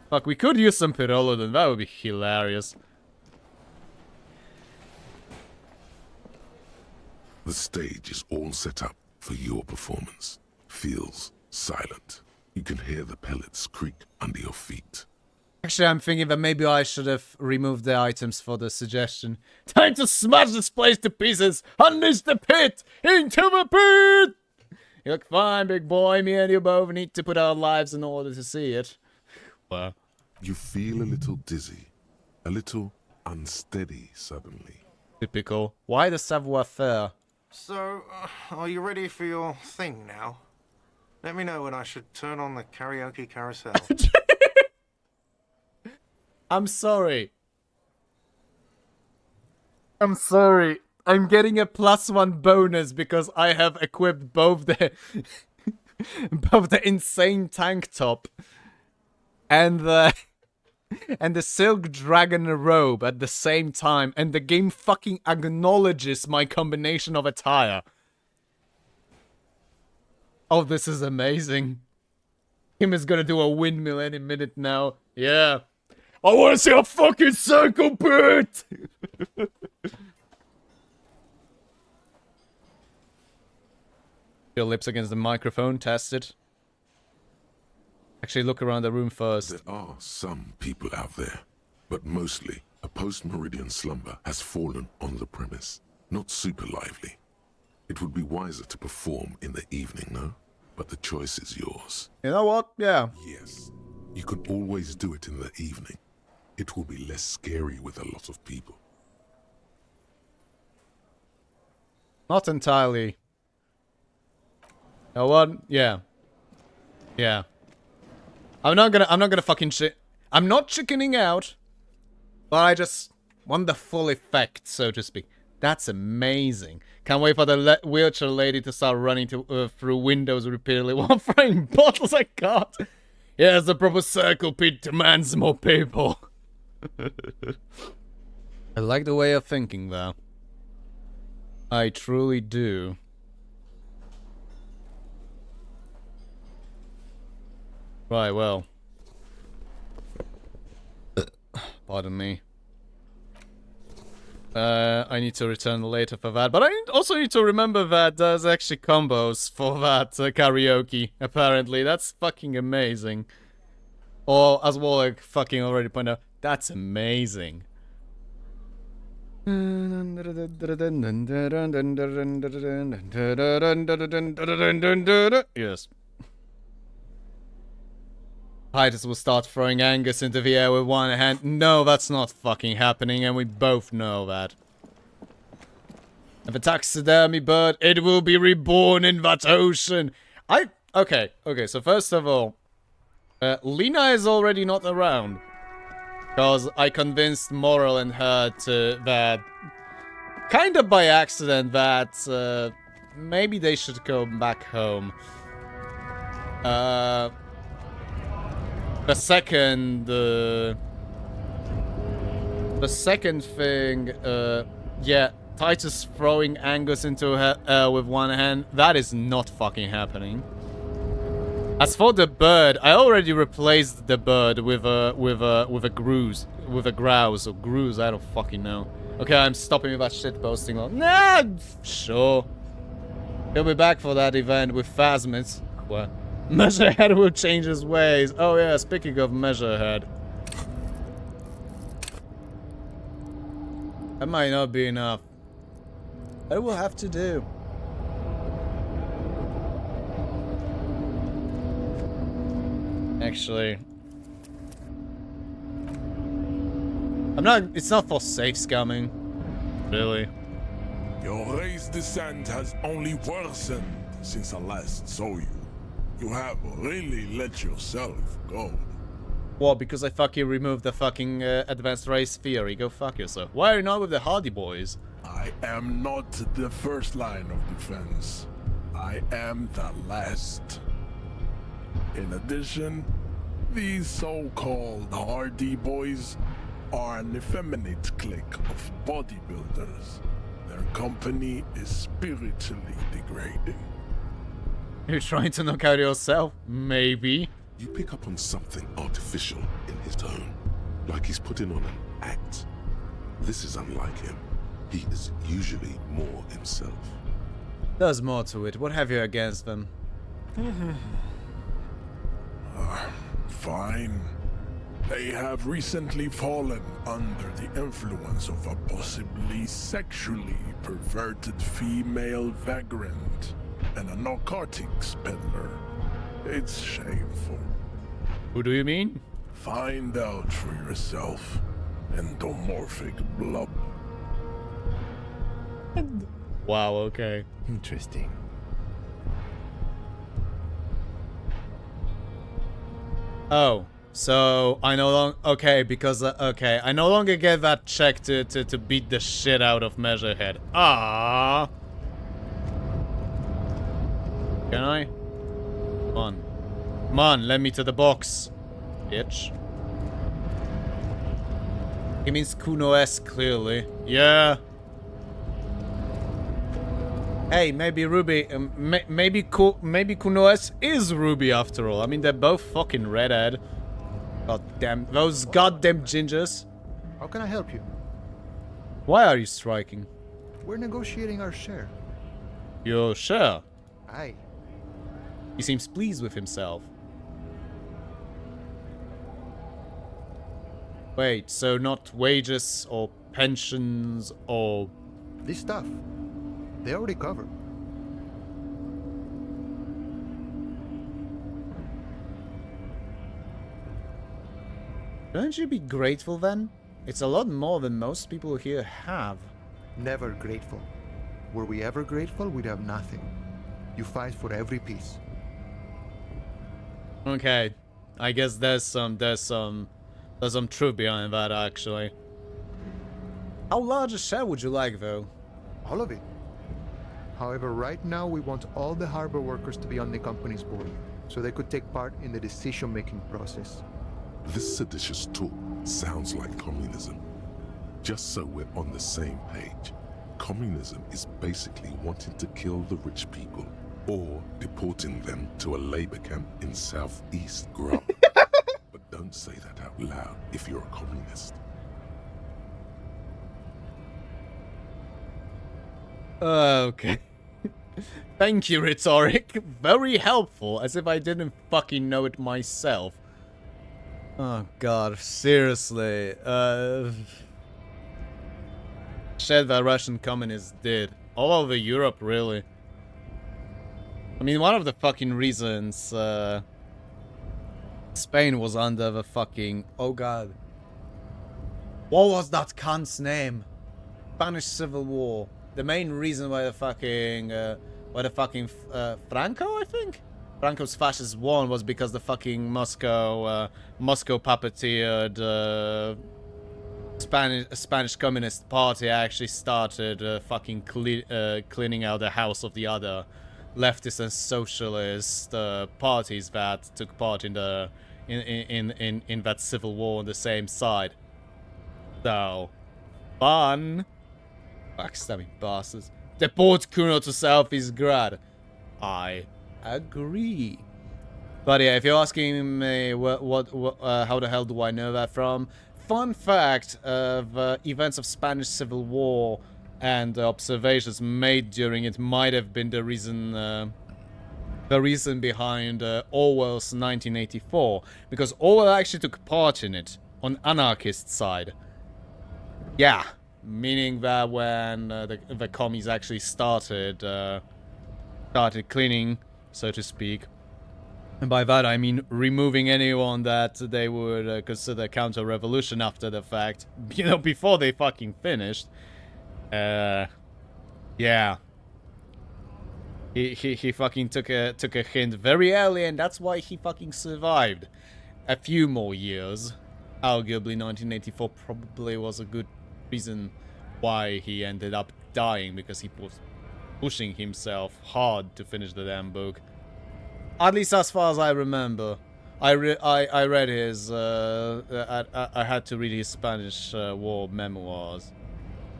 Fuck, we could use some Pyrrolidon. That would be hilarious. The stage is all set up for your performance. Feels silent. You can hear the pellets creak under your feet. Actually, I'm thinking that maybe I should have removed the items for the suggestion. Time to smash this place to pieces! Unleash the pit! Into the pit! You look fine, big boy. Me and you both need to put our lives in order to see it. Well. You feel a little dizzy. A little unsteady suddenly. Typical. Why the savoir-faire? So, are you ready for your thing now? Let me know when I should turn on the karaoke carousel. I'm sorry. I'm sorry. I'm getting a +1 bonus because I have equipped both the both the insane tank top and the silk dragon robe at the same time, and the game fucking acknowledges my combination of attire. Oh, this is amazing. Him is gonna do a windmill any minute now. Yeah. I wanna see a fucking circle pit! Your lips against the microphone, test it. Actually, look around the room first. There are some people out there, but mostly a post-meridian slumber has fallen on the premise. Not super lively. It would be wiser to perform in the evening, no? But the choice is yours. You know what? Yeah. Yes. You can always do it in the evening. It will be less scary with a lot of people. Not entirely. You know what? Yeah. Yeah. I'm not gonna fucking I'm not chickening out, but I just want the full effect, so to speak. That's amazing. Can't wait for the wheelchair lady to start running through windows repeatedly while throwing bottles at God. Yes, the proper circle pit demands more people. I like the way of thinking, though. I truly do. Right, well. Pardon me. I need to return later for that, but I also need to remember that there's actually combos for that karaoke, apparently. That's fucking amazing. Or, as Wallach fucking already pointed out, that's amazing. Yes. Titus will start throwing Angus into the air with one hand. No, that's not fucking happening, and we both know that. If a taxidermy bird, it will be reborn in that ocean. Okay, so first of all, Lena is already not around. Because I convinced Moral and her to that, kind of by accident, that maybe they should go back home. The second thing, yeah, Titus throwing Angus into her with one hand, that is not fucking happening. As for the bird, I already replaced the bird with a grouse or grouse, I don't fucking know. Okay, I'm stopping with that shit posting. Nah, sure. He'll be back for that event with Phasmids. What? Measurehead will change his ways. Oh yeah, speaking of Measurehead. That might not be enough. That will have to do. Actually. It's not for safe scamming. Really. Your race descent has only worsened since I last saw you. You have really let yourself go. What, because I fucking removed the fucking advanced race theory? Go fuck yourself. Why are you not with the Hardy Boys? I am not the first line of defense. I am the last. In addition, these so-called Hardy Boys are an effeminate clique of bodybuilders. Their company is spiritually degrading. You're trying to knock out yourself? Maybe. You pick up on something artificial in his tone, like he's putting on an act. This is unlike him. He is usually more himself. There's more to it. What have you against them? Fine. They have recently fallen under the influence of a possibly sexually perverted female vagrant and a narcotics peddler. It's shameful. Who do you mean? Find out for yourself. Endomorphic blob. Wow, okay. Interesting. Oh, so I no longer... Okay, because... okay, I no longer get that check to beat the shit out of Measurehead. Ah. Can I? Come on. Come on, let me to the box. Bitch. He means Kuno S, clearly. Yeah. Hey, maybe Ruby, maybe Kuno S is Ruby after all. I mean, they're both fucking redhead. God damn, those goddamn gingers. How can I help you? Why are you striking? We're negotiating our share. Your share? Aye. He seems pleased with himself. Wait, so not wages or pensions or... This stuff. They already covered. Shouldn't you be grateful then? It's a lot more than most people here have. Never grateful. Were we ever grateful, we'd have nothing. You fight for every piece. Okay, I guess there's some truth behind that actually. How large a share would you like though? All of it. However, right now we want all the harbor workers to be on the company's board, so they could take part in the decision-making process. This seditious talk sounds like communism. Just so we're on the same page, communism is basically wanting to kill the rich people or deporting them to a labor camp in Southeast Grub. But don't say that out loud if you're a communist. Okay. Thank you, Rhetoric. Very helpful, as if I didn't fucking know it myself. Oh god, seriously. Shit, the Russian communists did. All over Europe, really. I mean, one of the fucking reasons Spain was under the fucking... Oh god. What was that cunt's name? Spanish Civil War. The main reason why the fucking Franco, I think? Franco's fascist won was because the fucking Moscow puppeteered Spanish Communist Party actually started fucking cleaning out the house of the other leftist and socialist parties that took part in the in that civil war on the same side. So fun. Backstabbing bastards. Deport Kuno to Southeast Grad. I agree. But yeah, if you're asking me how the hell do I know that from? Fun fact of events of Spanish Civil War and observations made during it might have been the reason behind Orwell's 1984, because Orwell actually took part in it on anarchist side. Yeah. Meaning that when the commies actually started cleaning, so to speak, And by that I mean removing anyone that they would consider counter-revolution after the fact. You know, before they fucking finished. Yeah. He fucking took a hint very early, and that's why he fucking survived a few more years. Arguably 1984 probably was a good reason why he ended up dying, because he was pushing himself hard to finish the damn book. At least as far as I remember. I read his, I had to read his Spanish War memoirs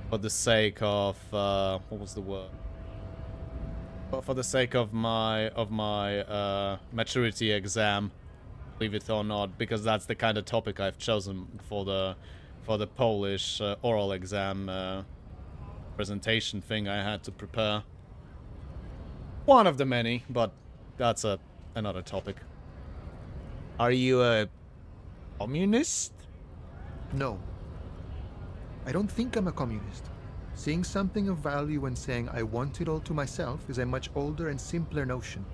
for the sake of, what was the word? For the sake of my maturity exam, believe it or not, because that's the kind of topic I've chosen for the Polish oral exam presentation thing I had to prepare. One of the many, but that's another topic. Are you a communist? No. I don't think I'm a communist. Seeing something of value and saying I want it all to myself is a much older and simpler notion.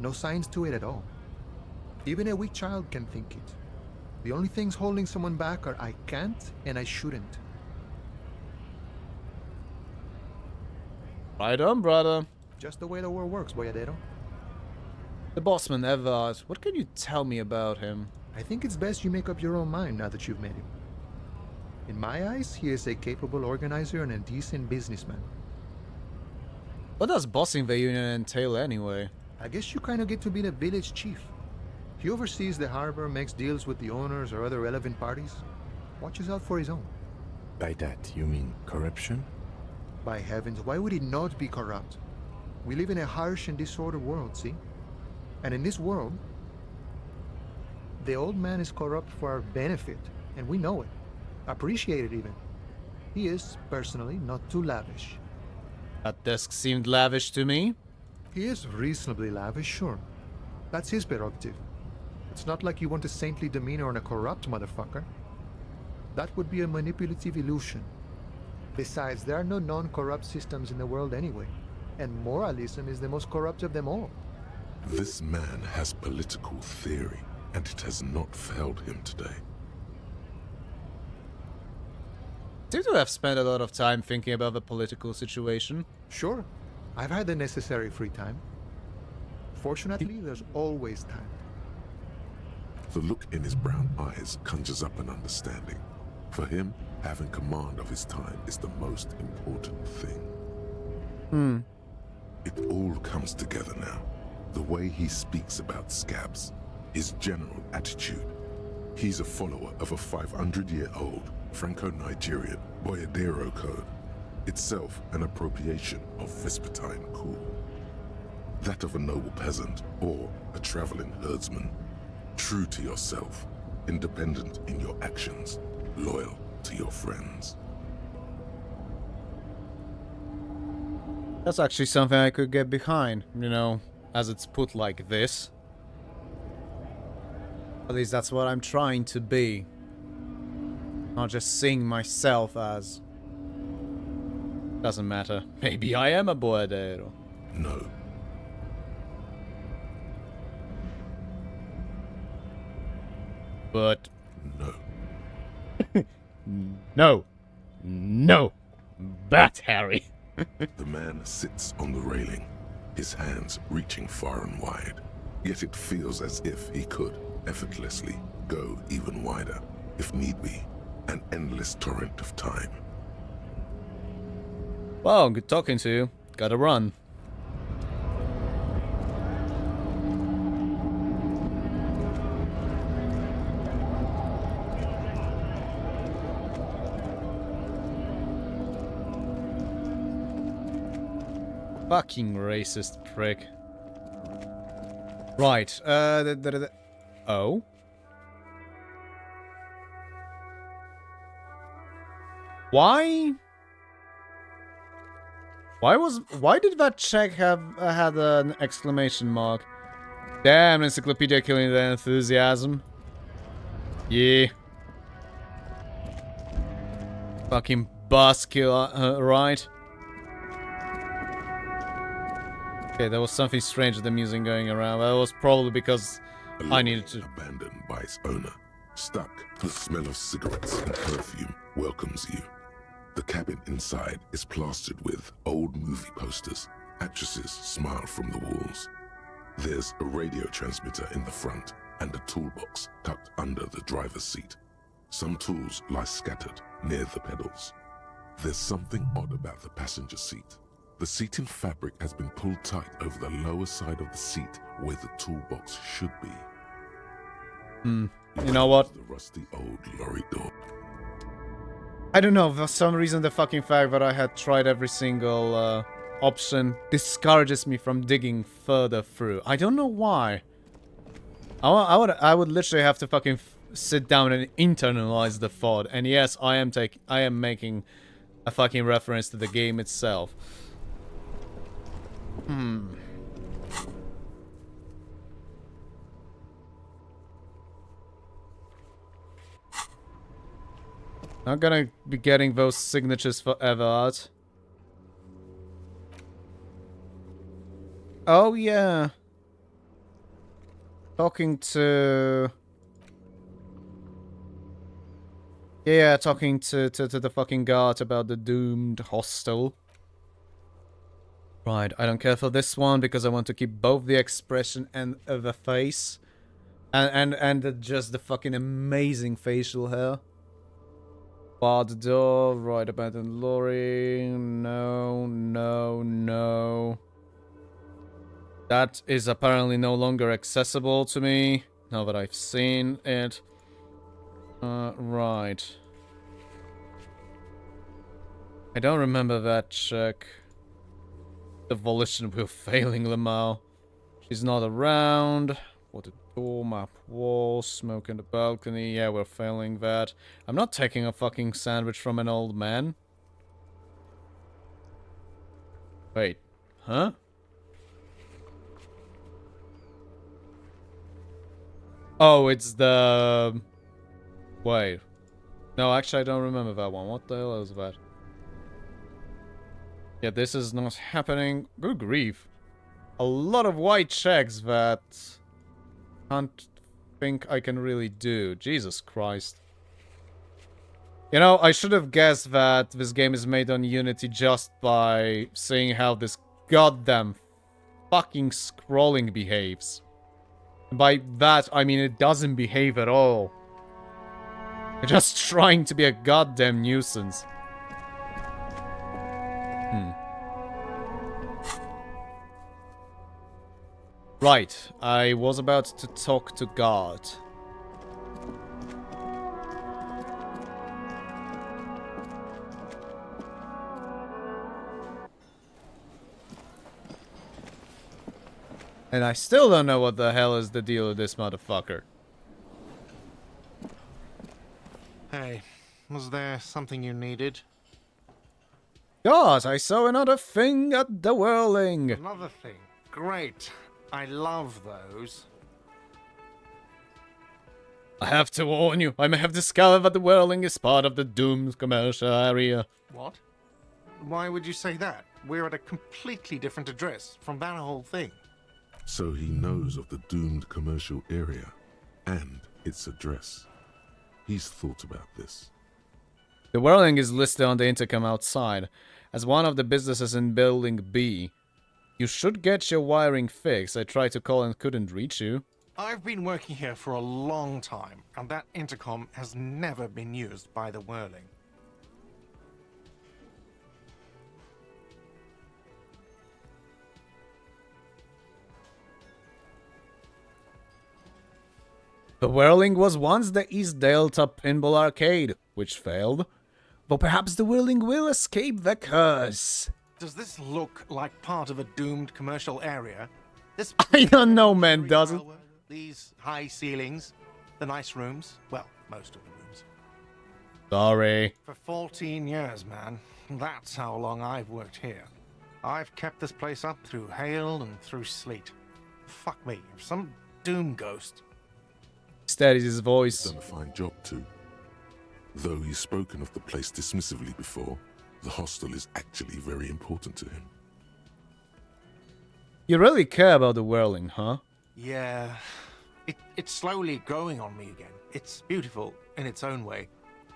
No science to it at all. Even a weak child can think it. The only things holding someone back are I can't and I shouldn't. Right on, brother. Just the way the world works, Boyadero. The bossman ever asked, what can you tell me about him? I think it's best you make up your own mind now that you've met him. In my eyes, he is a capable organizer and a decent businessman. What does bossing the union entail anyway? I guess you kind of get to be the village chief. He oversees the harbor, makes deals with the owners or other relevant parties, watches out for his own. By that, you mean corruption? By heavens, why would he not be corrupt? We live in a harsh and disordered world, see? And in this world, the old man is corrupt for our benefit, and we know it. Appreciate it even. He is, personally, not too lavish. That desk seemed lavish to me. He is reasonably lavish, sure. That's his prerogative. It's not like you want a saintly demeanor on a corrupt motherfucker. That would be a manipulative illusion. Besides, there are no non-corrupt systems in the world anyway, and moralism is the most corrupt of them all. This man has political theory, and it has not failed him today. Seem to have spent a lot of time thinking about the political situation. Sure. I've had the necessary free time. Fortunately, there's always time. The look in his brown eyes conjures up an understanding. For him, having command of his time is the most important thing. It all comes together now. The way he speaks about scabs, his general attitude. He's a follower of a 500-year-old Franco-Nigerian Boyadero code, itself an appropriation of Vespertine cool. That of a noble peasant or a traveling herdsman. True to yourself, independent in your actions, loyal to your friends. That's actually something I could get behind, you know, as it's put like this. At least that's what I'm trying to be. Not just seeing myself as... Doesn't matter. Maybe I am a boyadero. No. But... No. No. No. Bat Harry. The man sits on the railing, his hands reaching far and wide. Yet it feels as if he could, effortlessly, go even wider, if need be. An endless torrent of time. Well, good talking to you. Gotta run. Fucking racist prick. Right, oh? Why did that check have had an exclamation mark? Damn, Encyclopedia killing the enthusiasm. Yeah. Fucking buzzkill, right? Okay, there was something strange with the music going around. That was probably because I needed to... Abandoned by its owner. Stuck. The smell of cigarettes and perfume welcomes you. The cabin inside is plastered with old movie posters. Actresses smile from the walls. There's a radio transmitter in the front and a toolbox tucked under the driver's seat. Some tools lie scattered near the pedals. There's something odd about the passenger seat. The seating fabric has been pulled tight over the lower side of the seat where the toolbox should be. You know what? The rusty old lorry door. I don't know, for some reason the fucking fact that I had tried every single option discourages me from digging further through. I don't know why. I would literally have to fucking sit down and internalize the thought. And yes, I am making a fucking reference to the game itself. Not gonna be getting those signatures forever, Art. Oh yeah. Talking to... Yeah, talking to the fucking guard about the doomed hostel. Right, I don't care for this one because I want to keep both the expression and the face. And just the fucking amazing facial hair. Bar the door, right, abandoned lorry. No, no, no. That is apparently no longer accessible to me, now that I've seen it. Right. I don't remember that check. The volition wheel failing Lamau. She's not around. What a door, map wall, smoke in the balcony. Yeah, we're failing that. I'm not taking a fucking sandwich from an old man. Wait. Huh? Oh, it's the... Wait. No, actually I don't remember that one. What the hell is that? Yeah, this is not happening. Good grief. A lot of white checks that... Can't think I can really do. Jesus Christ. You know, I should have guessed that this game is made on Unity just by seeing how this goddamn fucking scrolling behaves. By that, I mean it doesn't behave at all. You're just trying to be a goddamn nuisance. Right, I was about to talk to God. And I still don't know what the hell is the deal with this motherfucker. Hey, was there something you needed? God, I saw another thing at the whirling. Another thing. Great. I love those. I have to warn you, I may have discovered that the whirling is part of the doomed commercial area. What? Why would you say that? We're at a completely different address from that whole thing. So he knows of the doomed commercial area and its address. He's thought about this. The whirling is listed on the intercom outside as one of the businesses in Building B. You should get your wiring fixed. I tried to call and couldn't reach you. I've been working here for a long time, and that intercom has never been used by the whirling. The whirling was once the East Delta Pinball Arcade, which failed. But perhaps the whirling will escape the curse. Does this look like part of a doomed commercial area? This I don't know, man, does it? These high ceilings, the nice rooms, well, most of the rooms. Sorry. For 14 years, man. That's how long I've worked here. I've kept this place up through hail and through sleet. Fuck me, if some doom ghost. Steadies his voice. He's done a fine job too. Though he's spoken of the place dismissively before, the hostel is actually very important to him. You really care about the whirling, huh? Yeah. It's slowly growing on me again. It's beautiful in its own way,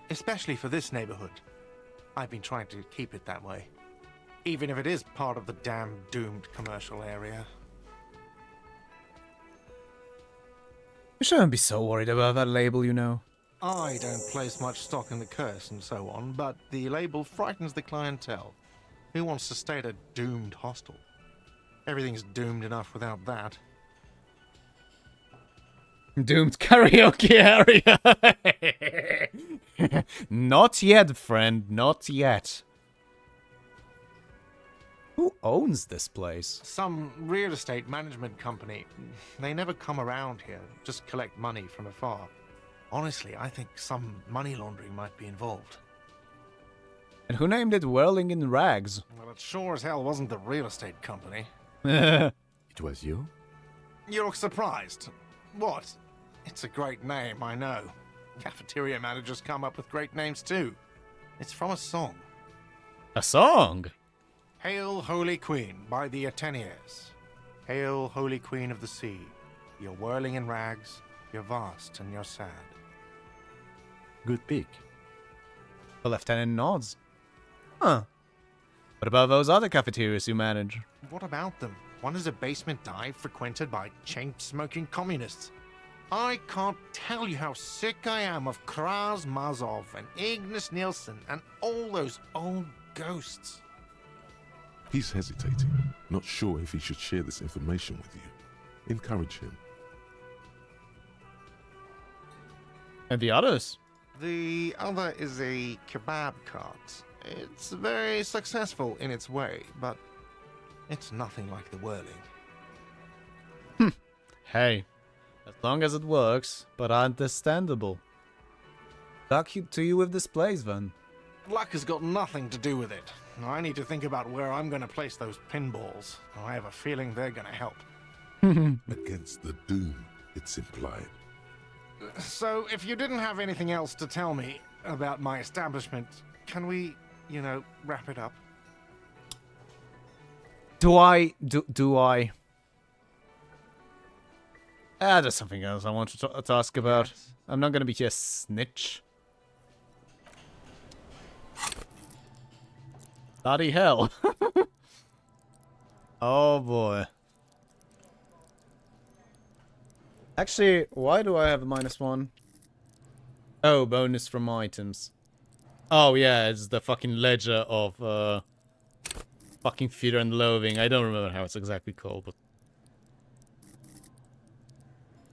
especially for this neighborhood. I've been trying to keep it that way, even if it is part of the damn doomed commercial area. You shouldn't be so worried about that label, you know. I don't place much stock in the curse and so on, but the label frightens the clientele. Who wants to stay at a doomed hostel? Everything's doomed enough without that. Doomed karaoke area. Not yet, friend. Not yet. Who owns this place? Some real estate management company. They never come around here, just collect money from afar. Honestly, I think some money laundering might be involved. And who named it Whirling in Rags? Well, it sure as hell wasn't the real estate company. It was you? You look surprised. What? It's a great name, I know. Cafeteria managers come up with great names too. It's from a song. A song? Hail, Holy Queen, by the Ateniers. Hail, Holy Queen of the Sea. You're whirling in rags, you're vast and you're sad. Good pick. The lieutenant nods. Huh. What about those other cafeterias you manage? What about them? One is a basement dive frequented by chain-smoking communists. I can't tell you how sick I am of Kraz Mazov and Ignis Nielsen and all those old ghosts. He's hesitating, not sure if he should share this information with you. Encourage him. And the others? The other is a kebab cart. It's very successful in its way, but it's nothing like the whirling. Hey, as long as it works, but understandable. Luck to you with this place, then. Luck has got nothing to do with it. I need to think about where I'm going to place those pinballs. I have a feeling they're going to help. Against the doom, it's implied. So, if you didn't have anything else to tell me about my establishment, can we, wrap it up? Do I? There's something else I want to ask about. Yes. I'm not gonna be a snitch. Bloody hell. Oh boy. Actually, why do I have a -1? Oh, bonus from items. Oh yeah, it's the fucking ledger of fucking Fear and Loathing. I don't remember how it's exactly called, but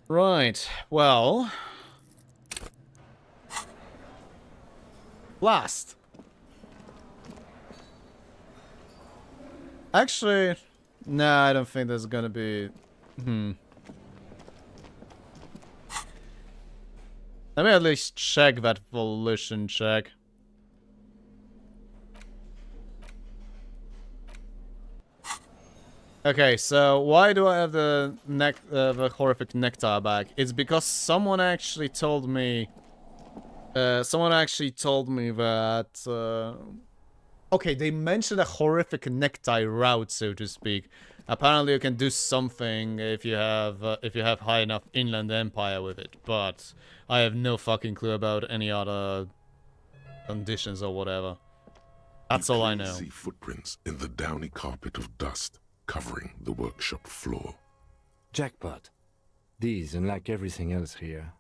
right, well, last. Actually, nah, I don't think there's gonna be. Let me at least check that volition check. Okay, so why do I have the horrific nectar bag? It's because someone actually told me. That. Okay, they mentioned a horrific necktie route, so to speak. Apparently, you can do something if you have high enough inland empire with it, but I have no fucking clue about any other conditions or whatever. That's all I know. See footprints in the downy carpet of dust covering the workshop floor. Jackpot. These, unlike everything else here.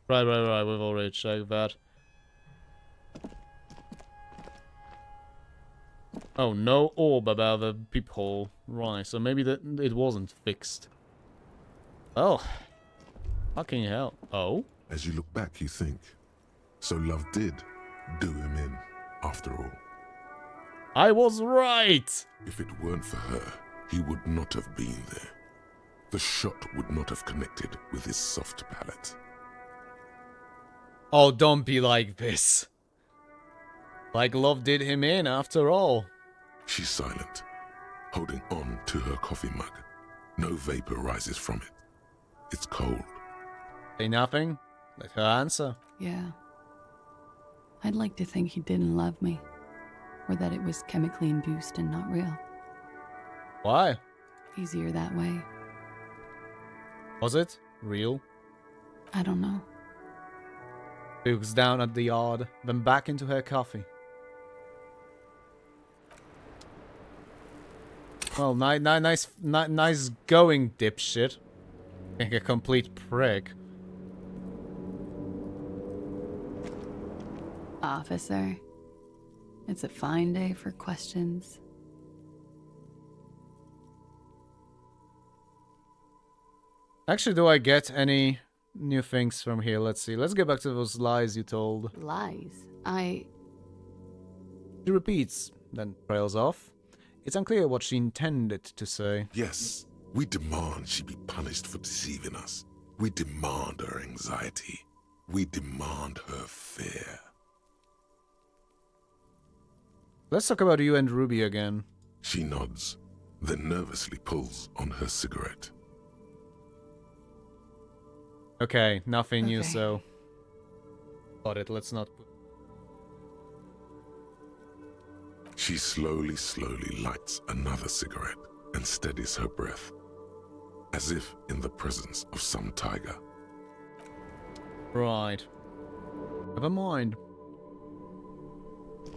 Right. We've already checked that. Oh, no orb about the peephole. Right, so maybe it wasn't fixed. Oh. Fucking hell. Oh? As you look back, you think, so love did do him in, after all. I was right! If it weren't for her, he would not have been there. The shot would not have connected with his soft palate. Oh, don't be like this. Like love did him in, after all. She's silent, holding on to her coffee mug. No vapor rises from it. It's cold. Say nothing. Let her answer. Yeah. I'd like to think he didn't love me. Or that it was chemically induced and not real. Why? easier that way. Was it real? I don't know. She looks down at the yard, then back into her coffee. Well, nice going, dipshit. Being a complete prick. Officer, it's a fine day for questions. Actually, do I get any new things from here? Let's see. Let's get back to those lies you told. Lies? She repeats, then trails off. It's unclear what she intended to say. Yes, we demand she be punished for deceiving us. We demand her anxiety. We demand her fear. Let's talk about you and Ruby again. She nods, then nervously pulls on her cigarette. Okay, nothing new, so... Got it, let's not... She slowly lights another cigarette and steadies her breath, as if in the presence of some tiger. Right. Never mind.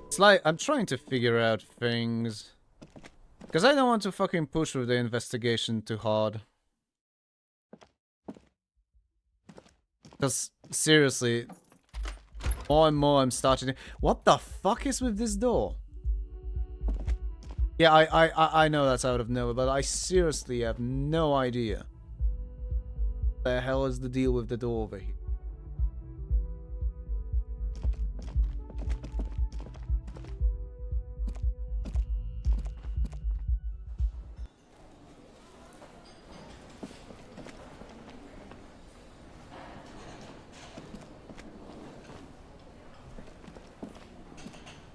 It's like, I'm trying to figure out things. Because I don't want to fucking push with the investigation too hard. Because, seriously, more and more I'm starting to... What the fuck is with this door? Yeah, I know that's out of nowhere, but I seriously have no idea. What the hell is the deal with the door over here?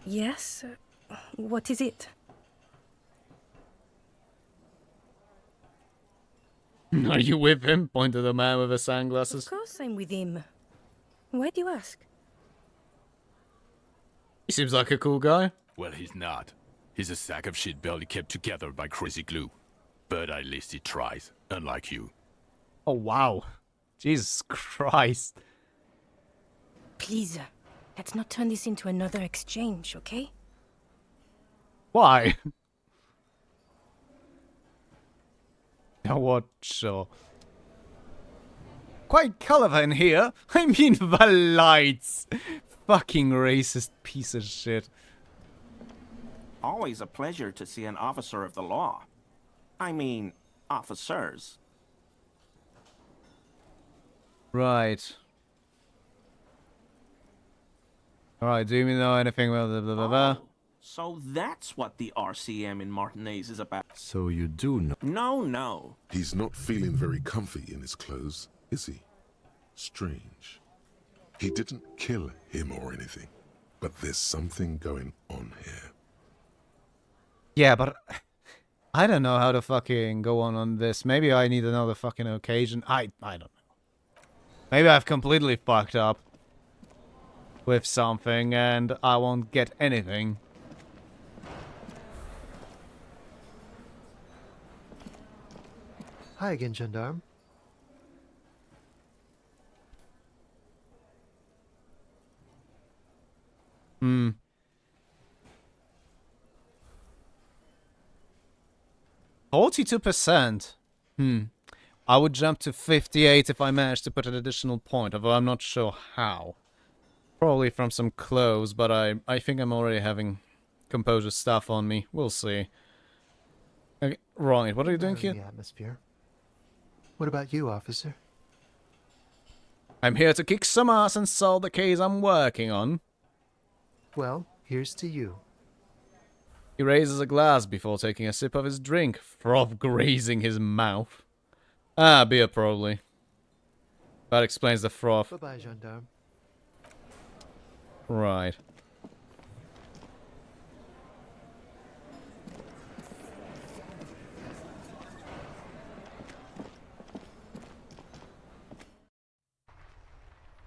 Yes? What is it? Are you with him? Pointed the man with the sunglasses. Of course I'm with him. Why do you ask? He seems like a cool guy. Well, he's not. He's a sack of shit barely kept together by crazy glue. But at least he tries, unlike you. Oh, wow. Jesus Christ. Please, let's not turn this into another exchange, okay? Why? You know what? Sure. Quite clever in here. I mean, the lights. Fucking racist piece of shit. Always a pleasure to see an officer of the law. I mean, officers. Right. Alright, do you know anything about blah, blah, blah, blah? So that's what the RCM in Martinez is about. So you do know? No. He's not feeling very comfy in his clothes, is he? Strange. He didn't kill him or anything, but there's something going on here. Yeah, but I don't know how to fucking go on this. Maybe I need another fucking occasion. I don't know. Maybe I've completely fucked up with something and I won't get anything. Hi again, Gendarme. Hmm. %. I would jump to 58 if I managed to put an additional point, although I'm not sure how. Probably from some clothes, but I think I'm already having composure stuff on me. We'll see. Okay, right, what are you doing here? The atmosphere. What about you, officer? I'm here to kick some ass and solve the case I'm working on. Well, here's to you. He raises a glass before taking a sip of his drink, froth grazing his mouth. Ah, beer probably. That explains the froth. Bye-bye, Gendarme. Right.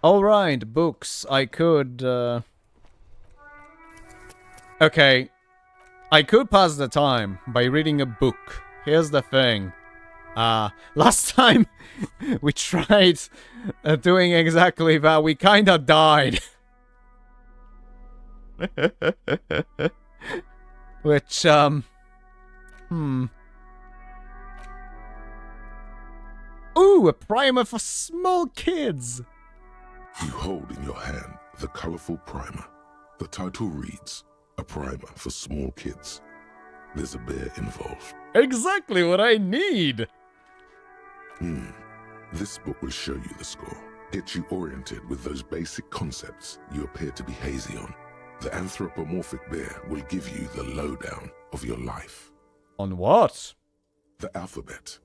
Alright, books. I could, Okay. I could pass the time by reading a book here's the thing. Last time we tried doing exactly that, we kinda died. Which, Ooh, a primer for small kids! You hold in your hand the colorful primer. The title reads, A Primer for Small Kids. There's a bear involved. Exactly what I need! This book will show you the score. Get you oriented with those basic concepts you appear to be hazy on. The anthropomorphic bear will give you the lowdown of your life. On what? The alphabet.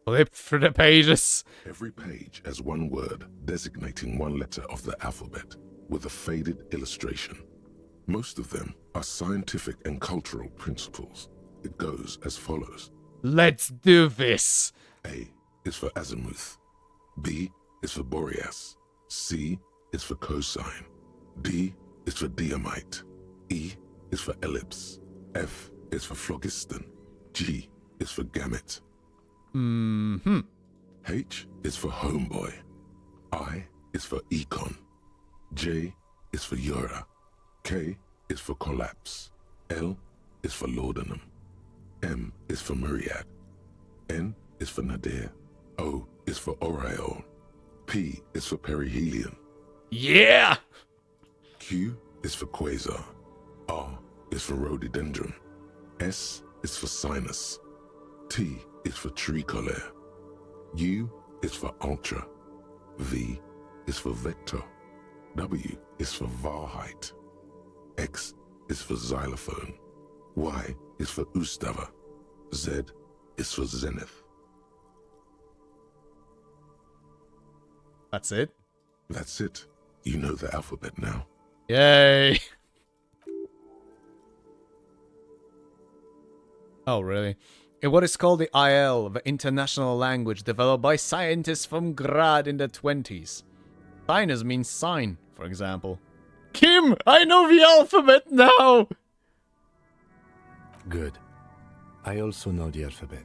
Flip through the pages. Every page has one word designating one letter of the alphabet with a faded illustration. Most of them are scientific and cultural principles. It goes as follows. Let's do this. A is for azimuth. B is for Boreas. C is for cosine. D is for diamite. E is for ellipse. F is for phlogiston. G is for gamete. H is for homeboy. I is for econ. J is for Jura. K is for collapse. L is for laudanum. M is for myriad. N is for nadir. O is for aureole. P is for perihelion. Yeah! Q is for quasar. R is for rhododendron. S is for sinus. T is for tricolor. U is for ultra. V is for vector. W is for Wahrheit. X is for xylophone. Y is for Ustava. Z is for zenith. That's it? That's it. You know the alphabet now. Yay! Oh, really? In what is called the IL, the international language developed by scientists from Grad in the 20s. Sinus means sign, for example. Kim, I know the alphabet now! Good. I also know the alphabet.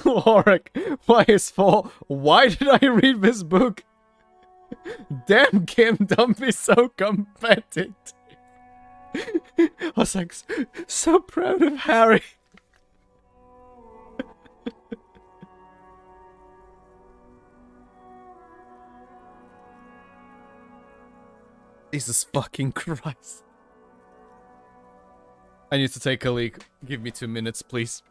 Warwick, why is 4? Why did I read this book? Damn, Kim, don't be so competitive. I was like so proud of Harry. Jesus fucking Christ. I need to take a leak. Give me 2 minutes, please.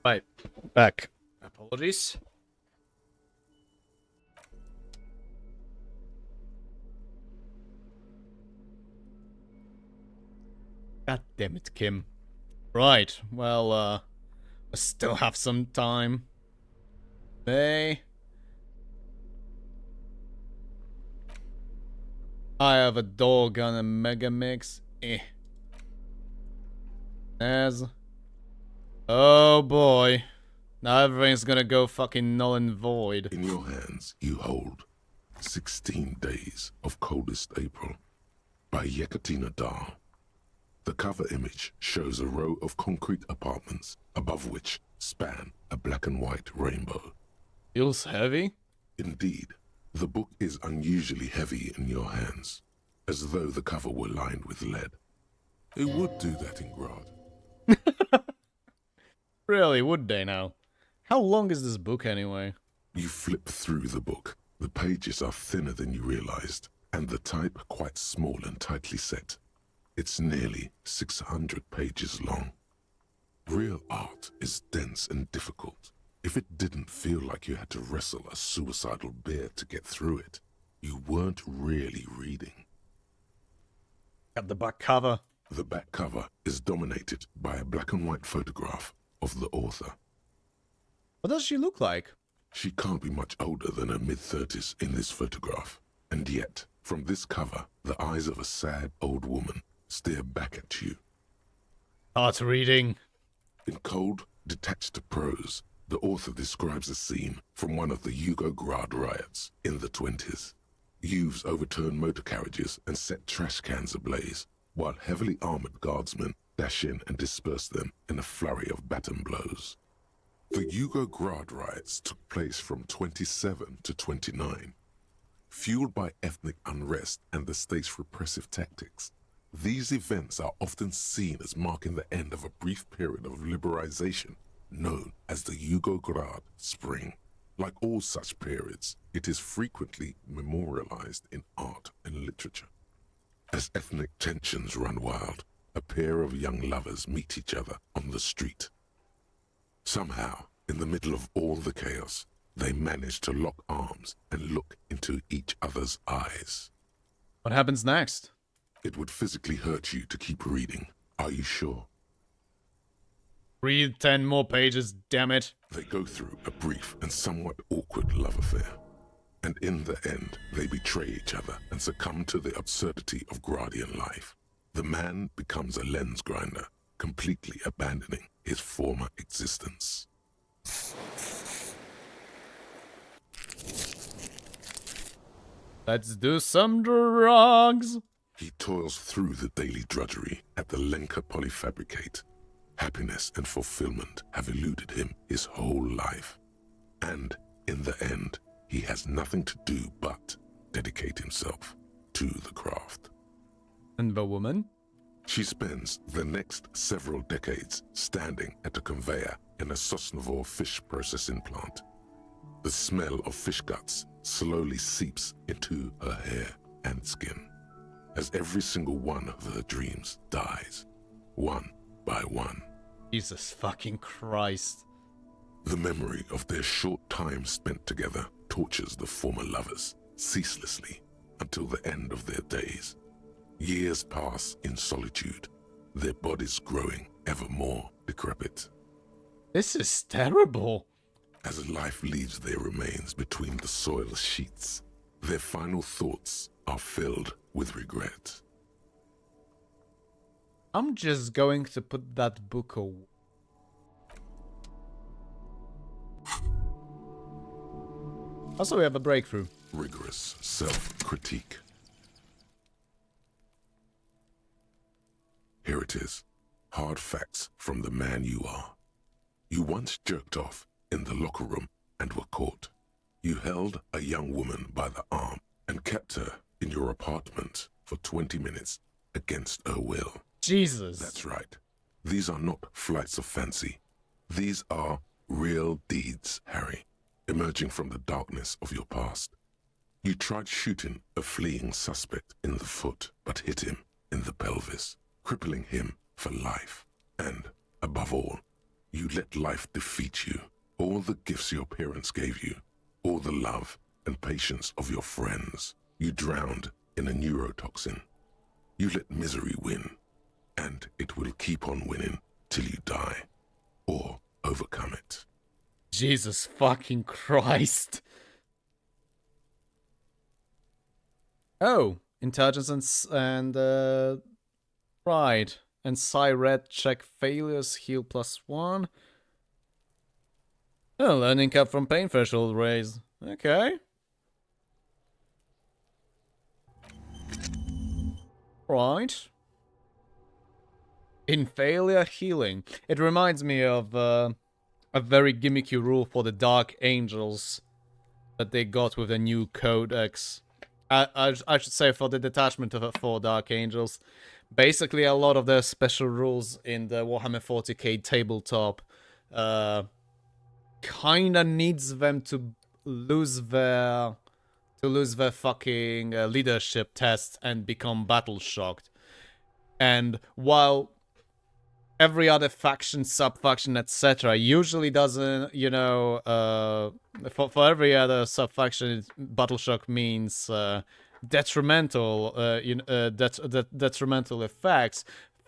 Right, back. Apologies. God damn it, Kim. Right, well, I still have some time. I have a dog on a Mega Mix. As. Oh boy. Now everything's gonna go fucking null and void. In your hands, you hold 16 Days of Coldest April by Yekaterina Dahl. The cover image shows a row of concrete apartments above which span a black and white rainbow. Feels heavy? Indeed, the book is unusually heavy in your hands, as though the cover were lined with lead. It would do that in Grad. Really, would they now? How long is this book anyway? You flip through the book. The pages are thinner than you realized, and the type quite small and tightly set. It's nearly 600 pages long. Real art is dense and difficult. If it didn't feel like you had to wrestle a suicidal bear to get through it, you weren't really reading. Got the back cover. The back cover is dominated by a black and white photograph of the author. What does she look like? She can't be much older than her mid-30s in this photograph. And yet, from this cover, the eyes of a sad old woman stare back at you. Art reading. In cold, detached prose, the author describes a scene from one of the Yugograd riots in the 20s. Youths overturned motor carriages and set trash cans ablaze, while heavily armored guardsmen dash in and disperse them in a flurry of baton blows. The Yugograd riots took place from 27 to 29. Fueled by ethnic unrest and the state's repressive tactics, these events are often seen as marking the end of a brief period of liberalization known as the Yugograd Spring. Like all such periods, it is frequently memorialized in art and literature. As ethnic tensions run wild, a pair of young lovers meet each other on the street. Somehow, in the middle of all the chaos, they manage to lock arms and look into each other's eyes. What happens next? It would physically hurt you to keep reading. Are you sure? Read 10 more pages, damn it. They go through a brief and somewhat awkward love affair. And in the end, they betray each other and succumb to the absurdity of Gradian life. The man becomes a lens grinder, completely abandoning his former existence. Let's do some drugs. He toils through the daily drudgery at the Lenka Polyfabricate. Happiness and fulfillment have eluded him his whole life. And in the end, he has nothing to do but dedicate himself to the craft. And the woman? She spends the next several decades standing at a conveyor in a Sosnovo fish processing plant. The smell of fish guts slowly seeps into her hair and skin, as every single one of her dreams dies, one by one. Jesus fucking Christ. The memory of their short time spent together tortures the former lovers ceaselessly until the end of their days. Years pass in solitude, their bodies growing ever more decrepit. This is terrible. As life leaves their remains between the soil sheets, their final thoughts are filled with regret. I'm just going to put that book away. Also, we have a breakthrough. Rigorous self-critique. Here it is. Hard facts from the man you are. You once jerked off in the locker room and were caught. You held a young woman by the arm and kept her in your apartment for 20 minutes against her will. Jesus. That's right. These are not flights of fancy. These are real deeds, Harry, emerging from the darkness of your past. You tried shooting a fleeing suspect in the foot, but hit him in the pelvis, crippling him for life. And, above all, You let life defeat you. All the gifts your parents gave you, all the love and patience of your friends, you drowned in a neurotoxin. You let misery win, and it will keep on winning till you die, or overcome it. Jesus fucking Christ. Oh, intelligence and pride. And Psi Red check failures, heal +1. Oh, learning cap from pain threshold raised. Okay. Right. In failure, healing. It reminds me of a very gimmicky rule for the Dark Angels that they got with a new codex. I should say for the detachment of 4 Dark Angels. Basically, a lot of the special rules in the Warhammer 40k tabletop kinda needs them to lose their fucking leadership test and become battle shocked. And while every other faction, sub-faction, etc. usually doesn't, you know, for every other sub-faction, battle shock means detrimental, detrimental effects.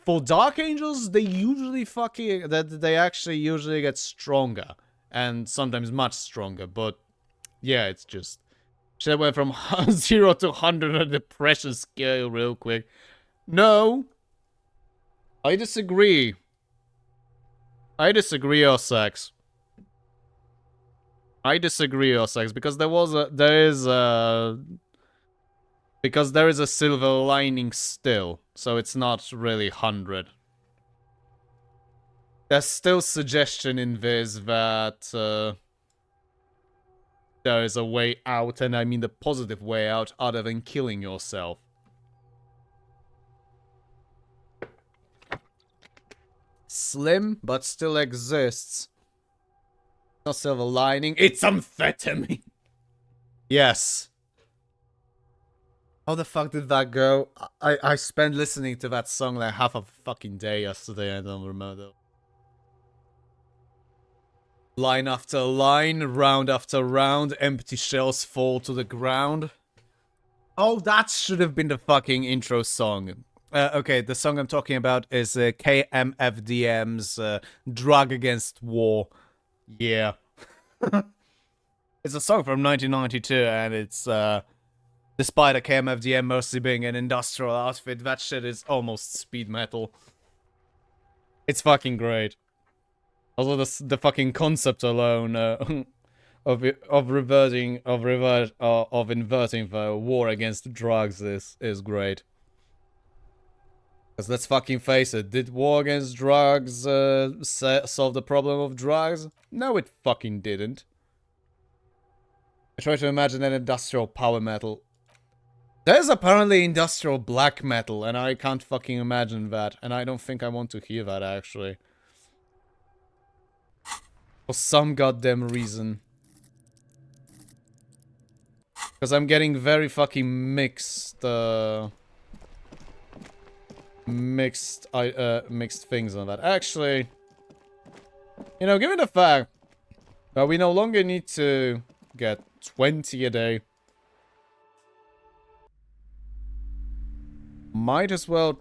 For Dark Angels, they usually they actually usually get stronger, and sometimes much stronger. But yeah, it's just shit went from 0 to 100 on the pressure scale real quick. No, I disagree. I disagree, Ossex. I disagree, Ossex, because there is a silver lining still, so it's not really 100. There's still suggestion in this that there is a way out, and I mean the positive way out, other than killing yourself. Slim, but still exists. Not silver lining, it's amphetamine! Yes. How the fuck did that go? I spent listening to that song like half a fucking day yesterday, I don't remember. Line after line, round after round, empty shells fall to the ground. Oh, that should have been the fucking intro song. Okay, the song I'm talking about is KMFDM's Drug Against War. Yeah. It's a song from 1992, and it's, despite a KMFDM mostly being an industrial outfit, that shit is almost speed metal. It's fucking great. Also, the fucking concept alone of inverting the war against drugs is great. Because let's fucking face it, did war against drugs solve the problem of drugs? No, it fucking didn't. I try to imagine an industrial power metal. There's apparently industrial black metal, and I can't fucking imagine that, and I don't think I want to hear that, actually. For some goddamn reason. Because I'm getting very fucking mixed things on that. Actually, you know, given the fact that we no longer need to get 20 a day, might as well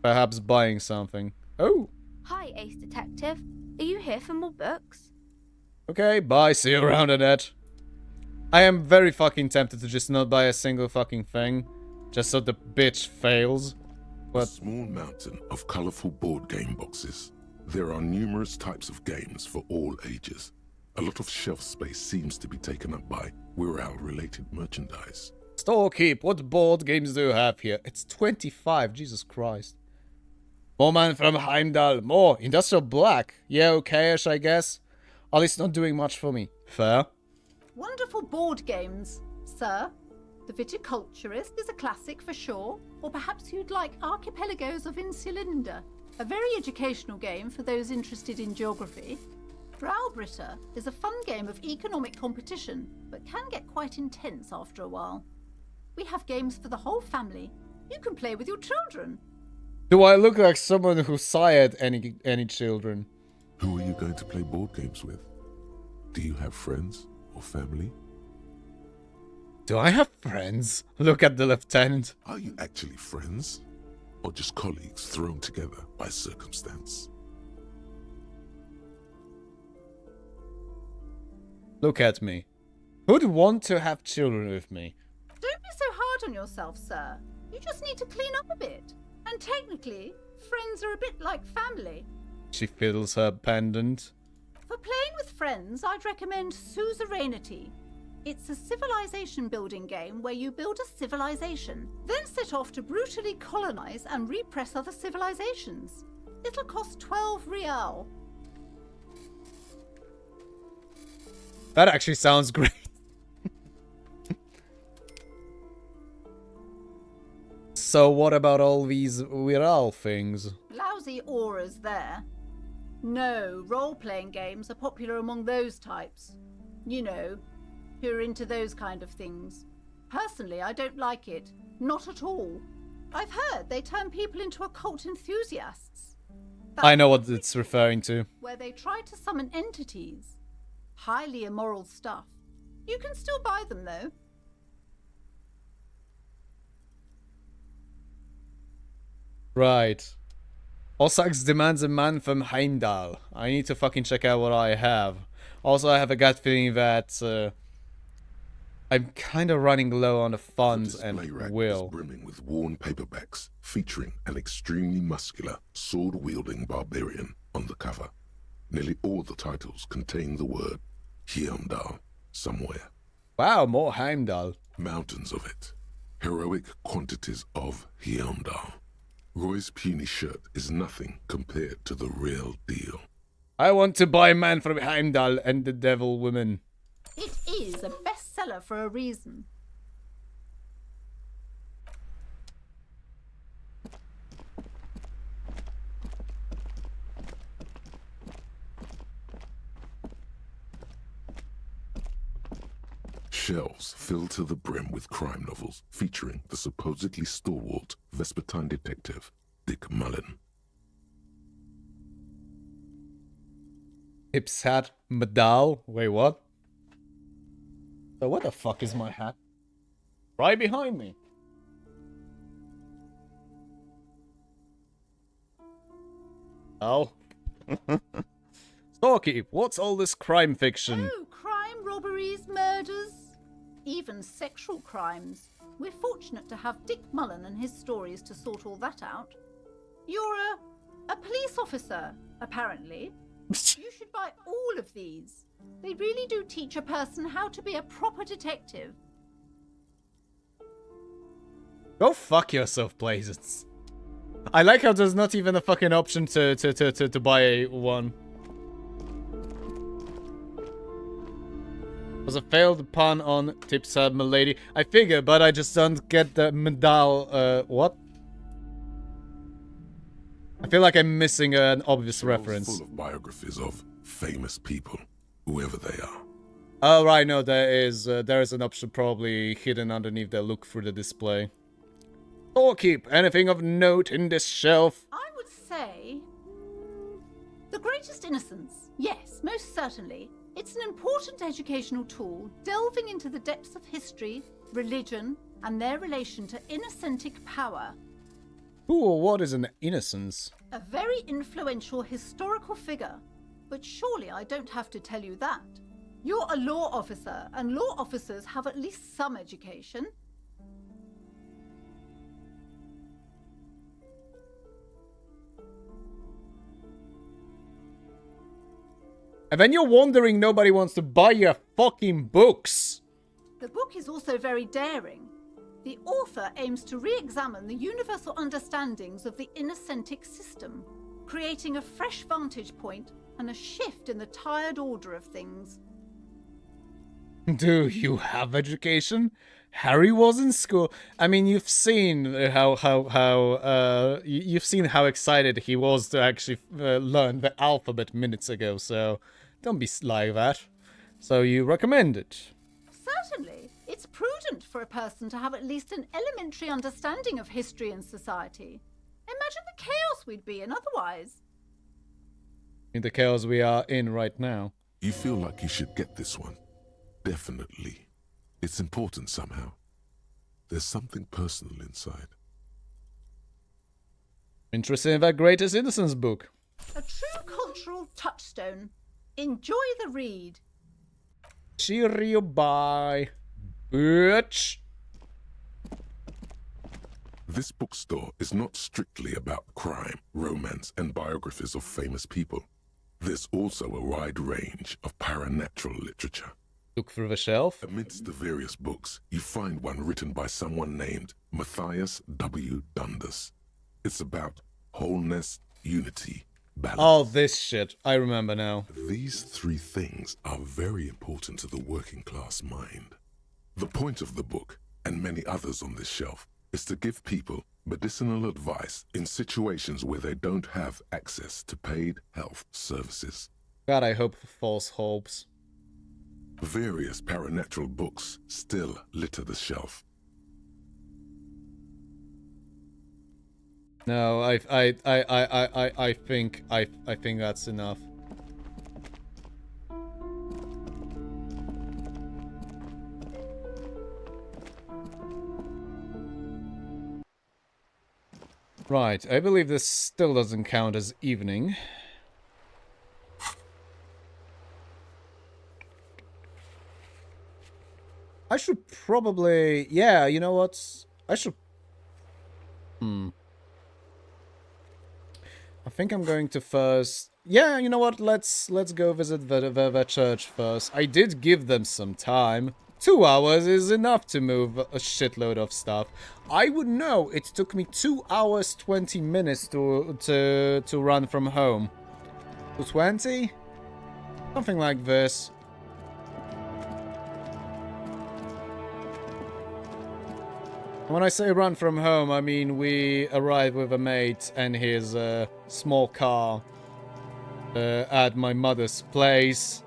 perhaps buying something. Oh! Hi, Ace Detective. Are you here for more books? Okay, bye, see you around, Annette. I am very fucking tempted to just not buy a single fucking thing, just so the bitch fails. A small mountain of colorful board game boxes. There are numerous types of games for all ages. A lot of shelf space seems to be taken up by Wirral-related merchandise. Storekeep, what board games do you have here? It's 25, Jesus Christ. More man from Heimdall, more Industrial Black. Yeah, okay-ish, I guess. At least not doing much for me. Fair. Wonderful board games, sir. The Viticulturist is a classic for sure, or perhaps you'd like Archipelagos of Insulinda, a very educational game for those interested in geography. Browbritter is a fun game of economic competition, but can get quite intense after a while. We have games for the whole family. You can play with your children. Do I look like someone who sired any children? Who are you going to play board games with? Do you have friends or family? Do I have friends? Look at the lieutenant. Are you actually friends? Or just colleagues thrown together by circumstance? Look at me. Who'd want to have children with me? Don't be so hard on yourself, sir. You just need to clean up a bit. And technically, friends are a bit like family. She fiddles her pendant. For playing with friends, I'd recommend Suzerainty. It's a civilization building game where you build a civilization, then set off to brutally colonize and repress other civilizations. It'll cost 12 real. That actually sounds great. So what about all these viral things? Lousy auras there. No, role-playing games are popular among those types. You know, who are into those kind of things. Personally, I don't like it. Not at all. I've heard they turn people into occult enthusiasts. I know what it's referring to. Where they try to summon entities. Highly immoral stuff. You can still buy them, though. Right. Ossax demands a man from Heimdall. I need to fucking check out what I have. Also, I have a gut feeling that I'm kind of running low on the funds and will. Is brimming with worn paperbacks featuring an extremely muscular, sword-wielding barbarian on the cover. Nearly all the titles contain the word Heimdall somewhere. Wow, more Heimdall. Mountains of it. Heroic quantities of Heimdall. Roy's puny shirt is nothing compared to the real deal. I want to buy Man from Heimdall and the Devil Woman. It is a bestseller for a reason. Shelves filled to the brim with crime novels featuring the supposedly stalwart Vespertine detective, Dick Mullen. Hips hat, medal. Wait, what? So what the fuck is my hat? Right behind me. Oh. Storky, what's all this crime fiction? Oh, crime, robberies, murders, even sexual crimes. We're fortunate to have Dick Mullen and his stories to sort all that out. You're a police officer, apparently. You should buy all of these. They really do teach a person how to be a proper detective. Go fuck yourself, Blazes. I like how there's not even a fucking option to buy one. Was a failed pun on tips milady. I figure, but I just don't get the medal. What? I feel like I'm missing an obvious reference. Full of biographies of famous people, whoever they are. Oh right, no, there is an option probably hidden underneath the look through the display. Storekeep, anything of note in this shelf? I would say The Greatest Innocence. Yes, most certainly. It's an important educational tool delving into the depths of history, religion, and their relation to innocentic power. Who or what is an innocence? A very influential historical figure. But surely I don't have to tell you that. You're a law officer, and law officers have at least some education. And then you're wondering nobody wants to buy your fucking books. The book is also very daring. The author aims to re-examine the universal understandings of the innocentic system, creating a fresh vantage point and a shift in the tired order of things. Do you have education? Harry was in school. I mean, you've seen you've seen how excited he was to actually learn the alphabet minutes ago. So don't be like that. So you recommend it? Certainly. It's prudent for a person to have at least an elementary understanding of history and society. Imagine the chaos we'd be in otherwise. in the chaos we are in right now. You feel like you should get this one. Definitely. It's important somehow. There's something personal inside. Interested in that Greatest Innocence book. A true cultural touchstone. Enjoy the read. Cheerio, bye, bitch. This bookstore is not strictly about crime, romance, and biographies of famous people. There's also a wide range of paranatural literature. Look through the shelf. Amidst the various books, you find one written by someone named Matthias W. Dundas. It's about wholeness, unity, balance. Oh, this shit. I remember now. These three things are very important to the working class mind. The point of the book, and many others on this shelf, is to give people medicinal advice in situations where they don't have access to paid health services. God, I hope for false hopes. Various paranatural books still litter the shelf. No, I think that's enough. Right, I believe this still doesn't count as evening. I should probably... Yeah, you know what? I should... I think I'm going to first... Yeah, you know what? Let's go visit the church first. I did give them some time. 2 hours is enough to move a shitload of stuff. I would know it took me 2 hours 20 minutes to run from home. 20? Something like this. When I say run from home, I mean we arrived with a mate and his small car at my mother's place.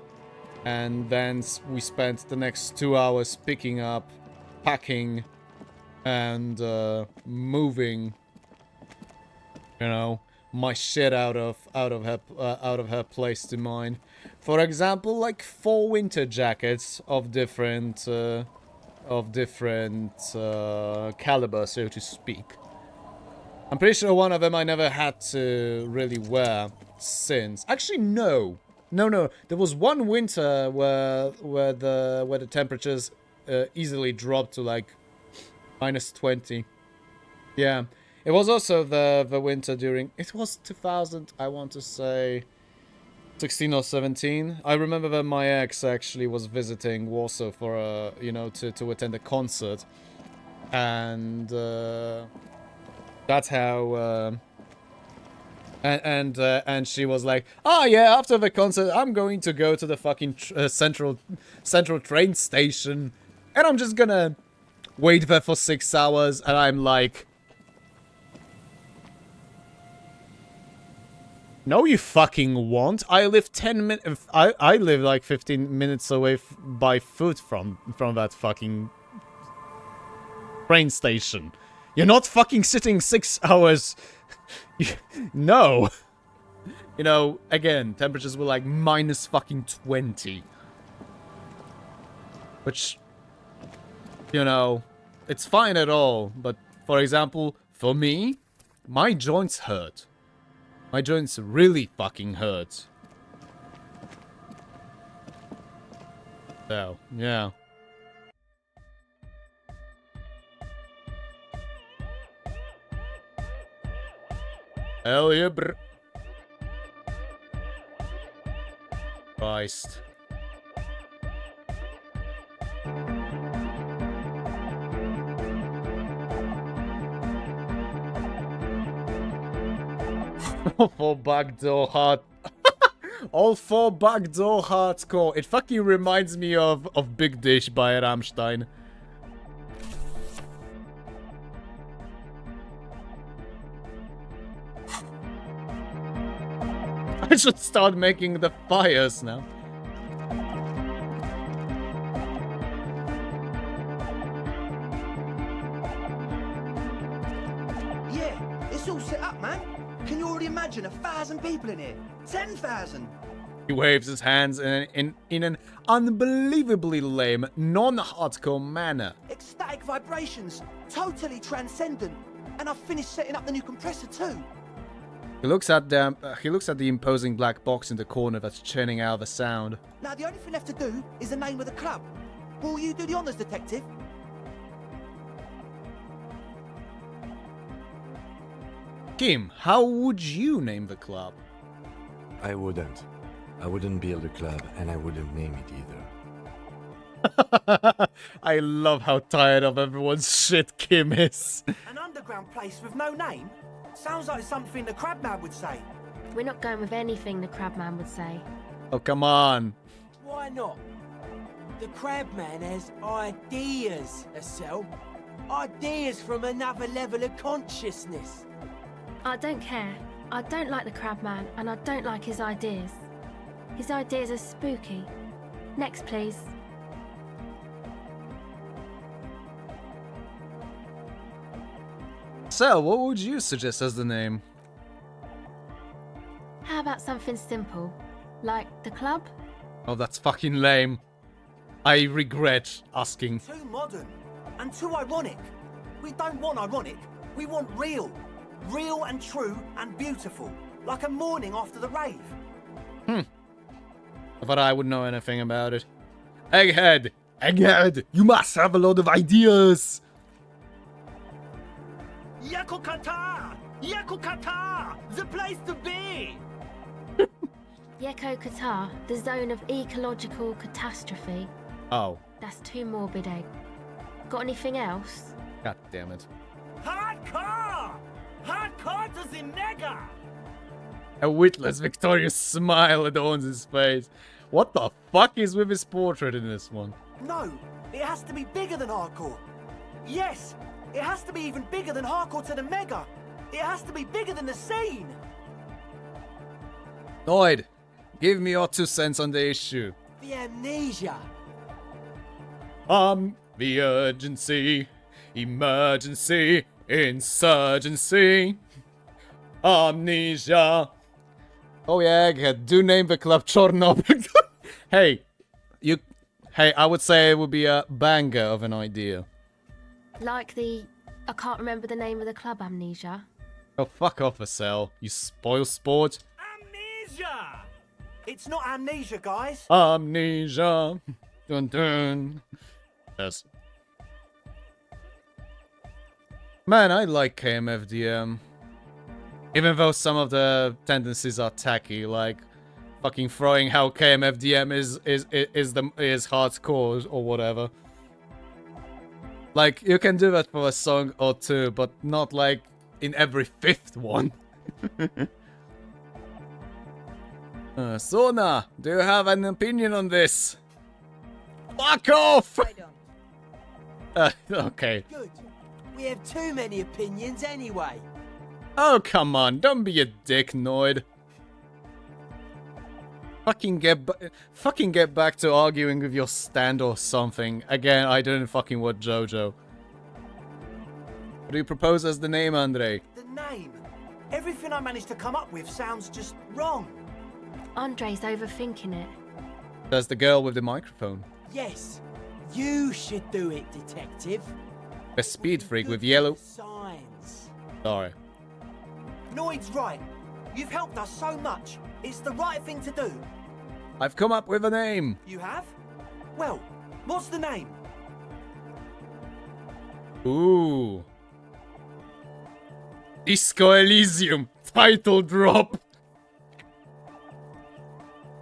And then we spent the next 2 hours picking up, packing, and moving, you know, my shit out of her place to mine. For example, like 4 winter jackets of different caliber, so to speak. I'm pretty sure one of them I never had to really wear since. Actually, no. No. There was one winter where the temperatures easily dropped to like -20. Yeah, it was also the winter during. It was 2000. I want to say 16 or 17. I remember that my ex actually was visiting Warsaw for to attend a concert, and that's how. And she was like, "Oh yeah, after the concert, I'm going to go to the fucking central train station, and I'm just gonna wait there for 6 hours." And I'm like, "No, you fucking won't. I live 10 minutes. I live like 15 minutes away by foot from that fucking train station. You're not fucking sitting 6 hours." No. You know, again, temperatures were like -20. Which, you know, it's fine at all. But, for example, for me, my joints hurt. My joints really fucking hurt. So, yeah. Hell yeah, brr. Christ. All 4 backdoor hard. All 4 backdoor hardcore. It fucking reminds me of Big Dish by Rammstein. I should start making the fires now. Yeah, it's all set up, man. Can you already imagine 1,000 people in here? 10,000? He waves his hands in an unbelievably lame, non-hardcore manner. Ecstatic vibrations, totally transcendent. And I've finished setting up the new compressor too. He looks at the imposing black box in the corner that's churning out the sound. Now the only thing left to do is the name of the club. Will you do the honors, detective? Kim, how would you name the club? I wouldn't. I wouldn't build a club, and I wouldn't name it either. I love how tired of everyone's shit Kim is. An underground place with no name? Sounds like something the Crabman would say. We're not going with anything the Crabman would say. Oh, come on. Why not? The Crabman has ideas, Estelle. Ideas from another level of consciousness. I don't care. I don't like the Crabman, and I don't like his ideas. His ideas are spooky. Next, please. So, what would you suggest as the name? How about something simple? Like the club? Oh, that's fucking lame. I regret asking. Too modern and too ironic. We don't want ironic. We want real. Real and true and beautiful. Like a morning after the rave. I thought I would know anything about it. Egghead! Egghead! You must have a lot of ideas! Yakukata! Yakukata! The place to be! Yeko Qatar, the zone of ecological catastrophe. Oh. That's too morbid, Egg. Got anything else? God damn it. Hardcore! Hardcore to the nigger! A witless, victorious smile adorns his face. What the fuck is with his portrait in this one? No, it has to be bigger than hardcore. Yes, it has to be even bigger than hardcore to the mega. It has to be bigger than the scene. Lloyd, give me your 2 cents on the issue. The amnesia. The urgency, emergency, insurgency, amnesia. Oh yeah, Egghead, do name the club Chernobyl. Hey, I would say it would be a banger of an idea. Like the... I can't remember the name of the club, Amnesia. Oh, fuck off, Estelle, you spoil sport. Amnesia! It's not amnesia, guys. Amnesia. Dun dun. Yes. Man, I like KMFDM. Even though some of the tendencies are tacky, like fucking throwing how KMFDM is hardcore or whatever. Like, you can do that for a song or two, but not like in every 5th one. Sona, do you have an opinion on this? Fuck off! I don't. Okay. Good. We have too many opinions anyway. Oh, come on, don't be a dick, Noid. Fucking get back to arguing with your stand or something. Again, I didn't fucking watch JoJo. What do you propose as the name, Andre? The name. Everything I managed to come up with sounds just wrong. Andre's overthinking it. There's the girl with the microphone. Yes, you should do it, detective. A speed freak with yellow... Signs. Sorry. Noid's right. You've helped us so much. It's the right thing to do. I've come up with a name. You have? Well, what's the name? Ooh. Disco Elysium. Title drop.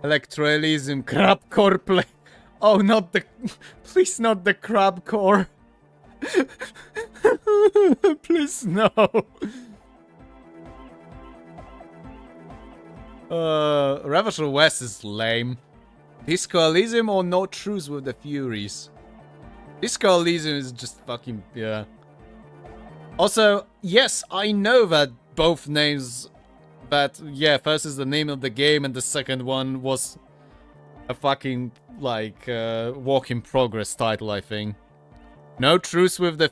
Electro Elysium. Crabcore play. Oh, not the... Please not the Crabcore. Please no. Ravager West is lame. Disco Elysium or No Truce with the Furies? Disco Elysium is just fucking... yeah. Also, yes, I know that both names... That, yeah, first is the name of the game and the second one was a fucking, like, work in progress title, I think. No Truce with the...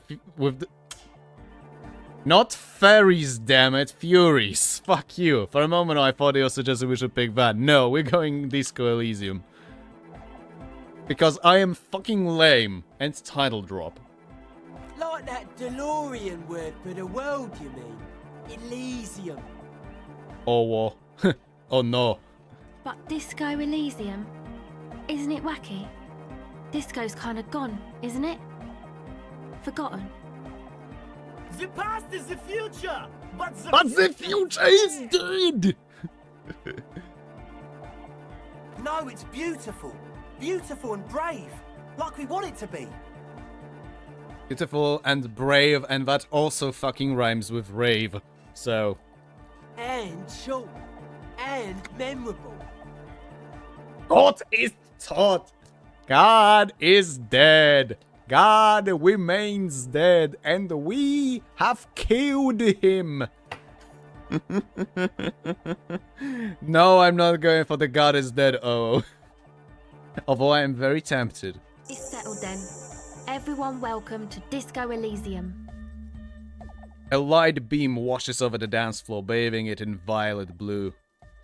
Not fairies, damn it, furies. Fuck you. For a moment I thought you were suggesting we should pick that. No, we're going Disco Elysium. Because I am fucking lame and title drop. Like that DeLorean word for the world, you mean? Elysium. Oh, oh no. But Disco Elysium? Isn't it wacky? Disco's kind of gone, isn't it? Forgotten. The past is the future, but the future is dead! No, it's beautiful. Beautiful and brave. Like we want it to be. Beautiful and brave, and that also fucking rhymes with rave. So. And short. And memorable. God is taught. God is dead. God remains dead, and we have killed him. No, I'm not going for the God is dead. Oh. Although I am very tempted. It's settled then. Everyone welcome to Disco Elysium. A light beam washes over the dance floor, bathing it in violet blue.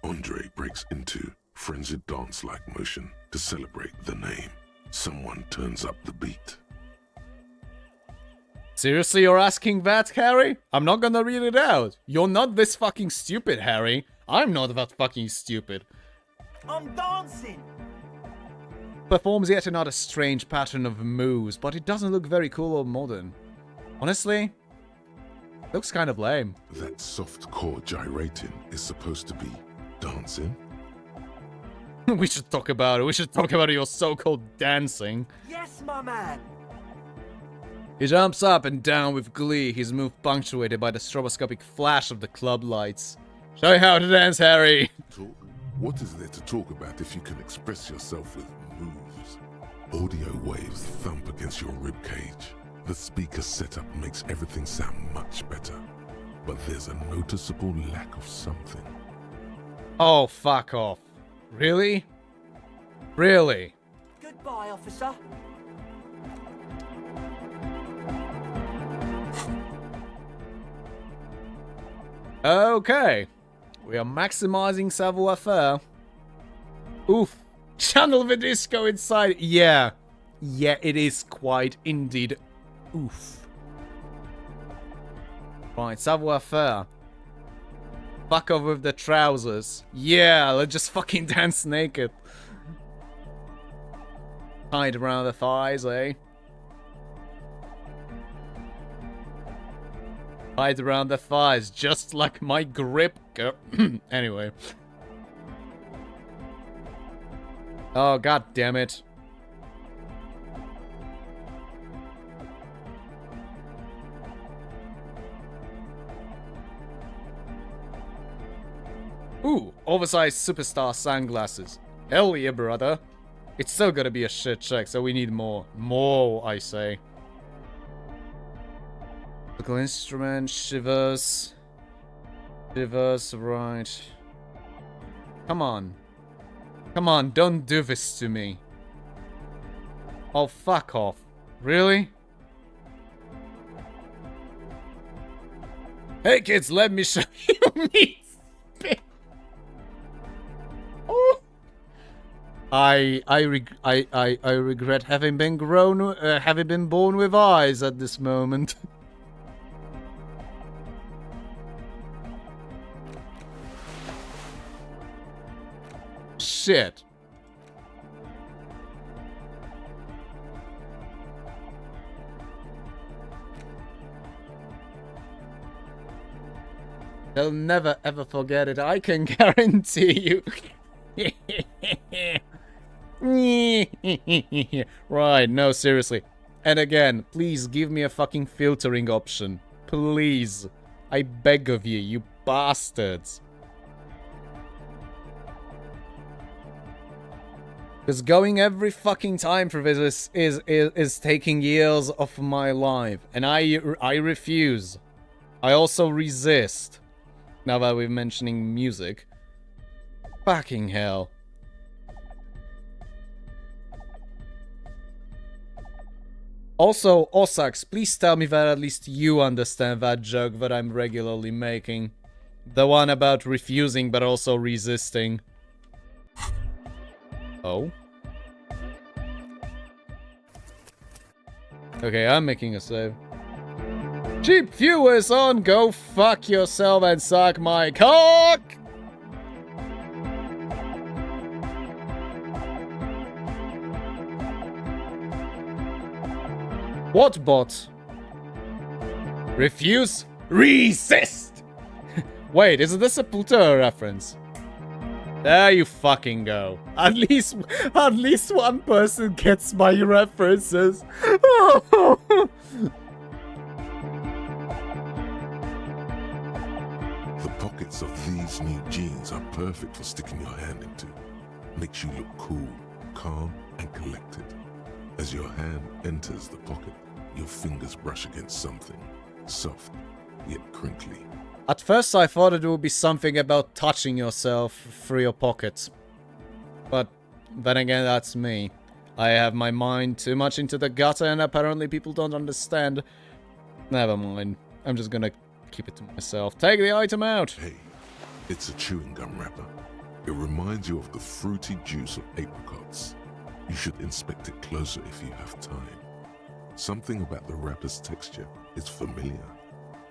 Andre breaks into frenzied dance-like motion to celebrate the name. Someone turns up the beat. Seriously, you're asking that, Harry? I'm not gonna read it out. You're not this fucking stupid, Harry. I'm not that fucking stupid. I'm dancing. Performs yet another strange pattern of moves, but it doesn't look very cool or modern. Honestly, looks kind of lame. That soft core gyrating is supposed to be dancing? We should talk about it. We should talk about your so-called dancing. Yes, my man. He jumps up and down with glee, his move punctuated by the stroboscopic flash of the club lights. Show me how to dance, Harry! Talk? What is there to talk about if you can express yourself with moves? Audio waves thump against your ribcage. The speaker setup makes everything sound much better. But there's a noticeable lack of something. Oh, fuck off. Really? Really? Goodbye, officer. Okay. We are maximizing savoir-faire. Oof. Channel the disco inside. Yeah. Yeah, it is quite indeed. Oof. Right, savoir-faire. Fuck off with the trousers. Yeah, let's just fucking dance naked. Tied around the thighs, eh? Tied around the thighs, just like my grip. Anyway. Oh, god damn it. Ooh, oversized superstar sunglasses. Hell yeah, brother. It's still gonna be a shit check, so we need more. More, I say. Musical instrument, shivers. Shivers, right. Come on. Come on, don't do this to me. Oh, fuck off. Really? Hey kids, let me show you me. Oh. I regret having been born with eyes at this moment. Shit. They'll never ever forget it, I can guarantee you. Right, no, seriously. And again, please give me a fucking filtering option. Please. I beg of you, you bastards. Because going every fucking time for this is taking years of my life. And I refuse. I also resist. Now that we're mentioning music. Fucking hell. Also, Osax, please tell me that at least you understand that joke that I'm regularly making. The one about refusing but also resisting. Oh? Okay, I'm making a save. Cheap viewers on, go fuck yourself and suck my cock! What bot? Refuse? Resist! Wait, is this a Pluto reference? There you fucking go. At least one person gets my references. The pockets of these new jeans are perfect for sticking your hand into. Makes you look cool, calm, and collected. As your hand enters the pocket, your fingers brush against something soft, yet crinkly. At first I thought it would be something about touching yourself through your pockets. But then again, that's me. I have my mind too much into the gutter and apparently people don't understand. Never mind. I'm just gonna keep it to myself. Take the item out! Hey, it's a chewing gum wrapper. It reminds you of the fruity juice of apricots. You should inspect it closer if you have time. Something about the wrapper's texture is familiar.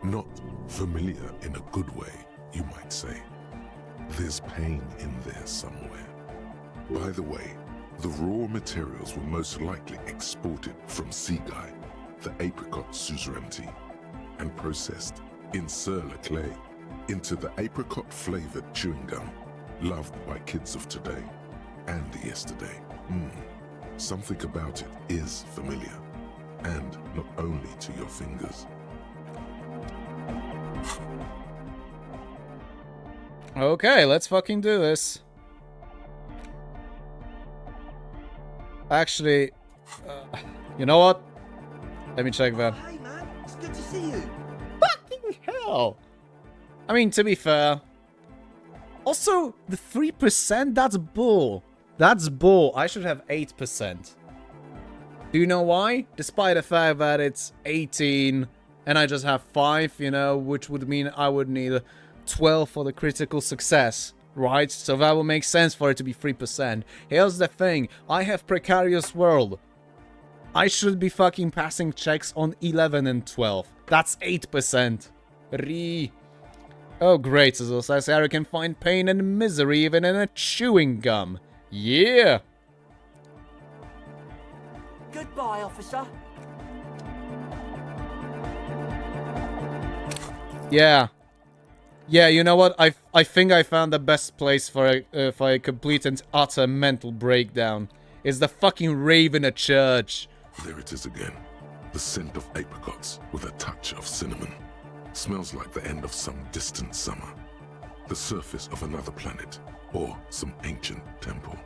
Not familiar in a good way, you might say. There's pain in there somewhere. By the way, the raw materials were most likely exported from Seaguy, the apricot suzerainty, and processed in Sur-le-Clay into the apricot-flavored chewing gum loved by kids of today and yesterday. Something about it is familiar, and not only to your fingers. Okay, let's fucking do this. Actually, you know what? Let me check that. Hey man, it's good to see you. Fucking hell! I mean, to be fair. Also, the 3%, that's bull. That's bull. I should have 8%. Do you know why? Despite the fact that it's 18 and I just have 5, you know, which would mean I would need 12 for the critical success, right? So that would make sense for it to be 3%. Here's the thing. I have Precarious World. I should be fucking passing checks on 11 and 12. That's 8%. Oh great, so says Harry can find pain and misery even in a chewing gum. Yeah! Goodbye, officer. Yeah. Yeah, you know what? I think I found the best place for a complete and utter mental breakdown. Is the fucking rave in a church. There it is again. The scent of apricots with a touch of cinnamon. Smells like the end of some distant summer. The surface of another planet. Or some ancient temple.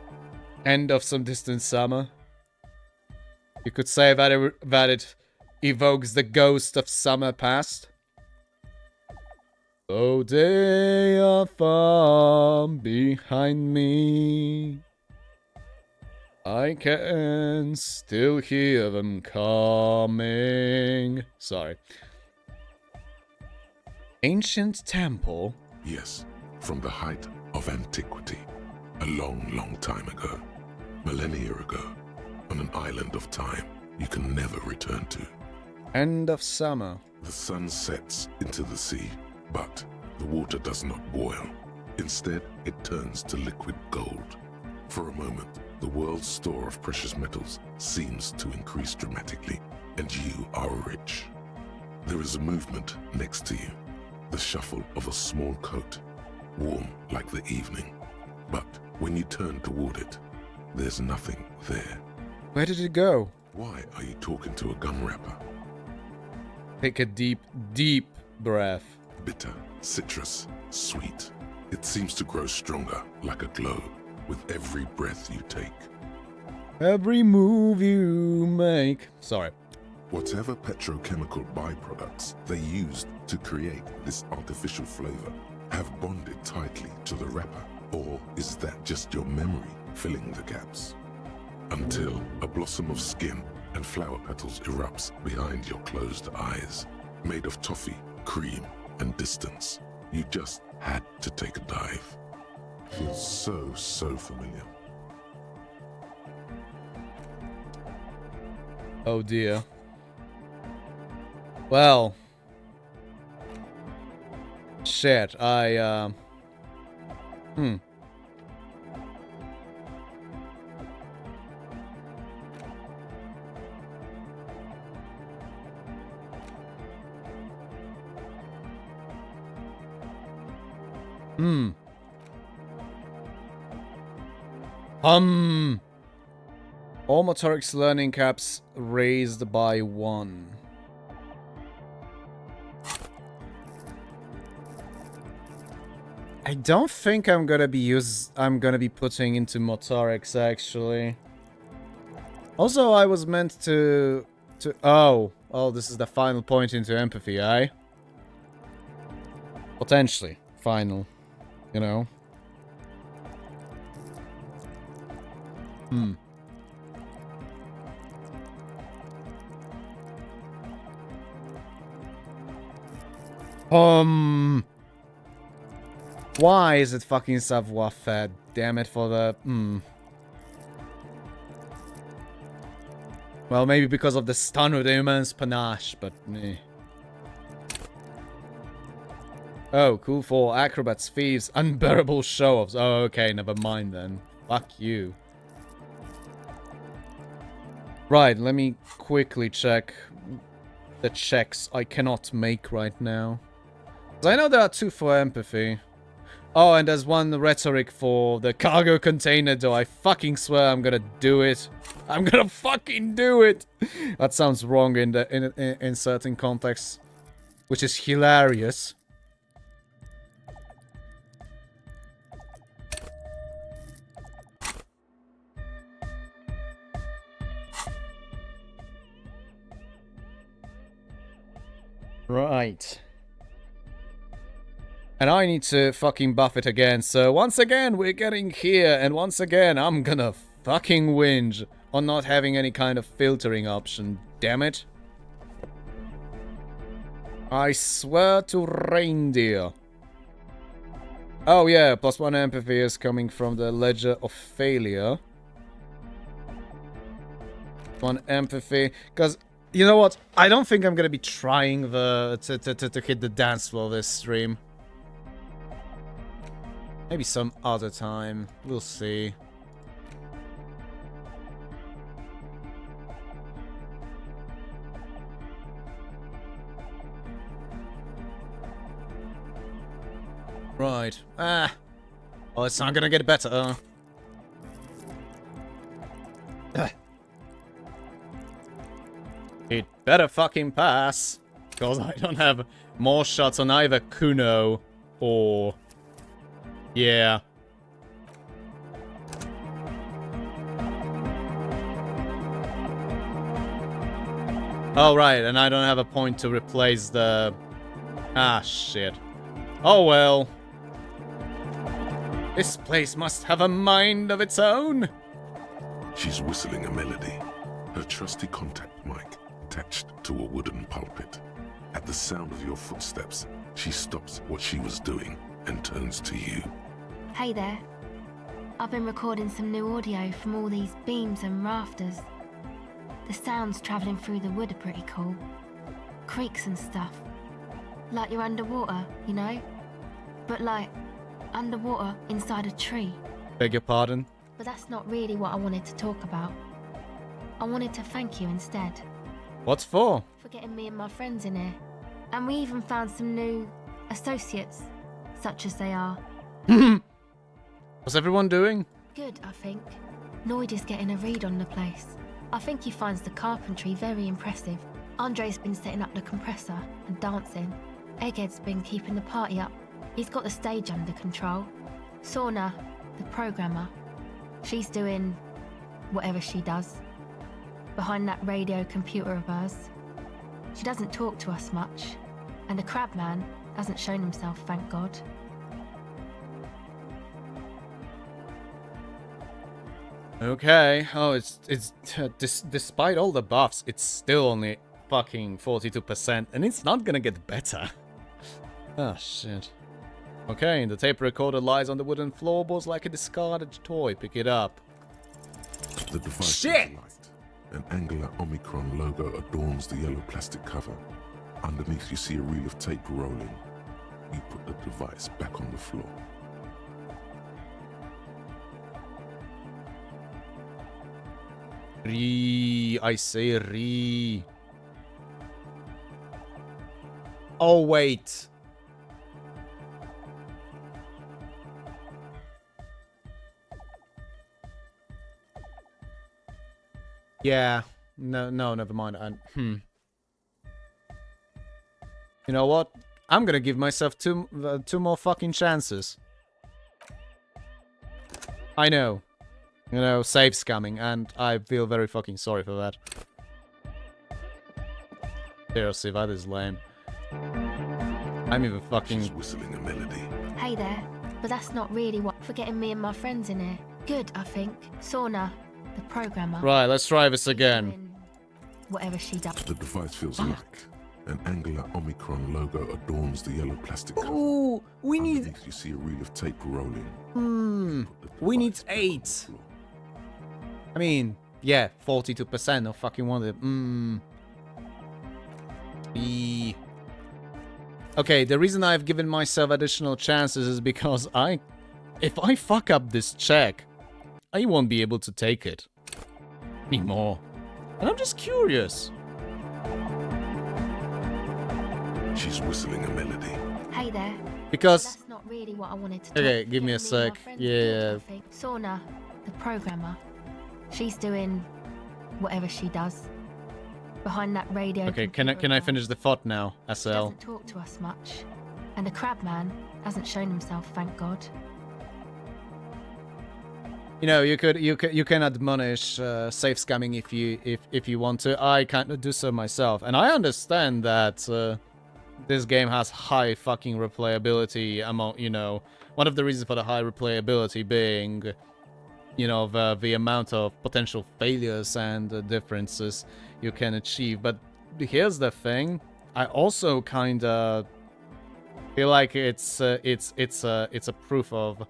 End of some distant summer. You could say that it evokes the ghost of summer past. Oh, they are far behind me. I can still hear them coming. Sorry. Ancient temple? Yes, from the height of antiquity. A long, long time ago. Millennia ago. On an island of time you can never return to. End of summer. The sun sets into the sea, but the water does not boil. Instead, it turns to liquid gold. For a moment, the world's store of precious metals seems to increase dramatically, and you are rich. There is a movement next to you. The shuffle of a small coat, warm like the evening. But when you turn toward it, there's nothing there. Where did it go? Why are you talking to a gum wrapper? Take a deep, deep breath. Bitter, citrus, sweet. It seems to grow stronger, like a glow, with every breath you take. Every move you make. Sorry. Whatever petrochemical byproducts they used to create this artificial flavor have bonded tightly to the wrapper. Or is that just your memory filling the gaps? Until a blossom of skin and flower petals erupts behind your closed eyes. Made of toffee, cream, and distance. You just had to take a dive. Feels so familiar. Oh dear. Well. Shit, All motorics learning caps raised by 1. I don't think I'm gonna be putting into motorics actually. Also, I was meant to oh, this is the final point into empathy, eh? Potentially final, you know. Why is it fucking savoir-faire? Damn it for the... Well, maybe because of the stun with the immense panache, but... Oh, cool 4. Acrobats, thieves, unbearable show-offs. Oh, okay, never mind then. Fuck you. Right, let me quickly check the checks I cannot make right now. 'Cause I know there are 2 for empathy. Oh, and there's 1 rhetoric for the cargo container door. I fucking swear I'm gonna do it. I'm gonna fucking do it! That sounds wrong in certain contexts, which is hilarious. Right. And I need to fucking buff it again, so once again we're getting here, and once again I'm gonna fucking whinge on not having any kind of filtering option, damn it. I swear to reindeer. Oh yeah, +1 empathy is coming from the Ledger of Failure. 1 empathy, because... You know what? I don't think I'm gonna be trying to hit the dance floor this stream. Maybe some other time. We'll see. Right. Well, it's not gonna get better. It better fucking pass, because I don't have more shots on either Kuno or... Yeah. Oh, right, and I don't have a point to replace the... Ah, shit. Oh, well. This place must have a mind of its own. She's whistling a melody, her trusty contact mic attached to a wooden pulpit. At the sound of your footsteps, she stops what she was doing and turns to you. Hey there. I've been recording some new audio from all these beams and rafters. The sounds travelling through the wood are pretty cool. Creaks and stuff. Like you're underwater, you know? But like, underwater inside a tree. Beg your pardon? But that's not really what I wanted to talk about. I wanted to thank you instead. What for? For getting me and my friends in here. And we even found some new associates, such as they are. What's everyone doing? Good, I think. Noid is getting a read on the place. I think he finds the carpentry very impressive. Andre's been setting up the compressor and dancing. Egghead's been keeping the party up. He's got the stage under control. Sorna, the programmer, she's doing whatever she does. Behind that radio computer of hers. She doesn't talk to us much. And the Crabman hasn't shown himself, thank God. Okay. Oh, it's despite all the buffs, it's still only fucking 42%, and it's not gonna get better. Oh shit. Okay, the tape recorder lies on the wooden floorboards like a discarded toy. Pick it up. The device Shit! is light. An angular Omicron logo adorns the yellow plastic cover. Underneath you see a reel of tape rolling. You put the device back on the floor. I say re. Oh wait. Yeah. No, never mind. You know what? I'm gonna give myself two more fucking chances. I know. You know, save scamming, and I feel very fucking sorry for that. Seriously, that is lame. I'm even fucking... She's whistling a melody. Hey there, but that's not really what for getting me and my friends in here. Good, I think. Sorna, the programmer. Right, let's try this again. Whatever she does. The device feels light. An angular Omicron logo adorns the yellow plastic cover. Ooh, we need... Underneath you see a reel of tape rolling. We need 8. I mean, yeah, 42% of fucking wanted. Okay, the reason I've given myself additional chances is because if I fuck up this check, I won't be able to take it anymore. And I'm just curious. She's whistling a melody. Hey there. Because... That's not really what I wanted to do. Okay, give me a sec. Yeah. Sorna, the programmer. She's doing whatever she does. Behind that radio. Okay, can I finish the thought now, SL? She doesn't talk to us much. And the Crabman hasn't shown himself, thank God. You know, you can admonish safe scamming if you want to. I can't do so myself, and I understand that this game has high fucking replayability. Among one of the reasons for the high replayability being, the amount of potential failures and differences you can achieve. But here's the thing: I also kind of feel like it's a proof of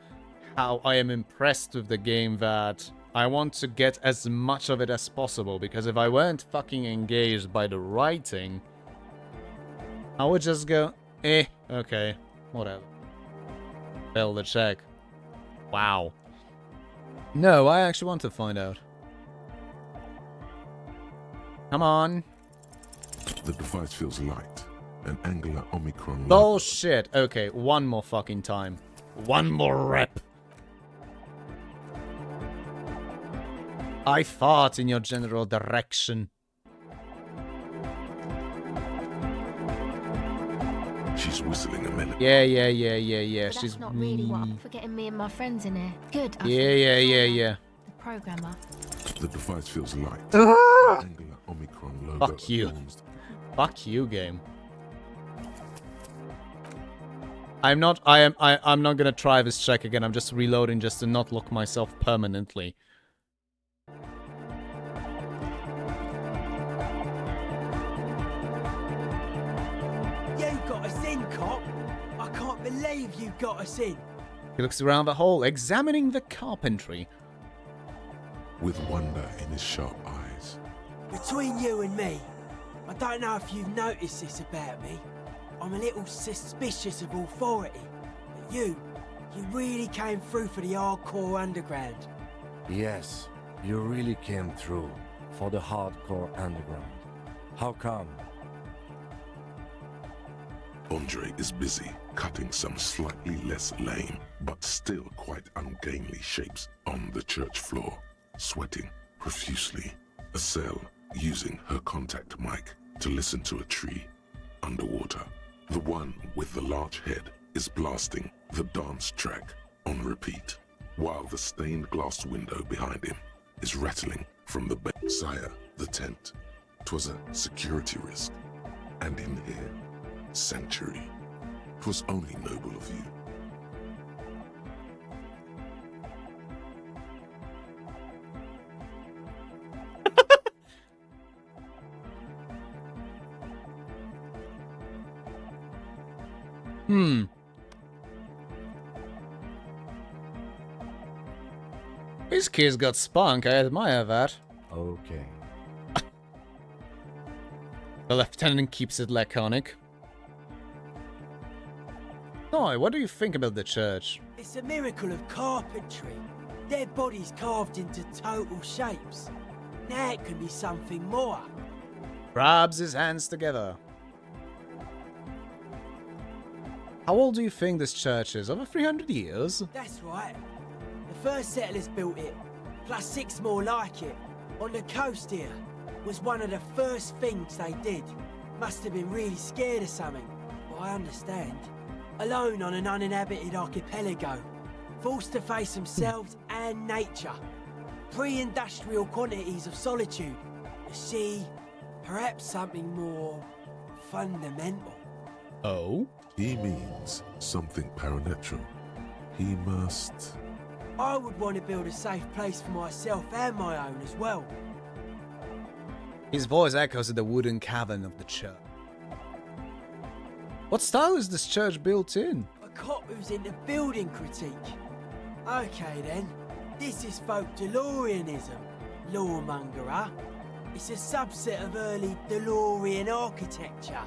how I am impressed with the game, that I want to get as much of it as possible, because if I weren't fucking engaged by the writing, I would just go, okay, whatever. Fail the check. Wow. No, I actually want to find out. Come on. The device feels light. An angular Omicron. Bullshit. Okay, one more fucking time. One more rep. I fart in your general direction. She's whistling a melody. Yeah. But She's that's not really what I'm for getting me and my friends in here. Good. I Yeah. The programmer. The device feels light. Angular Omicron logo. Fuck you. Fuck you, game. I'm not gonna try this check again. I'm just reloading just to not lock myself permanently. You got us in, cop. I can't believe you got us in. He looks around the hole, examining the carpentry. With wonder in his sharp eyes. Between you and me, I don't know if you've noticed this about me. I'm a little suspicious of authority. But you really came through for the hardcore underground. Yes, you really came through for the hardcore underground. How come? Andre is busy cutting some slightly less lame, but still quite ungainly shapes on the church floor, sweating profusely. Estelle using her contact mic to listen to a tree underwater. The one with the large head is blasting the dance track on repeat, while the stained glass window behind him is rattling from the bed. Sire, the tent. 'Twas a security risk. And in here, sanctuary. 'Twas only noble of you. This kid's got spunk, I admire that. Okay. The lieutenant keeps it laconic. No, what do you think about the church? It's a miracle of carpentry. Dead bodies carved into total shapes. Now it can be something more. Rubs his hands together. How old do you think this church is? Over 300 years? That's right. The first settlers built it, plus 6 more like it. On the coast here. Was one of the first things they did. Must have been really scared of something, but I understand. Alone on an uninhabited archipelago, forced to face themselves and nature. Pre-industrial quantities of solitude. The sea, perhaps something more fundamental. Oh? He means something paranatural. He must... I would want to build a safe place for myself and my own as well. His voice echoes in the wooden cavern of the church. What style is this church built in? A cop who's into building critique. Okay then, this is folk DeLoreanism. Lawmonger, It's a subset of early DeLorean architecture.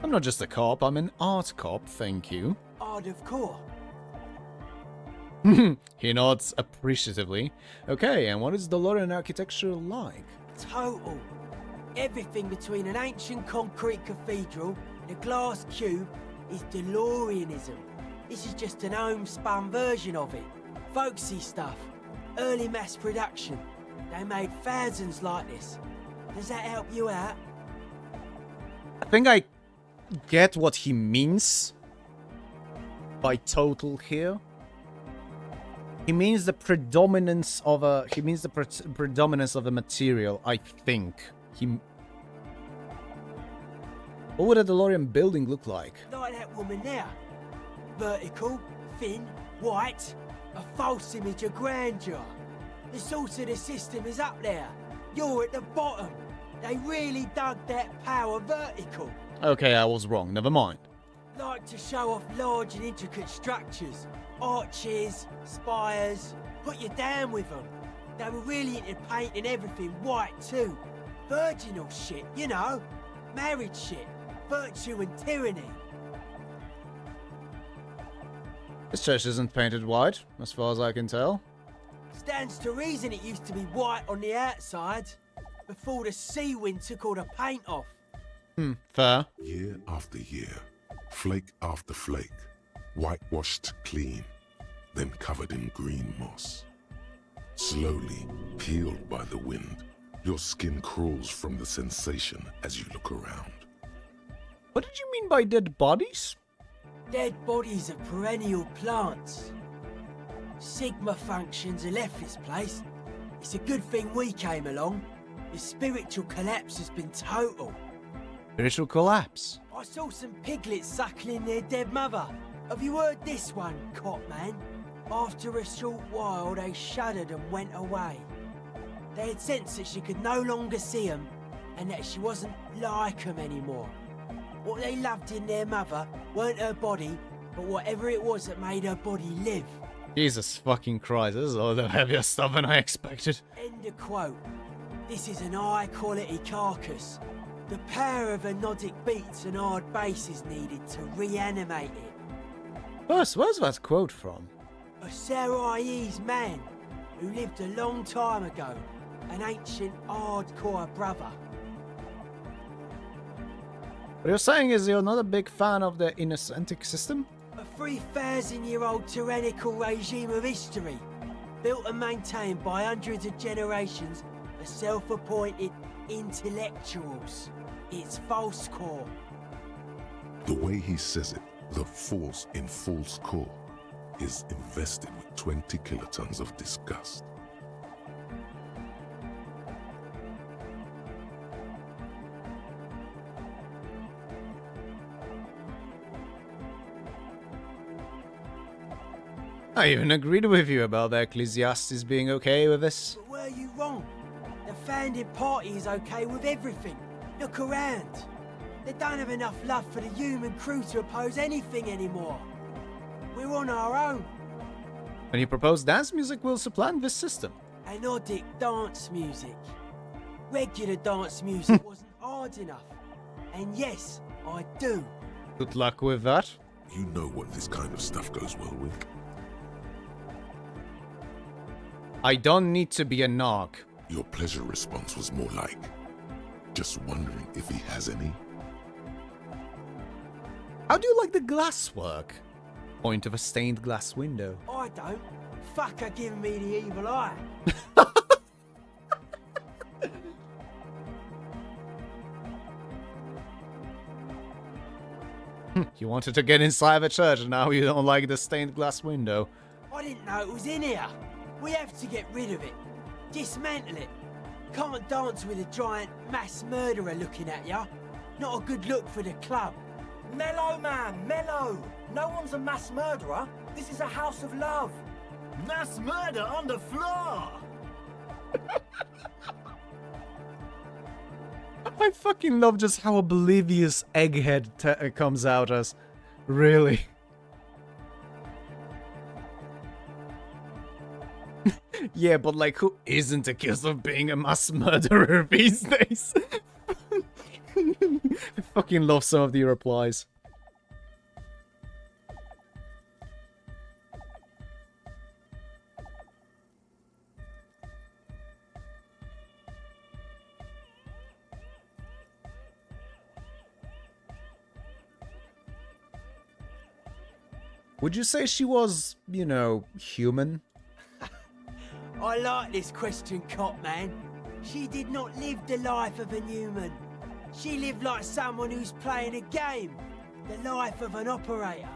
I'm not just a cop, I'm an art cop, thank you. Art of core. He nods appreciatively. Okay, and what is DeLorean architecture like? Total. Everything between an ancient concrete cathedral and a glass cube is DeLoreanism. This is just an homespun version of it. Folksy stuff. Early mass production. They made thousands like this. Does that help you out? I think I get what he means by total here. He means the predominance of a. He means the predominance of the material. I think he. What would a DeLorean building look like? Like that woman there. Vertical, thin, white, a false image of grandeur. The source of the system is up there. You're at the bottom. They really dug that power vertical. Okay, I was wrong. Never mind. Like to show off large and intricate structures. Arches, spires. Put you down with them. They were really into painting everything white too. Virginal shit, you know. Married shit. Virtue and tyranny. This church isn't painted white, as far as I can tell. Stands to reason it used to be white on the outside, before the sea wind took all the paint off. Fair. Year after year, flake after flake, whitewashed clean, then covered in green moss. Slowly, peeled by the wind, your skin crawls from the sensation as you look around. What did you mean by dead bodies? Dead bodies of perennial plants. Sigma functions have left this place. It's a good thing we came along. The spiritual collapse has been total. Spiritual collapse? I saw some piglets suckling their dead mother. Have you heard this one, cop man? After a short while, they shuddered and went away. They had sensed that she could no longer see them, and that she wasn't like them anymore. What they loved in their mother weren't her body, but whatever it was that made her body live. Jesus fucking Christ, this is all the heavier stuff than I expected. End of quote. This is an high-quality carcass. The power of anodic beats and hard bass is needed to reanimate it. Where's that quote from? A Sarais man who lived a long time ago. An ancient hardcore brother. What you're saying is you're not a big fan of the Innocentic system? A 3,000-year-old tyrannical regime of history, built and maintained by hundreds of generations of self-appointed intellectuals. It's false core. The way he says it, the force in false core, is invested with 20 kilotons of disgust. I even agreed with you about the Ecclesiastes being okay with this. But were you wrong? The founding party is okay with everything. Look around. They don't have enough love for the human crew to oppose anything anymore. We're on our own. When you propose dance music will supplant this system. Anodic dance music. Regular dance music wasn't hard enough. And yes, I do. Good luck with that. You know what this kind of stuff goes well with. I don't need to be a narc. Your pleasure response was more like, just wondering if he has any. How do you like the glass work? Point of a stained glass window. I don't. Fuck her giving me the evil eye. You wanted to get inside the church and now you don't like the stained glass window. I didn't know it was in here. We have to get rid of it. Dismantle it. Can't dance with a giant mass murderer looking at ya. Not a good look for the club. Mellow, man, mellow. No one's a mass murderer. This is a house of love. Mass murder on the floor! I fucking love just how oblivious Egghead comes out as. Really. Yeah, but like, who isn't accused of being a mass murderer these days? I fucking love some of the replies. Would you say she was, you know, human? I like this question, Cop Man. She did not live the life of a human. She lived like someone who's playing a game. The life of an operator.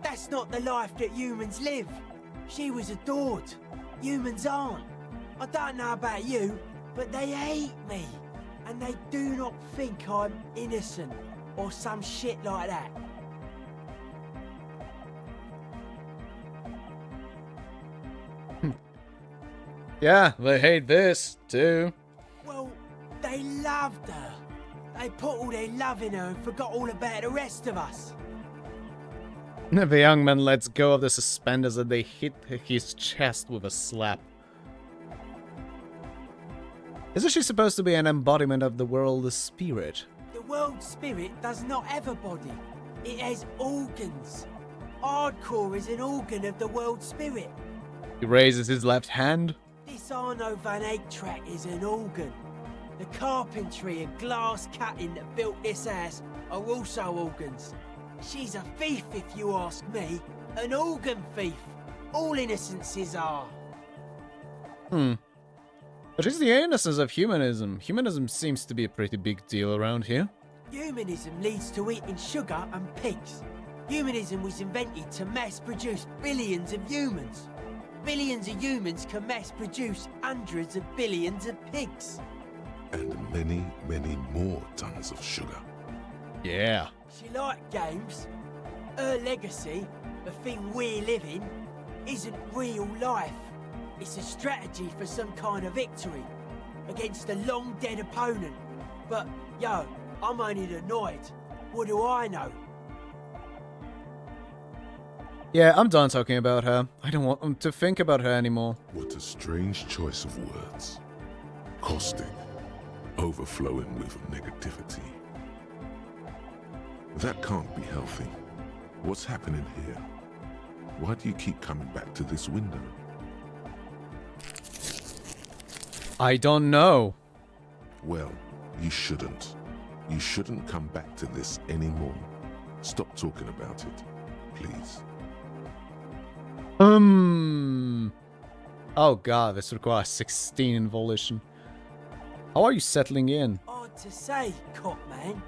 That's not the life that humans live. She was adored. Humans aren't. I don't know about you, but they hate me. And they do not think I'm innocent or some shit like that. Yeah, they hate this, too. Well, they loved her. They put all their love in her and forgot all about the rest of us. The young man lets go of the suspenders and they hit his chest with a slap. Isn't she supposed to be an embodiment of the world spirit? The world spirit does not have a body. It has organs. Hardcore is an organ of the world spirit. He raises his left hand. This Arno van Eyck track is an organ. The carpentry and glass cutting that built this house are also organs. She's a thief, if you ask me. An organ thief. All innocences are. But it's the innocence of humanism. Humanism seems to be a pretty big deal around here. Humanism leads to eating sugar and pigs. Humanism was invented to mass-produce billions of humans. Billions of humans can mass-produce hundreds of billions of pigs. And many, many more tons of sugar. Yeah. She liked games. Her legacy, the thing we live in, isn't real life. It's a strategy for some kind of victory against a long-dead opponent. But, yo, I'm only annoyed. What do I know? Yeah, I'm done talking about her. I don't want to think about her anymore. What a strange choice of words. Caustic, overflowing with negativity. That can't be healthy. What's happening here? Why do you keep coming back to this window? I don't know. Well, you shouldn't. You shouldn't come back to this anymore. Stop talking about it, please. Oh god, this requires 16 in volition. How are you settling in? Hard to say, Cop Man.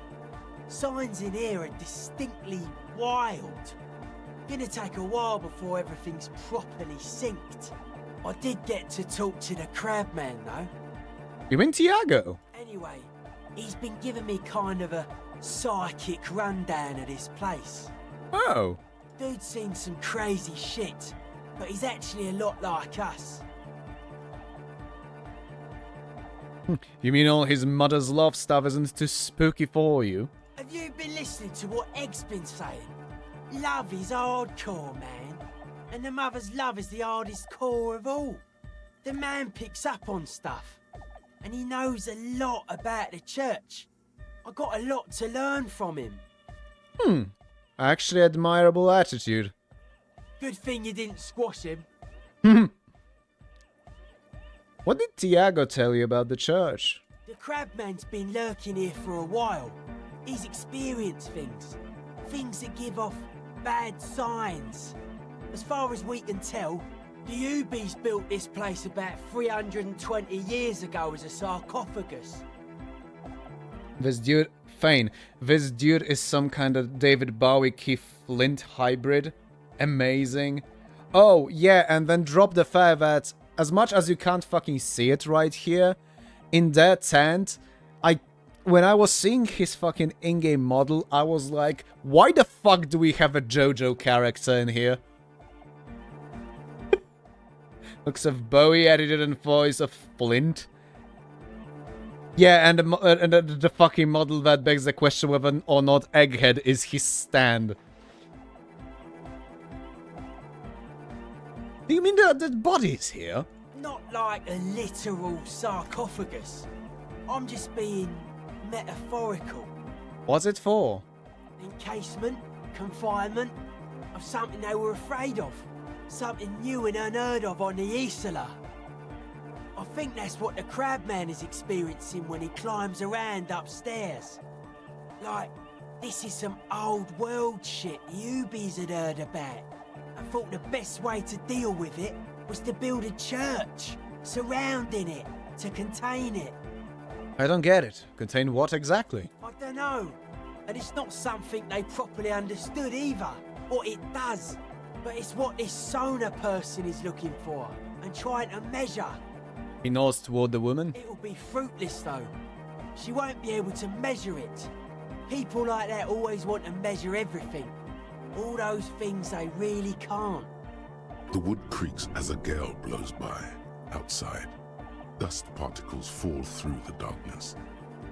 Signs in here are distinctly wild. Gonna take a while before everything's properly synced. I did get to talk to the Crabman, though. You mean Tiago? Anyway, he's been giving me kind of a psychic rundown of this place. Oh. Dude's seen some crazy shit, but he's actually a lot like us. You mean all his mother's love stuff isn't too spooky for you? Have you been listening to what Egg's been saying? Love is hardcore, man. And the mother's love is the hardest core of all. The man picks up on stuff. And he knows a lot about the church. I got a lot to learn from him. Actually admirable attitude. Good thing you didn't squash him. What did Tiago tell you about the church? The Crabman's been lurking here for a while. He's experienced things. Things that give off bad signs. As far as we can tell, the Ubies built this place about 320 years ago as a sarcophagus. This dude, Fane, this dude is some kind of David Bowie Keith Flint hybrid. Amazing. Oh, yeah, and then drop the fact that as much as you can't fucking see it right here, in that tent, when I was seeing his fucking in-game model, I was like, why the fuck do we have a JoJo character in here? Looks of Bowie edited in voice of Flint. Yeah, and the fucking model that begs the question whether or not Egghead is his stand. Do you mean the body's here? Not like a literal sarcophagus. I'm just being metaphorical. What's it for? Encasement, confinement, of something they were afraid of. Something new and unheard of on the Isla. I think that's what the Crabman is experiencing when he climbs around upstairs. Like, this is some old world shit the Ubies had heard about. I thought the best way to deal with it was to build a church, surrounding it, to contain it. I don't get it. Contain what exactly? I don't know. And it's not something they properly understood either, what it does. But it's what this Sona person is looking for, and trying to measure. He nods toward the woman. It'll be fruitless though. She won't be able to measure it. People like that always want to measure everything. All those things they really can't. The wood creaks as a gale blows by. Outside, dust particles fall through the darkness,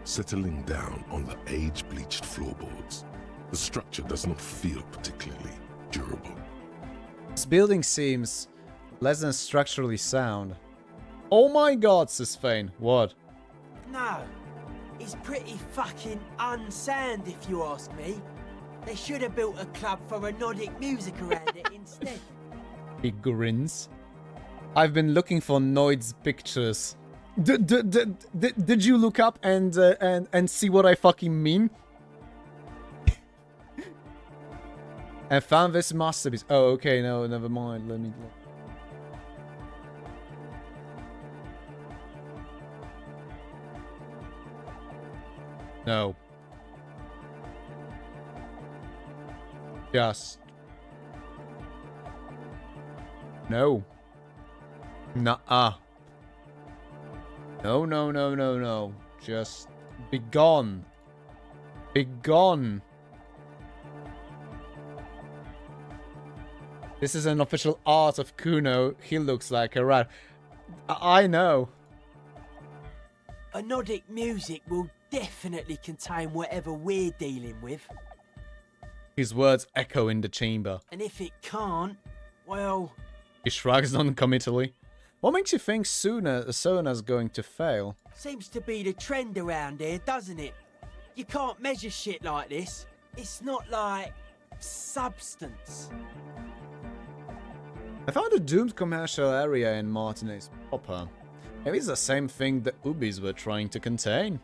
settling down on the age-bleached floorboards. The structure does not feel particularly durable. This building seems less than structurally sound. Oh my god, says Fane. What? No. It's pretty fucking unsound if you ask me. They should have built a club for Nordic music around it instead. He grins. I've been looking for Noid's pictures. Did you look up and see what I fucking mean? I found this masterpiece. Oh, okay, no, never mind. Let me look. No. Just. No. Nuh-uh. No, no, no, no, no. Just be gone. Be gone. This is an official art of Kuno. He looks like a rat. I know. Nordic music will definitely contain whatever we're dealing with. His words echo in the chamber. And if it can't, well... He shrugs non-committally. What makes you think Sona's going to fail? Seems to be the trend around here, doesn't it? You can't measure shit like this. It's not like... substance. I found a doomed commercial area in Martinez proper. Maybe it's the same thing the Ubies were trying to contain.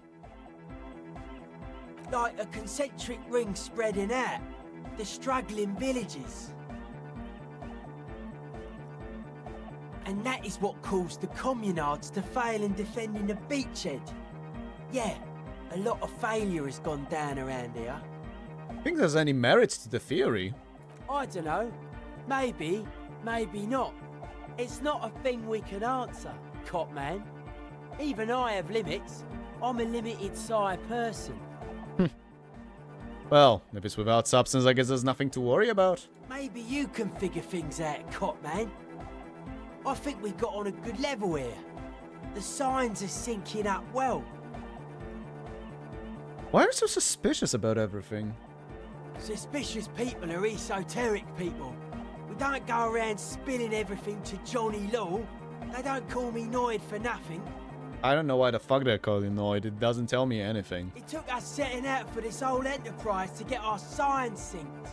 Like a concentric ring spreading out. The struggling villages. And that is what caused the communards to fail in defending the beachhead. Yeah, a lot of failure has gone down around here. Think there's any merit to the theory? I don't know. Maybe, maybe not. It's not a thing we can answer, Copman. Even I have limits. I'm a limited psi person. Well, if it's without substance, I guess there's nothing to worry about. Maybe you can figure things out, Copman. I think we got on a good level here. The signs are syncing up well. Why are you so suspicious about everything? Suspicious people are esoteric people. We don't go around spilling everything to Johnny Law. They don't call me Noid for nothing. I don't know why the fuck they're calling Noid. It doesn't tell me anything. It took us setting out for this whole enterprise to get our signs synced.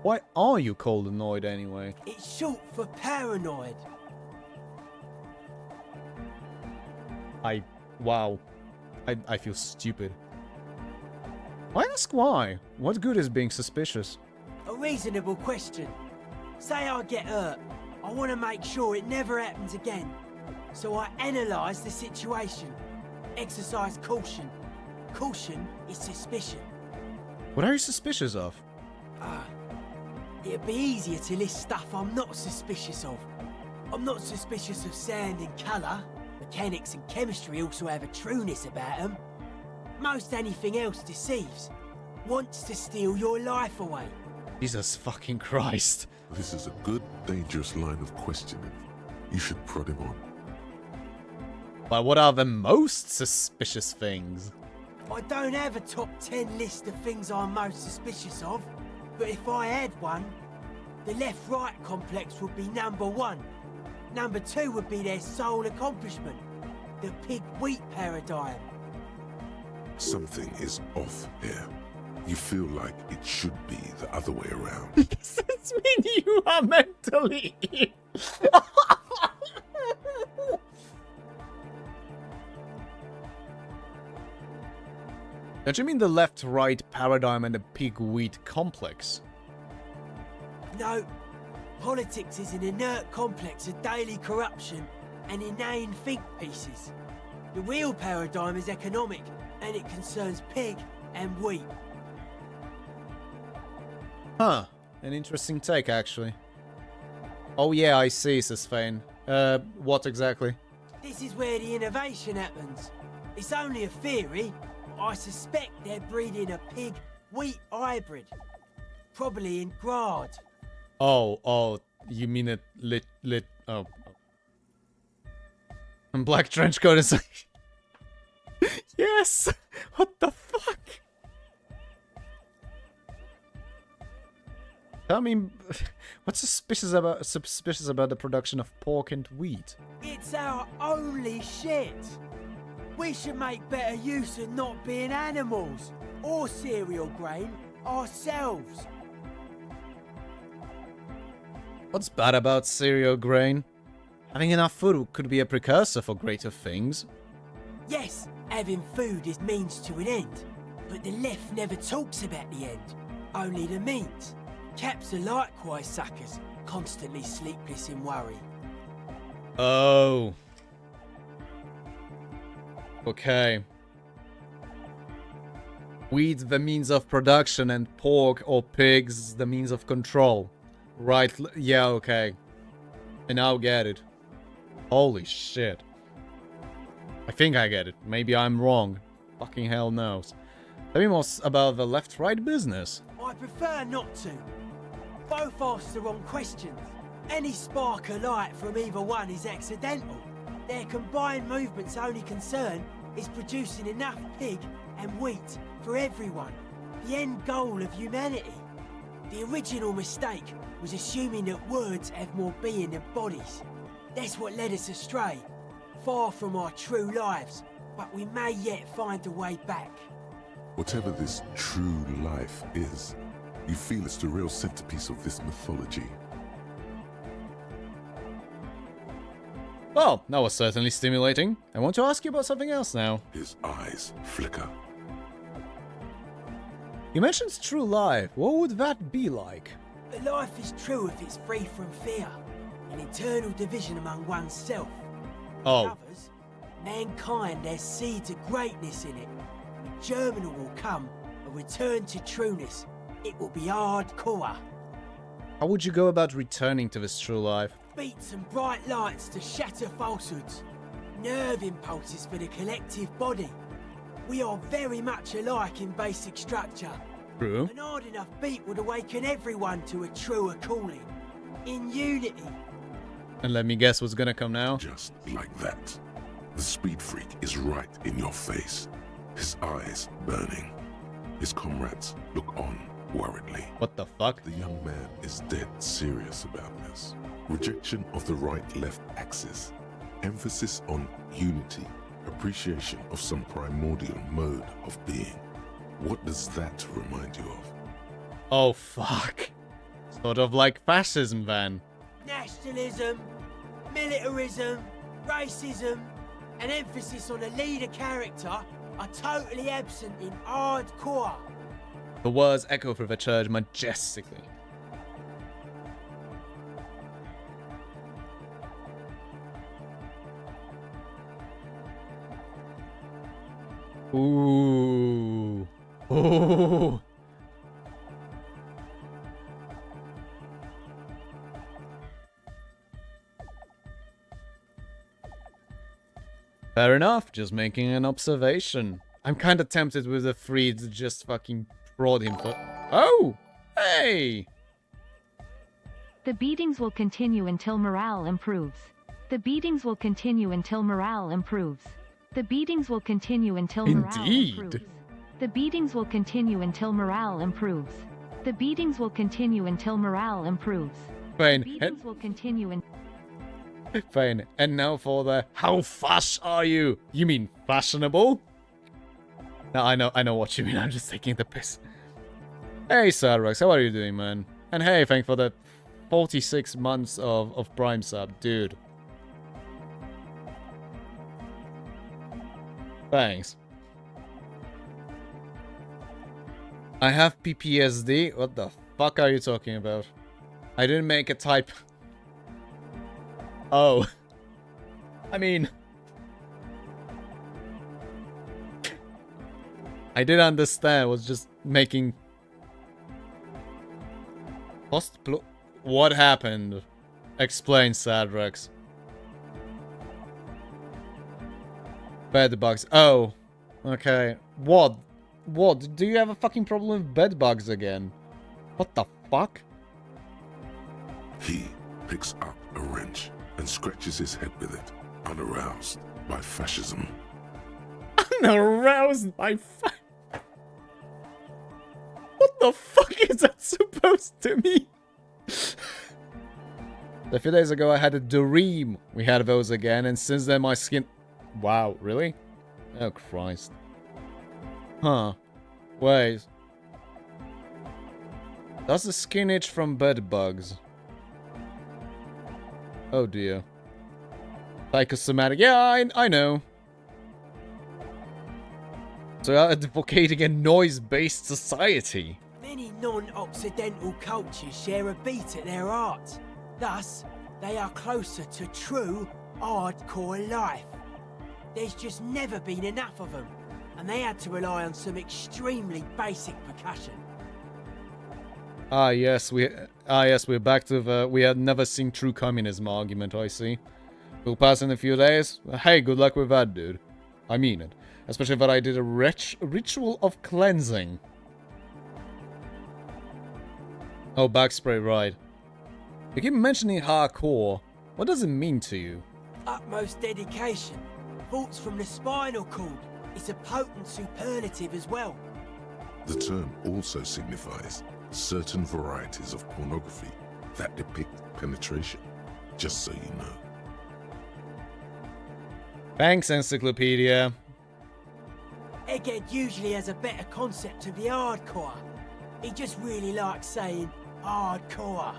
Why are you called Noid anyway? It's short for paranoid. Wow. I feel stupid. Why ask why? What good is being suspicious? A reasonable question. Say I get hurt. I want to make sure it never happens again. So I analyse the situation. Exercise caution. Caution is suspicion. What are you suspicious of? It'd be easier to list stuff I'm not suspicious of. I'm not suspicious of sound and colour. Mechanics and chemistry also have a trueness about them. Most anything else deceives. Wants to steal your life away. Jesus fucking Christ. This is a good, dangerous line of questioning. You should prod him on. But what are the most suspicious things? I don't have a top 10 list of things I'm most suspicious of, but if I had one, the left-right complex would be number 1. Number 2 would be their sole accomplishment, the pig-wheat paradigm. Something is off here. You feel like it should be the other way around. Does this mean you are mentally ill? Don't you mean the left-right paradigm and the pig-wheat complex? No. Politics is an inert complex of daily corruption and inane think pieces. The real paradigm is economic, and it concerns pig and wheat. Huh. An interesting take, actually. Oh yeah, I see, says Fane. What exactly? This is where the innovation happens. It's only a theory. I suspect they're breeding a pig-wheat hybrid. Probably in Grad. Oh, you mean it oh. And Black Trenchcoat is like... Yes! What the fuck? I mean, what's suspicious about the production of pork and wheat? It's our only shit. We should make better use of not being animals or cereal grain ourselves. What's bad about cereal grain? Having enough food could be a precursor for greater things. Yes, having food is means to an end, but the left never talks about the end, only the means. Caps are likewise suckers, constantly sleepless in worry. Oh. Okay. Wheat the means of production and pork or pigs the means of control. Right, yeah, okay. I now get it. Holy shit. I think I get it. Maybe I'm wrong. Fucking hell knows. Tell me more about the left-right business. I prefer not to. Both ask the wrong questions. Any spark of light from either one is accidental. Their combined movement's only concern is producing enough pig and wheat for everyone. The end goal of humanity. The original mistake was assuming that words have more being than bodies. That's what led us astray. Far from our true lives, but we may yet find a way back. Whatever this true life is, you feel it's the real centerpiece of this mythology. Well, that was certainly stimulating. I want to ask you about something else now. His eyes flicker. You mentioned true life. What would that be like? Life is true if it's free from fear. An internal division among oneself. Oh. Others, mankind has seeds of greatness in it. A germinal will come, a return to trueness. It will be hardcore. How would you go about returning to this true life? Beats and bright lights to shatter falsehoods. Nerve impulses for the collective body. We are very much alike in basic structure. True. An hard enough beat would awaken everyone to a truer calling. In unity. And let me guess what's gonna come now? Just like that. The speed freak is right in your face. his eyes burning. His comrades look on worriedly. What the fuck? The young man is dead serious about this. Rejection of the right-left axis. Emphasis on unity. Appreciation of some primordial mode of being. What does that remind you of? Oh fuck. Sort of like fascism then. Nationalism, militarism, racism, and emphasis on a leader character are totally absent in hardcore. The words echo through the church majestically. Ooh. Ooh. Fair enough, just making an observation. I'm kinda tempted with the 3 to just fucking prod him for— Oh! Hey! The beatings will continue until morale improves. The beatings will continue until morale improves. The beatings will continue until morale improves. The beatings will continue until morale improves. The beatings will continue until morale improves. Fine. The beatings will continue in— Fine. And now for the— How fash are you? You mean fashionable? No, I know what you mean. I'm just taking the piss. Hey, Sarrax, how are you doing, man? And hey, thanks for the 46 months of Prime sub, dude. Thanks. I have PTSD? What the fuck are you talking about? I didn't make a type. Oh. I mean... I did understand, I was just making... What happened? Explain, Sadrex. Bedbugs. Oh. Okay. What? What? Do you have a fucking problem with bedbugs again? What the fuck? He picks up a wrench and scratches his head with it, unaroused by fascism. Unaroused by What the fuck is that supposed to mean? A few days ago I had a dream. We had those again, and since then my skin... Wow, really? Oh Christ. Huh. Wait. Does the skin itch from bed bugs? Oh dear. Psychosomatic. Yeah, I know. So you're advocating a noise-based society. Many non-Occidental cultures share a beat at their art. Thus, they are closer to true, hardcore life. There's just never been enough of them, and they had to rely on some extremely basic percussion. Yes, we're back to the we had never seen true communism argument, I see. Will pass in a few days. Hey, good luck with that, dude. I mean it. Especially that I did a ritual of cleansing. Oh, back spray, right. You keep mentioning hardcore. What does it mean to you? Utmost dedication. Thoughts from the spinal cord. It's a potent superlative as well. The term also signifies certain varieties of pornography that depict penetration, just so you know. Thanks, Encyclopedia. Egghead usually has a better concept of the hardcore. He just really likes saying hardcore.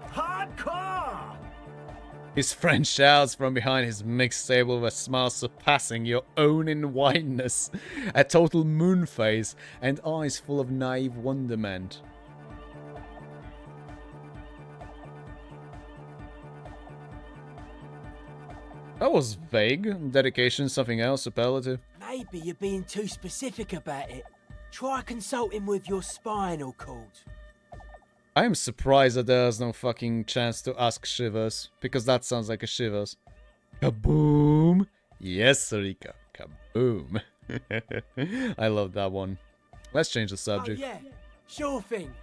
Hardcore! His friend shouts from behind his mixed table with a smile surpassing your own in whiteness, a total moon face, and eyes full of naive wonderment. That was vague. Dedication, something else, superlative. Maybe you're being too specific about it. Try consulting with your spinal cord. I am surprised that there's no fucking chance to ask Shivers, because that sounds like a Shivers. Kaboom! Yes, Rika. Kaboom. I love that one. Let's change the subject. Oh yeah, sure thing.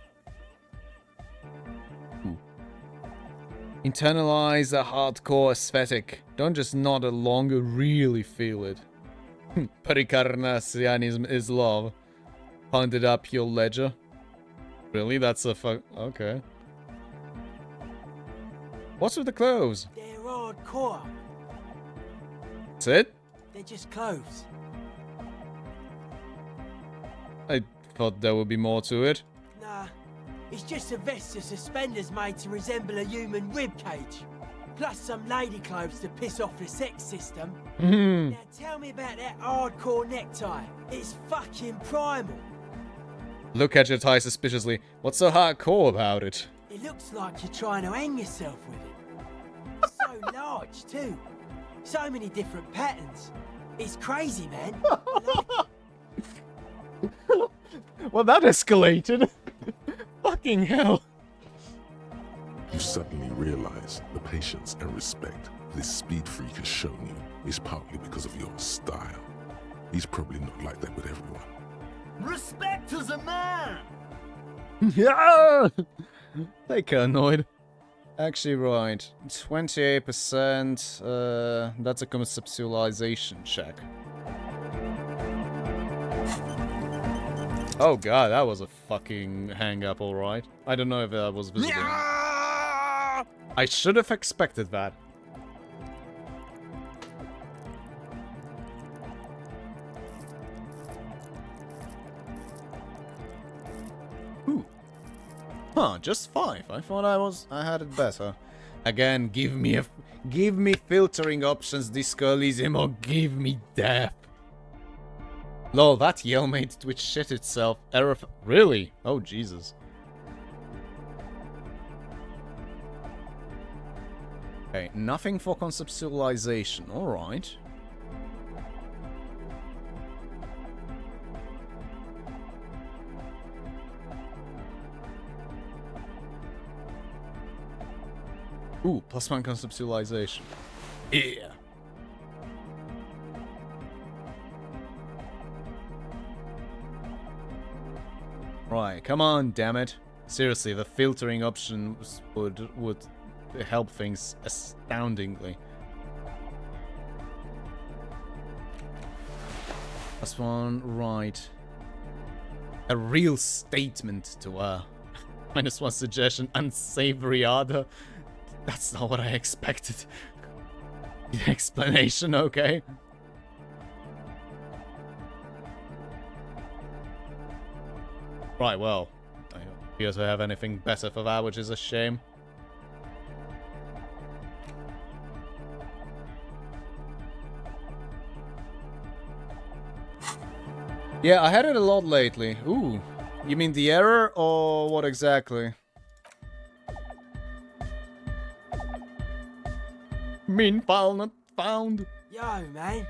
Internalize a hardcore aesthetic. Don't just nod along, really feel it. Pericarnassianism is love. Pounded up your ledger. Really? That's a fuck. Okay. What's with the clothes? They're hardcore. That's it? They're just clothes. I thought there would be more to it. Nah, it's just a vest of suspenders made to resemble a human ribcage. Plus some lady clothes to piss off the sex system. Now tell me about that hardcore necktie. It's fucking primal. Look at your tie suspiciously. What's so hardcore about it? It looks like you're trying to hang yourself with it. So large too. So many different patterns. It's crazy, man. Well, that escalated. Fucking hell. You suddenly realize the patience and respect this speed freak has shown you is partly because of your style. He's probably not like that with everyone. Respect as a man! Yeah! Take her, annoyed. Actually, right. 28%. That's a conceptualization check. Oh god, that was a fucking hang-up, alright. I don't know if that was visible. I should have expected that. Ooh. Huh, just 5. I thought I had it better. Again, give me filtering options, Discolism, or give me death. Lol, that yell made Twitch shit itself. Error. Really? Oh, Jesus. Okay, nothing for conceptualization. Alright. Ooh, +1 conceptualization. Yeah. Right, come on, damn it. Seriously, the filtering options would help things astoundingly. +1, right. A real statement to -1 suggestion, unsavory ardor. That's not what I expected. The explanation, okay. Right, well, I don't appear to have anything better for that, which is a shame. Yeah, I had it a lot lately. Ooh, you mean the error or what exactly? Mean file not found. Yo, man,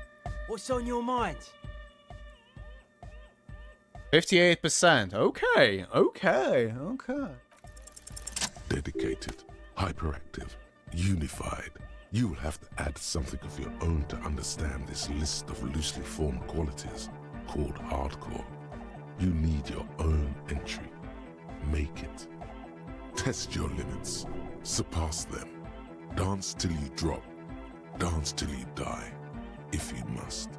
what's on your mind? 58%. Okay. Dedicated, hyperactive, unified. You will have to add something of your own to understand this list of loosely formed qualities called hardcore. You need your own entry. Make it. Test your limits. Surpass them. Dance till you drop. Dance till you die, if you must.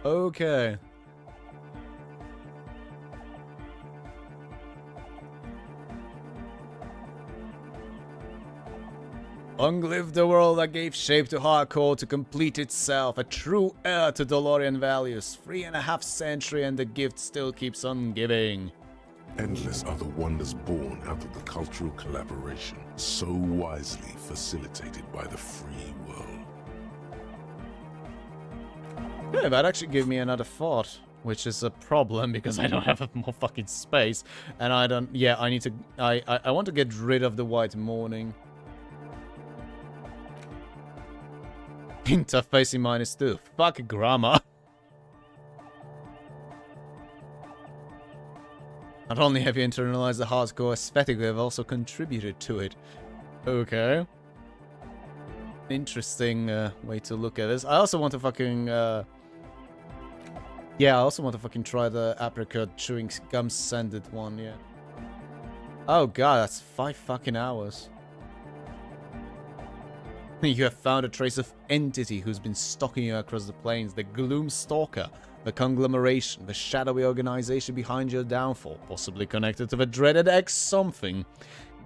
Okay. Long live the world that gave shape to hardcore to complete itself, a true heir to DeLorean values. 3.5 centuries and the gift still keeps on giving. Endless are the wonders born out of the cultural collaboration, so wisely facilitated by the free world. Yeah, that actually gave me another thought, which is a problem because I don't have more fucking space, and I don't. Yeah, I need to. I want to get rid of the white morning. Interfacing -2. Fuck grammar. Not only have you internalized the hardcore aesthetic, you have also contributed to it. Okay. Interesting way to look at this. I also want to fucking Yeah, I also want to fucking try the apricot chewing gum scented one, yeah. Oh god, that's 5 fucking hours. You have found a trace of entity who's been stalking you across the plains. The Gloom Stalker, the conglomeration, the shadowy organization behind your downfall, possibly connected to the dreaded X something.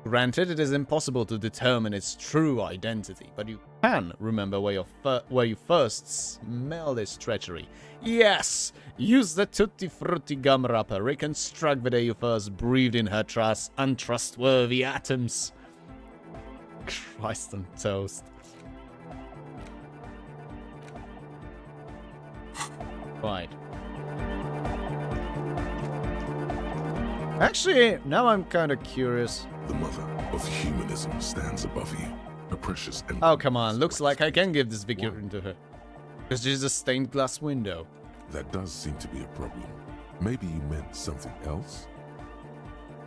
Granted, it is impossible to determine its true identity, but you can remember where you first smelled its treachery. Yes! Use the Tutti Frutti gum wrapper. Reconstruct the day you first breathed in her untrustworthy atoms. Christ on toast. Right. Actually, now I'm kind of curious. The mother of humanism stands above you, a precious and... Oh, come on. Looks like I can give this figurine to her. Because there's a stained glass window. That does seem to be a problem. Maybe you meant something else?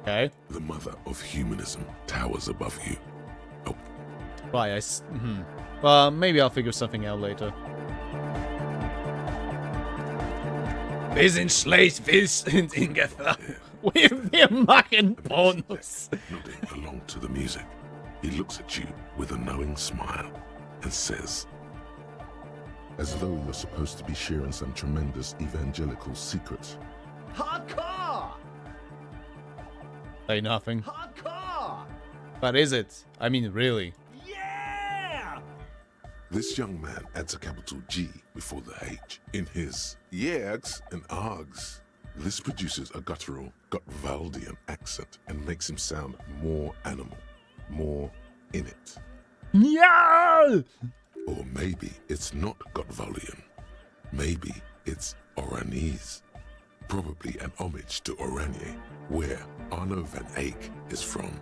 Okay. The mother of humanism towers above you. Oh. Why, Well, maybe I'll figure something out later. Wir sind schlecht, wir sind in Gefahr. Wir machen Bonus. Nodding along to the music, he looks at you with a knowing smile and says, as though you're supposed to be sharing some tremendous evangelical secret. Hardcore! Say nothing. Hardcore! But is it? I mean, really? Yeah! This young man adds a capital G before the H in his yegs and args. This produces a guttural Gotwaldian accent and makes him sound more animal, more in it. Yeah! Or maybe it's not Gotwaldian. Maybe it's Oranese. Probably an homage to Oranje, where Arno van Eyck is from,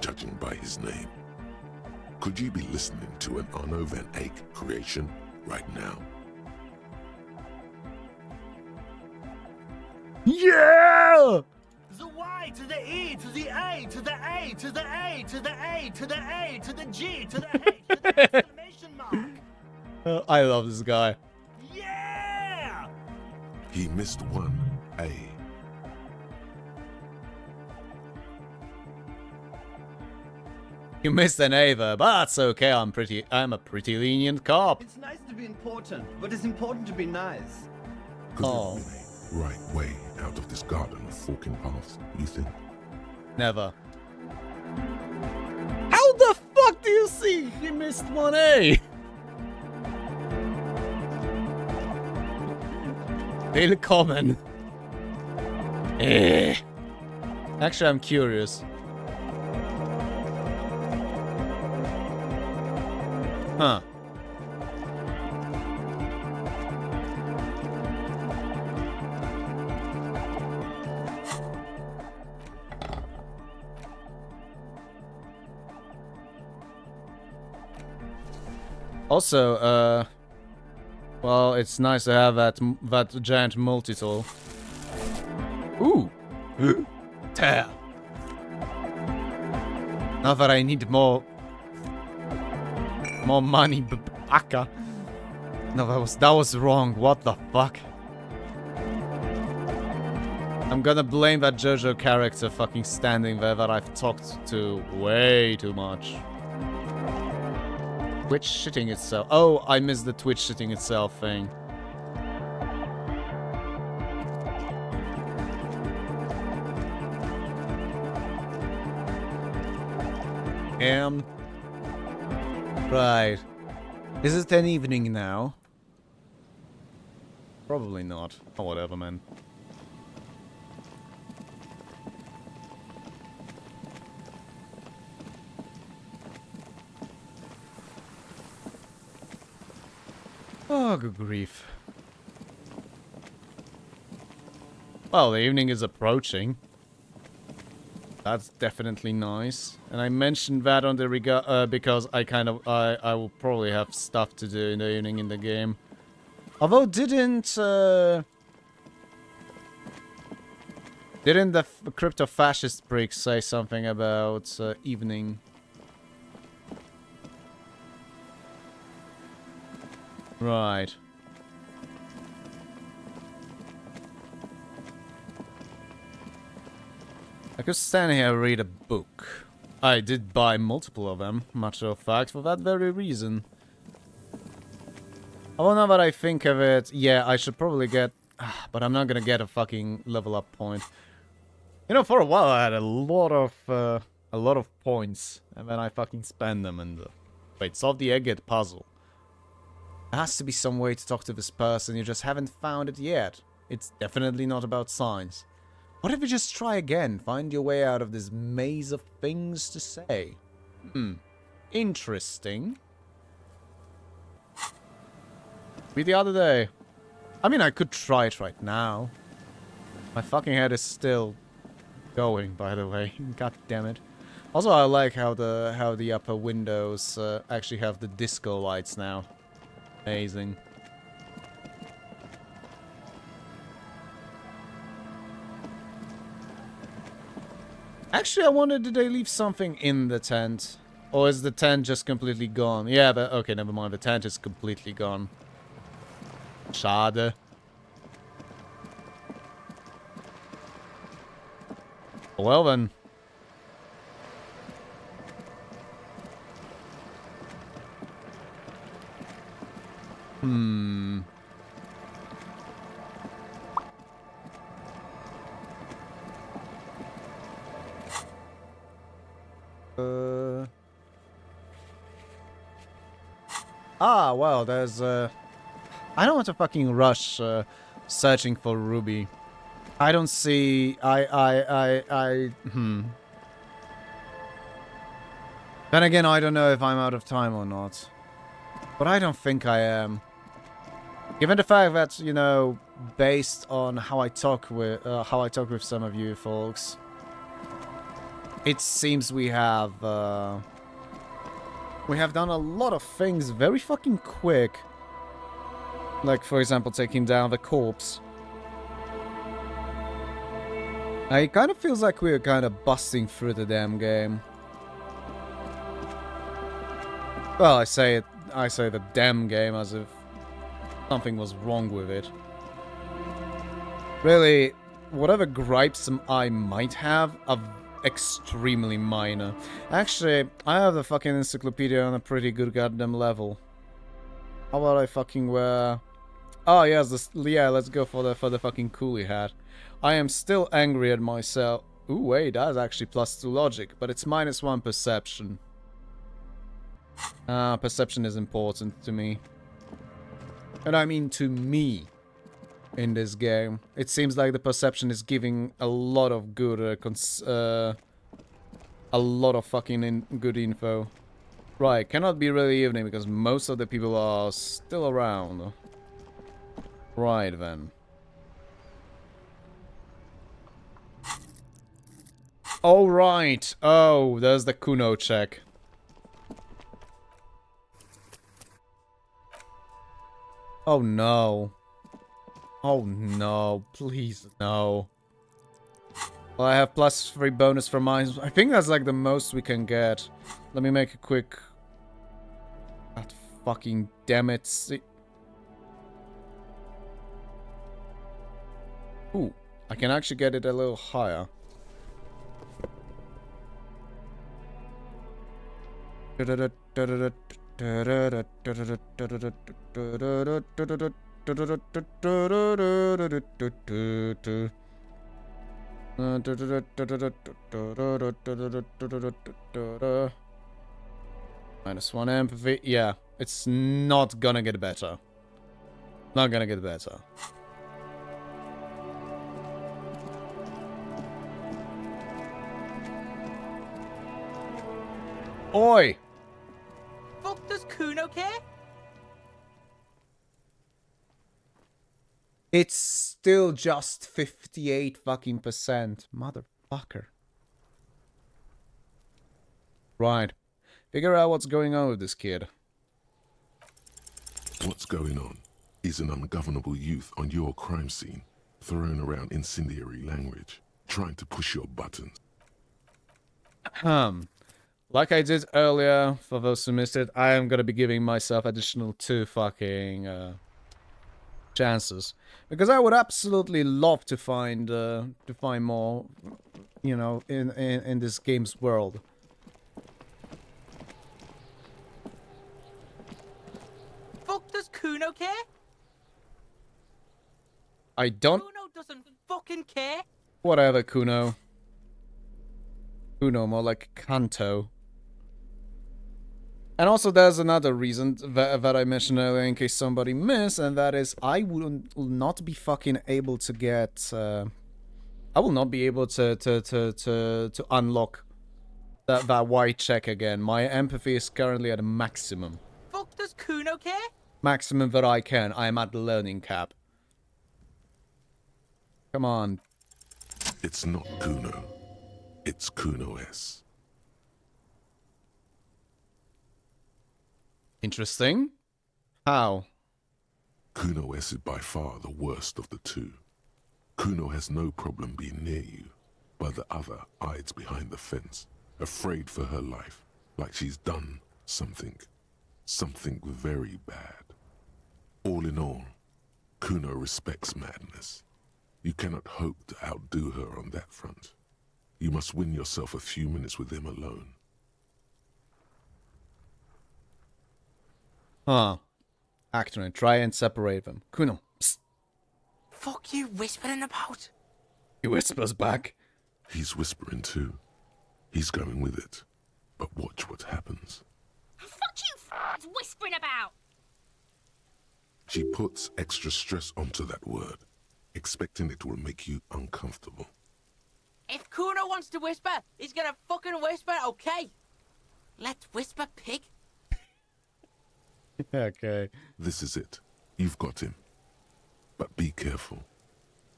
judging by his name. Could you be listening to an Arno van Eyck creation right now? Yeah! The Y to the E to the A to the A to the A to the A to the A to the G to the H to the exclamation mark. I love this guy. Yeah! He missed one A. You missed an A there, but that's okay. I'm a pretty lenient cop. It's nice to be important, but it's important to be nice. Could there be a right way out of this garden of forking paths, you think? Never. How the fuck do you see he missed one A? Willkommen. Actually, I'm curious. Huh. Also, well, it's nice to have that giant multi-tool. Ooh. Tear. Now that I need more money, Aka. No, that was wrong. What the fuck? I'm gonna blame that JoJo character fucking standing there that I've talked to way too much. Twitch shitting itself. Oh, I missed the Twitch shitting itself thing. Right. Is it an evening now? Probably not. Oh, whatever, man. Oh, good grief. Well, the evening is approaching. That's definitely nice. And I mentioned that on the because I will probably have stuff to do in the evening in the game. Although didn't the crypto-fascist prick say something about evening? Right. I could stand here and read a book. I did buy multiple of them, matter of fact, for that very reason. I don't know what I think of it. Yeah, I should probably get... but I'm not gonna get a fucking level up point. You know, for a while I had a lot of points, and then I fucking spend them and... wait, solve the Egghead puzzle. There has to be some way to talk to this person, you just haven't found it yet. It's definitely not about science. What if you just try again, find your way out of this maze of things to say? Interesting. Me the other day. I mean, I could try it right now. My fucking head is still going, by the way. God damn it. Also, I like how the upper windows actually have the disco lights now. Amazing. Actually, I wonder, did they leave something in the tent? Or is the tent just completely gone? Yeah, but okay, never mind. The tent is completely gone. Schade. Well then. Well, there's I don't want to fucking rush searching for Ruby. I don't see... Then again, I don't know if I'm out of time or not. But I don't think I am. Given the fact that, you know, based on how I talk with some of you folks, it seems we have done a lot of things very fucking quick. Like, for example, taking down the corpse. It kind of feels like we're kind of busting through the damn game. Well, I say the damn game as if something was wrong with it. Really, whatever gripes I might have are extremely minor. Actually, I have the fucking encyclopedia on a pretty good goddamn level. How about I fucking wear... Oh yes, yeah, let's go for the fucking coolie hat. I am still angry at myself. Ooh, wait, that's actually +2 logic, but it's -1 perception. Perception is important to me. And I mean to me in this game. It seems like the perception is giving a lot of good, a lot of fucking good info. Right, cannot be really evening because most of the people are still around. Right then. All right. Oh, there's the Kuno check. Oh no. Oh no, please no. Well, I have +3 bonus for mine. I think that's like the most we can get. Let me make a quick... God fucking damn it. Ooh, I can actually get it a little higher. -1 empathy. Yeah, it's not gonna get better. Not gonna get better. Oi! Fuck does Kuno care? It's still just 58 fucking %. Motherfucker. Right. Figure out what's going on with this kid. What's going on is an ungovernable youth on your crime scene, throwing around incendiary language, trying to push your buttons. Like I did earlier, for those who missed it, I am gonna be giving myself additional 2 fucking chances, because I would absolutely love to find more you know, in this game's world. Fuck does Kuno care? I don't... Kuno doesn't fucking care. Whatever, Kuno. Kuno, more like Kanto. And also there's another reason that I mentioned earlier in case somebody missed, and that is I will not be fucking able to get... I will not be able to unlock that white check again. My empathy is currently at a maximum. Fuck does Kuno care? Maximum that I can. I am at the learning cap. Come on. It's not Kuno. It's Kuno S. Interesting. How? Kuno S is by far the worst of the two. Kuno has no problem being near you, but the other hides behind the fence, afraid for her life, like she's done something very bad. All in all, Kuno respects madness. You cannot hope to outdo her on that front. You must win yourself a few minutes with him alone. Huh. Actor, try and separate them. Kuno, psst. Fuck you whispering about? He whispers back. He's whispering too. He's going with it. But watch what happens. Fuck you, whispering about. She puts extra stress onto that word, expecting it will make you uncomfortable. If Kuno wants to whisper, he's gonna fucking whisper, okay? Let's whisper, pig. Okay. This is it. You've got him. But be careful.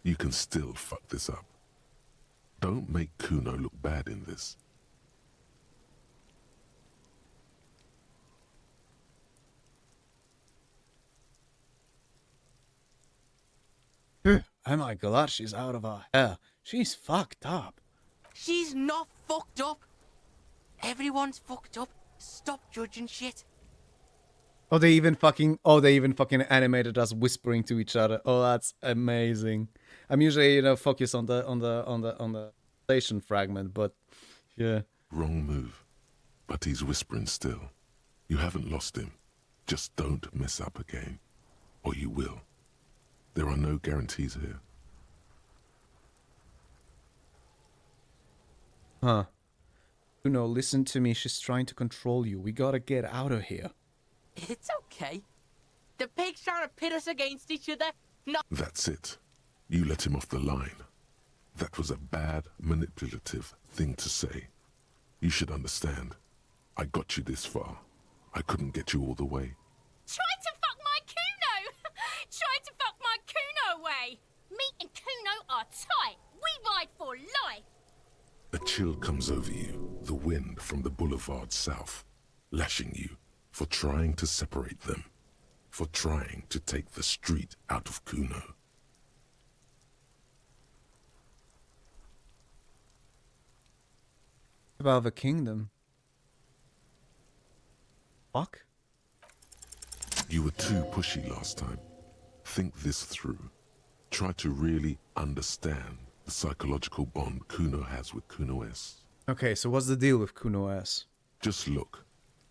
You can still fuck this up. Don't make Kuno look bad in this. Oh my god, she's out of her hair. She's fucked up. She's not fucked up. Everyone's fucked up. Stop judging shit. Oh, they even fucking animated us whispering to each other. Oh, that's amazing. I'm usually, you know, focused on the station fragment, but yeah. Wrong move. But he's whispering still. You haven't lost him. Just don't mess up again. Or you will. There are no guarantees here. Huh. Kuno, listen to me. She's trying to control you. We gotta get out of here. It's okay. The pig's trying to pit us against each other. No. That's it. You let him off the line. That was a bad, manipulative thing to say. You should understand. I got you this far. I couldn't get you all the way. Try to fuck my Kuno! Try to fuck my Kuno away! Me and Kuno are tight. We ride for life. A chill comes over you, the wind from the boulevard south, lashing you for trying to separate them, for trying to take the street out of Kuno. About the kingdom. Fuck? You were too pushy last time. Think this through. Try to really understand the psychological bond Kuno has with Kuno S. Okay, so what's the deal with Kuno S? Just look.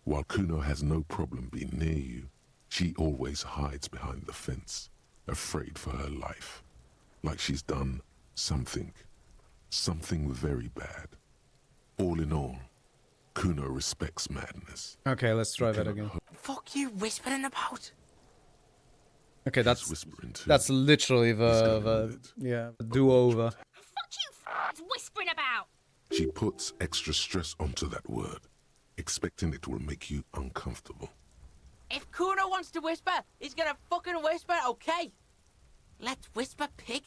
While Kuno has no problem being near you, she always hides behind the fence, afraid for her life. Like she's done something very bad. All in all, Kuno respects madness. Okay, let's try that again. Fuck you whispering about? Okay, that's literally the do-over. Fuck you, whispering about. She puts extra stress onto that word, expecting it will make you uncomfortable. If Kuno wants to whisper, he's gonna fucking whisper, okay? Let's whisper, pig.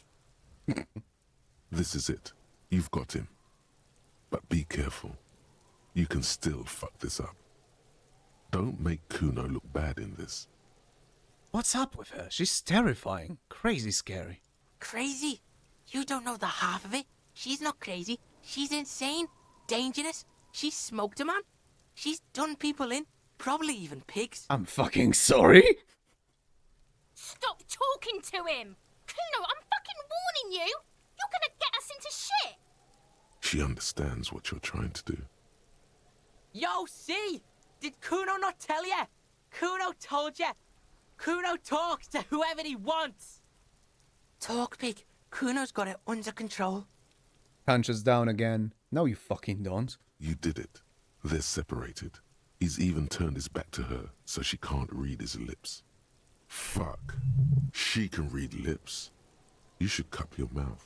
This is it. You've got him. But be careful. You can still fuck this up. Don't make Kuno look bad in this. What's up with her? She's terrifying. Crazy scary. Crazy? You don't know the half of it. She's not crazy. She's insane. Dangerous. She's smoked a man. She's done people in. Probably even pigs. I'm fucking sorry. Stop talking to him. Kuno, I'm fucking warning you. You're gonna get us into shit. She understands what you're trying to do. Yo, see? Did Kuno not tell ya? Kuno told ya. Kuno talks to whoever he wants. Talk, pig. Kuno's got it under control. Punches down again. No, you fucking don't. You did it. They're separated. He's even turned his back to her, so she can't read his lips. Fuck. She can read lips. You should cup your mouth.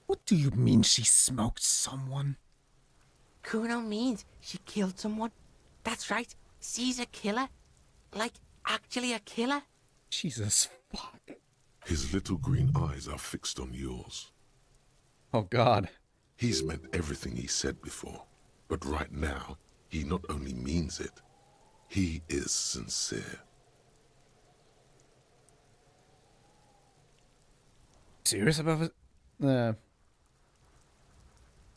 What do you mean she smoked someone? Kuno means she killed someone. That's right. She's a killer. Like, actually a killer. Jesus fuck. His little green eyes are fixed on yours. Oh God. He's meant everything he said before, but right now, he not only means it, he is sincere. Serious about it?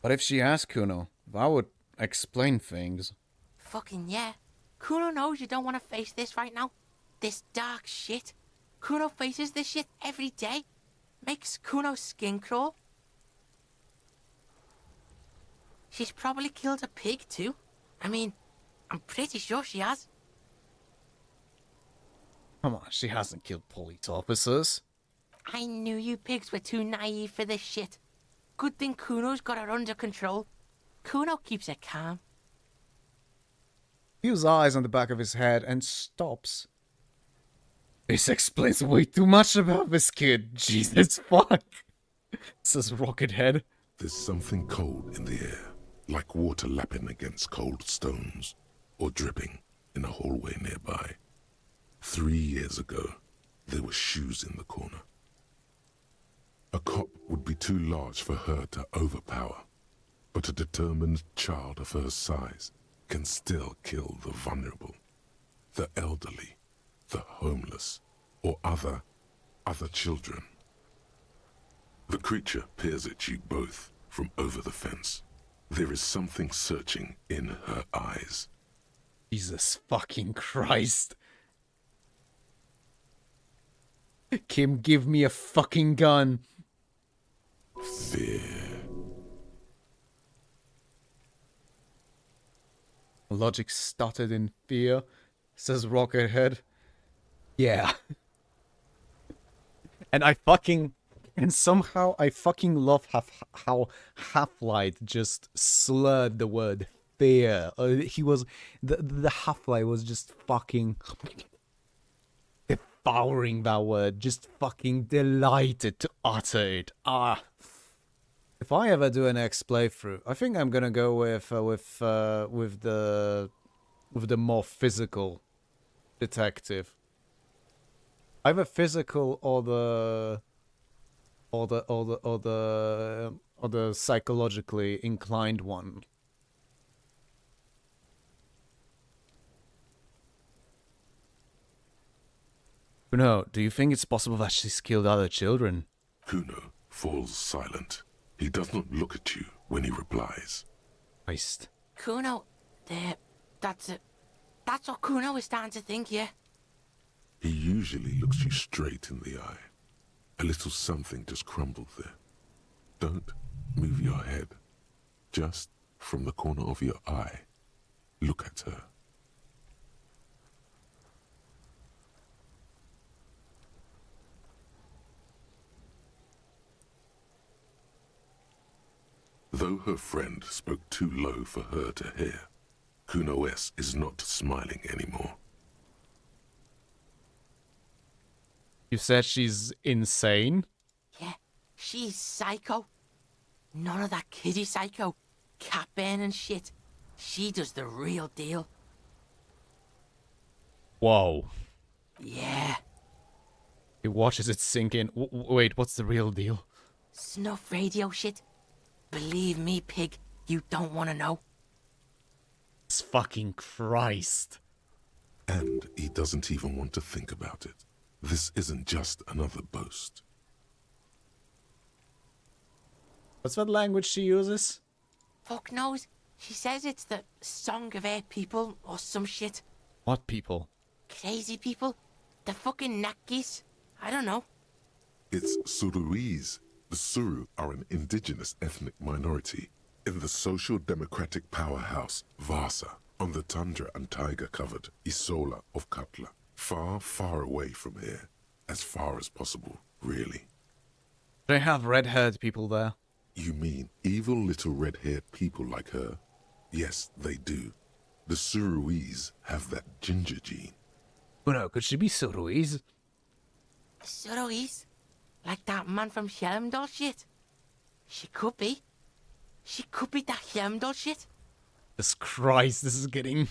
But if she asked Kuno, I would explain things. Fucking yeah. Kuno knows you don't want to face this right now. This dark shit. Kuno faces this shit every day. Makes Kuno's skin crawl. She's probably killed a pig too. I mean, I'm pretty sure she has. Come on, she hasn't killed police officers. I knew you pigs were too naive for this shit. Good thing Kuno's got her under control. Kuno keeps her calm. Feels eyes on the back of his head and stops. This explains way too much about this kid. Jesus fuck. Says Rockethead. There's something cold in the air, like water lapping against cold stones, or dripping in a hallway nearby. 3 years ago, there were shoes in the corner. A cop would be too large for her to overpower, but a determined child of her size can still kill the vulnerable, the elderly, the homeless, or other children. The creature peers at you both from over the fence. There is something searching in her eyes. Jesus fucking Christ. Kim, give me a fucking gun. Fear. Logic stuttered in fear, says Rockethead. Yeah. And somehow I fucking love how Half-Light just slurred the word fear. The Half-Light was just fucking devouring that word, just fucking delighted to utter it. If I ever do an X playthrough, I think I'm gonna go with the more physical detective. Either physical or the psychologically inclined one. Kuno, do you think it's possible that she's killed other children? Kuno falls silent. He does not look at you when he replies. Christ. Kuno, that's what Kuno is starting to think, yeah? He usually looks you straight in the eye. A little something just crumbled there. Don't move your head. Just from the corner of your eye, look at her. Though her friend spoke too low for her to hear, Kuno S is not smiling anymore. You said she's insane? Yeah, she's psycho. None of that kiddie psycho, cat burning shit. She does the real deal. Whoa. Yeah. He watches it sink in. Wait, what's the real deal? Snuff radio shit. Believe me, pig, you don't want to know. It's fucking Christ. And he doesn't even want to think about it. This isn't just another boast. What's that language she uses? Fuck knows. She says it's the song of her people or some shit. What people? Crazy people. The fucking Nakis. I don't know. It's Surui's The Suru are an indigenous ethnic minority in the social democratic powerhouse Vasa on the tundra and taiga-covered Isola of Katla. Far, far away from here. As far as possible, really. They have red-haired people there. You mean evil little red-haired people like her? Yes, they do. The Suruese have that ginger gene. Oh no, could she be Suruese? Suruese? Like that man from Helmdall shit? She could be. She could be that Helmdall shit. Jesus Christ, this is getting...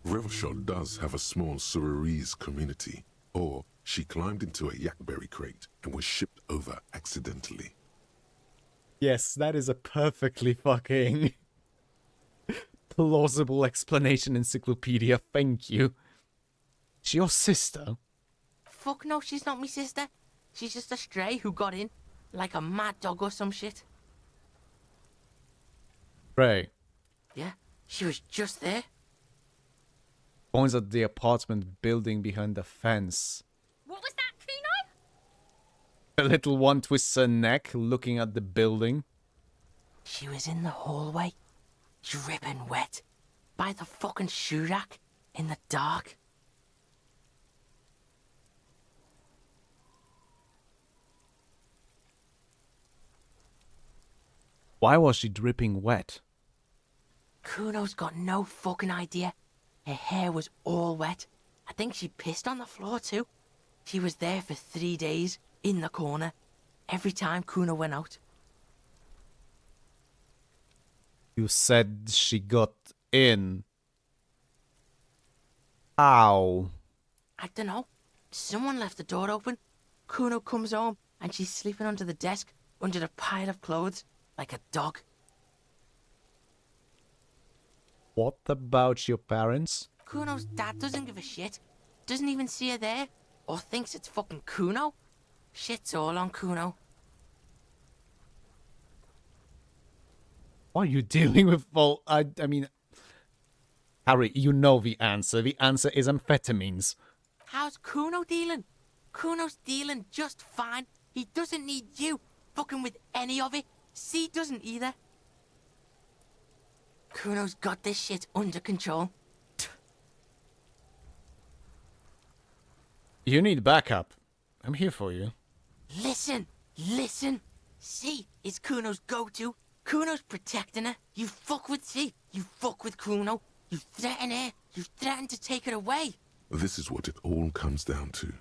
Revachol does have a small Suruese community. Or she climbed into a yakberry crate and was shipped over accidentally. Yes, that is a perfectly fucking plausible explanation, encyclopedia. Thank you. She your sister? Fuck no, she's not me sister. She's just a stray who got in. Like a mad dog or some shit. Ray. Yeah, she was just there. Points at the apartment building behind the fence. What was that, Kuno? The little one twists her neck, looking at the building. She was in the hallway, dripping wet, by the fucking shoe rack, in the dark. Why was she dripping wet? Kuno's got no fucking idea. Her hair was all wet. I think she pissed on the floor too. She was there for 3 days, in the corner, every time Kuno went out. You said she got in. How? I don't know. Someone left the door open. Kuno comes home and she's sleeping under the desk, under the pile of clothes, like a dog. What about your parents? Kuno's dad doesn't give a shit. Doesn't even see her there. Or thinks it's fucking Kuno. Shit's all on Kuno. Why are you dealing with full... I mean... Harry, you know the answer. The answer is amphetamines. How's Kuno dealing? Kuno's dealing just fine. He doesn't need you fucking with any of it. C doesn't either. Kuno's got this shit under control. You need backup. I'm here for you. Listen, listen. C is Kuno's go-to. Kuno's protecting her. You fuck with C. You fuck with Kuno. You threaten her. You threaten to take her away. This is what it all comes down to.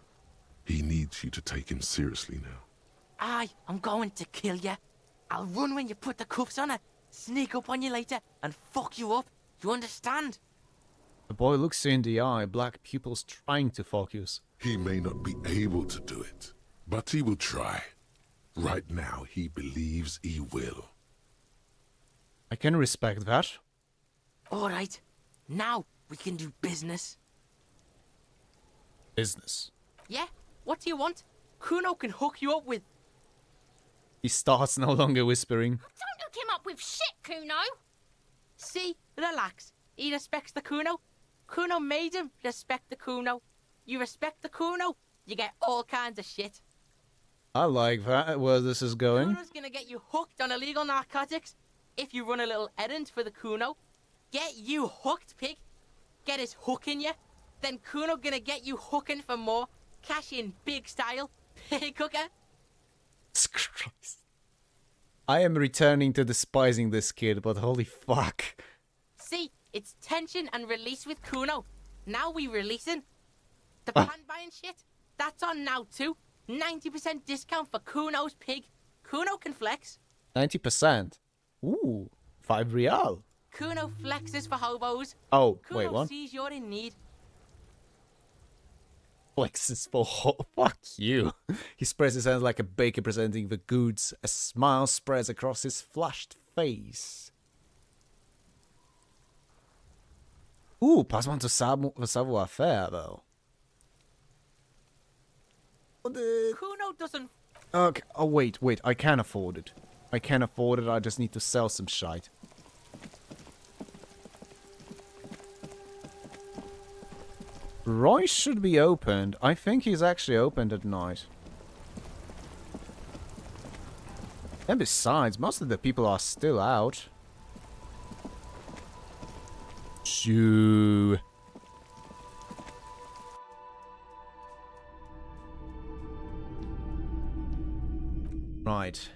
He needs you to take him seriously now. I'm going to kill you. I'll run when you put the cuffs on her. Sneak up on you later and fuck you up. You understand? The boy looks you in the eye, black pupils trying to focus. He may not be able to do it, but he will try. Right now, he believes he will. I can respect that. All right. Now we can do business. Business. Yeah? What do you want? Kuno can hook you up with... He starts no longer whispering. Don't hook him up with shit, Kuno. See? Relax. He respects the Kuno. Kuno made him respect the Kuno. You respect the Kuno, you get all kinds of shit. I like that, where this is going. Kuno's gonna get you hooked on illegal narcotics if you run a little errand for the Kuno. Get you hooked, pig. Get his hook in you. Then Kuno gonna get you hooking for more. Cash in big style. Pig hooker. Christ. I am returning to despising this kid, but holy fuck. See, it's tension and release with Kuno. Now we releasing. The pan buying shit, that's on now too. 90% discount for Kuno's pig. Kuno can flex. 90%. Ooh, 5 real. Kuno flexes for hobos. Oh, Kuno wait, what? sees you're in need. Flexes for fuck you. He spreads his hands like a baker presenting the goods. A smile spreads across his flushed face. Ooh, passe man to savoir-faire, though. Kuno doesn't... Okay, oh wait, I can afford it. I can afford it, I just need to sell some shite. Roy should be opened. I think he's actually opened at night. And besides, most of the people are still out. Shoo. Right.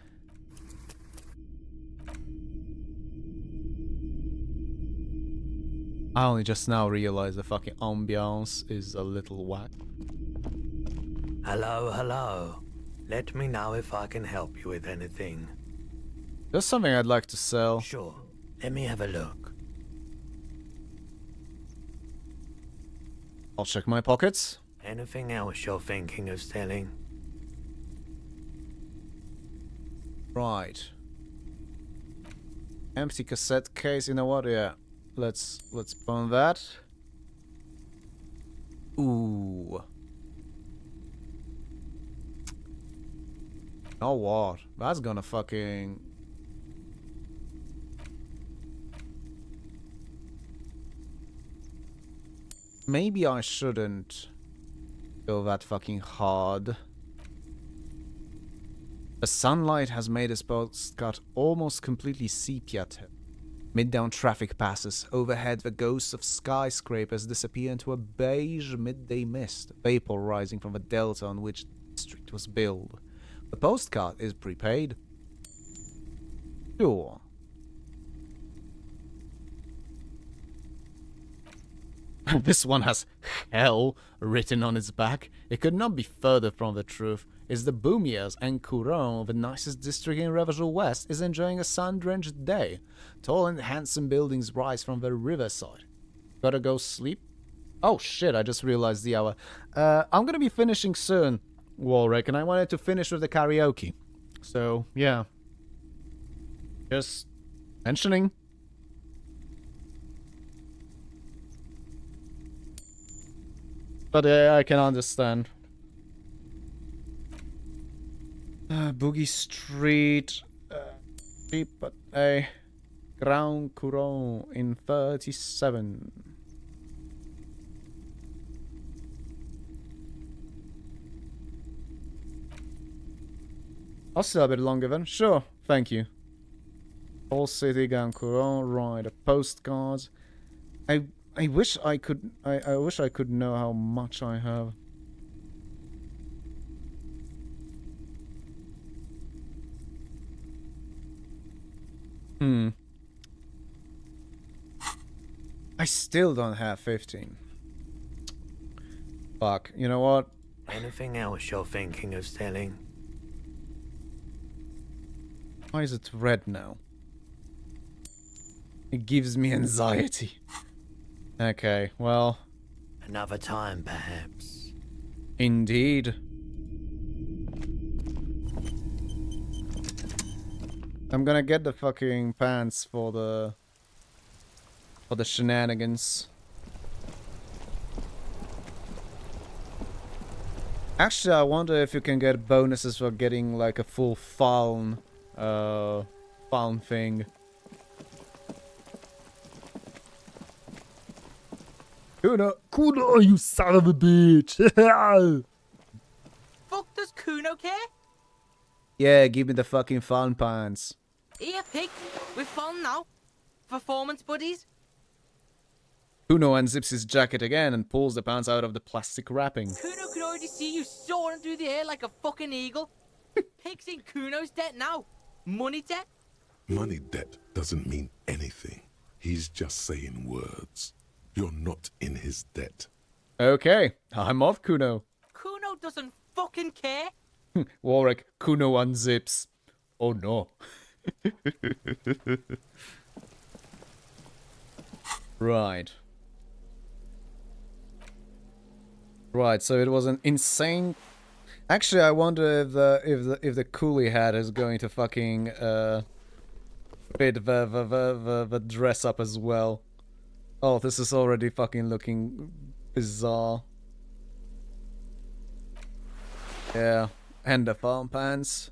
I only just now realized the fucking ambiance is a little whack. Hello, hello. Let me know if I can help you with anything. There's something I'd like to sell. Sure. Let me have a look. I'll check my pockets. Anything else you're thinking of selling? Right. Empty cassette case, you know what? Yeah. Let's pawn that. Ooh. You know what? That's gonna fucking... Maybe I shouldn't go that fucking hard. The sunlight has made this postcard almost completely sepia-tint. Mid-down traffic passes. Overhead, the ghosts of skyscrapers disappear into a beige midday mist, vapor rising from the delta on which the district was built. The postcard is prepaid. Sure. This one has hell written on its back. It could not be further from the truth. Is the Boomiers and Couron, the nicest district in Revachol West, is enjoying a sun-drenched day. Tall and handsome buildings rise from the riverside. Gotta go sleep? Oh shit, I just realized the hour. I'm gonna be finishing soon, Warwick, and I wanted to finish with the karaoke. So, yeah. Just mentioning. But I can understand. Boogie Street, cheap but a Grand Couronne in 37. I'll still a bit longer then. Sure, thank you. All City, Grand Couronne, right, a postcard. I wish I could I wish I could know how much I have. I still don't have 15. Fuck, you know what? Anything else you're thinking of selling? Why is it red now? It gives me anxiety. Okay, well... Another time, perhaps. Indeed. I'm gonna get the fucking pants for the shenanigans. Actually, I wonder if you can get bonuses for getting like a full faun thing. Kuno, you son of a bitch! Fuck does Kuno care? Yeah, give me the fucking fun pants. Here, pig. We're fun now. Performance buddies. Kuno unzips his jacket again and pulls the pants out of the plastic wrapping. Kuno could already see you soaring through the air like a fucking eagle. Pig's in Kuno's debt now. Money debt? Money debt doesn't mean anything. He's just saying words. You're not in his debt. Okay, I'm off, Kuno. Kuno doesn't fucking care. Warwick, Kuno unzips. Oh no. Right. Right, so it was an insane... Actually, I wonder if the coolie hat is going to fucking fit the dress up as well. Oh, this is already fucking looking bizarre. Yeah, and the farm pants.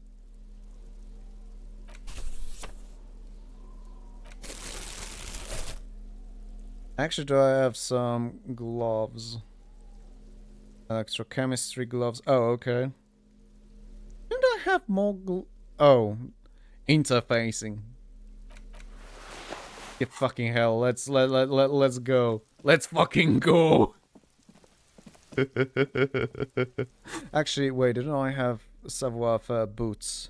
Actually, do I have some gloves? Electrochemistry gloves. Oh, okay. Didn't I have more Oh. Interfacing. Get fucking hell. Let's go. Let's fucking go. Actually, wait, didn't I have savoir-faire boots?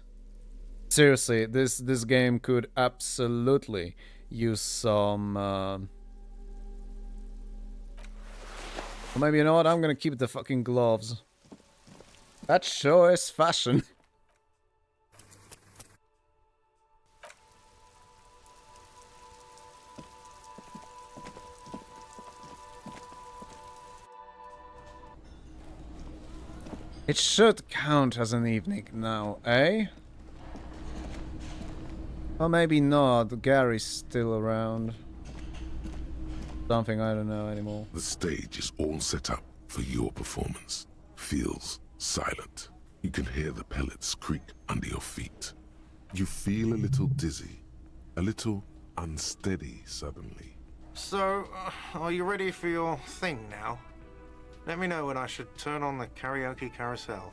Seriously, this game could absolutely use some or maybe, you know what, I'm gonna keep the fucking gloves. That sure is fashion. It should count as an evening now, eh? Or maybe not. Gary's still around. Something I don't know anymore. The stage is all set up for your performance. Feels silent. You can hear the pellets creak under your feet. You feel a little dizzy, a little unsteady suddenly. So, are you ready for your thing now? Let me know when I should turn on the karaoke carousel.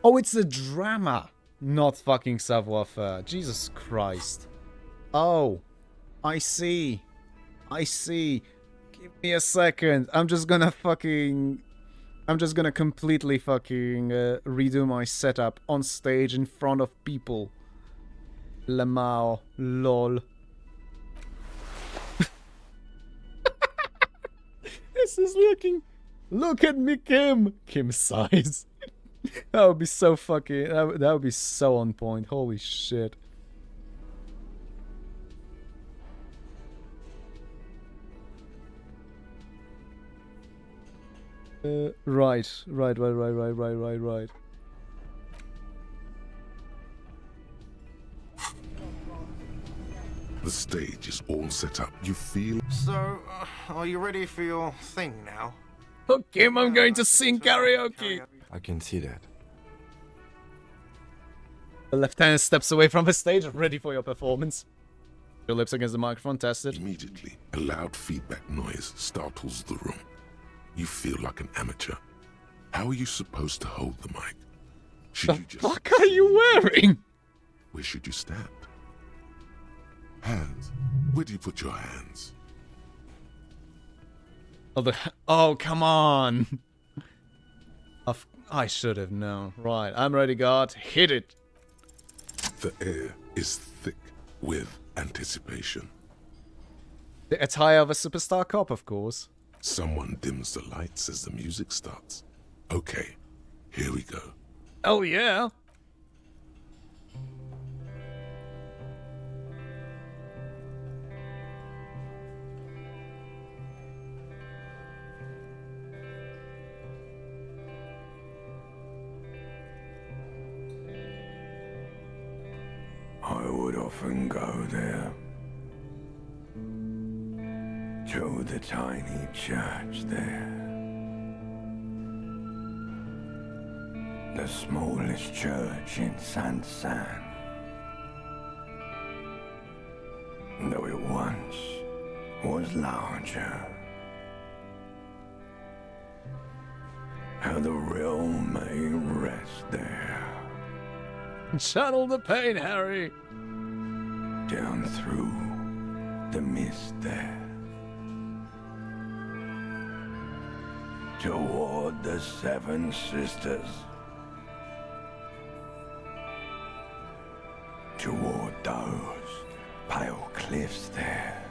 Oh, it's a drama, not fucking savoir-faire. Jesus Christ. Oh, I see. I see. Give me a second. I'm just gonna completely fucking redo my setup on stage in front of people. Lamau. Lol. This is looking... Look at me, Kim! Kim sighs. That would be so fucking... That would be so on point. Holy shit. Right. The stage is all set up. You feel... So, are you ready for your thing now? Okay, I'm going to sing karaoke. I can see that. The lieutenant steps away from the stage, ready for your performance. Your lips against the microphone, tested. Immediately, a loud feedback noise startles the room. You feel like an amateur. How are you supposed to hold the mic? Should you just... What the fuck are you wearing? Where should you stand? Hands. Where do you put your hands? Oh, come on. I should have known. Right, I'm ready, God. Hit it. The air is thick with anticipation. The attire of a superstar cop, of course. Someone dims the lights as the music starts. Okay, here we go. Oh, yeah. I would often go there, to the tiny church there, the smallest church in Saint-Saëns, though it once was larger. How the realm may rest there. Channel the pain, Harry. Down through the mist there. Toward the Seven Sisters. Toward those pale cliffs there.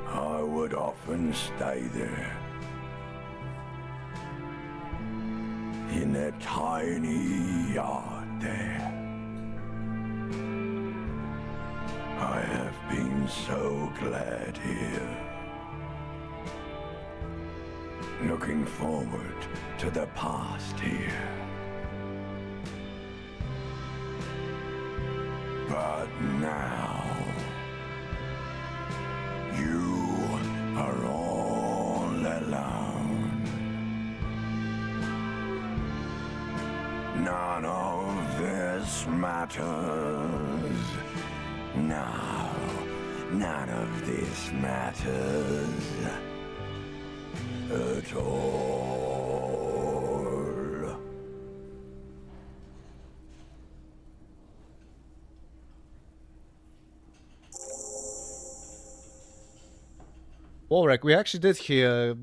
I would often stay there. In that tiny yard there. I have been so glad here. Looking forward to the past here. But now, you are all alone. None of this matters. No, none of this matters at all. Walrek, we actually did hear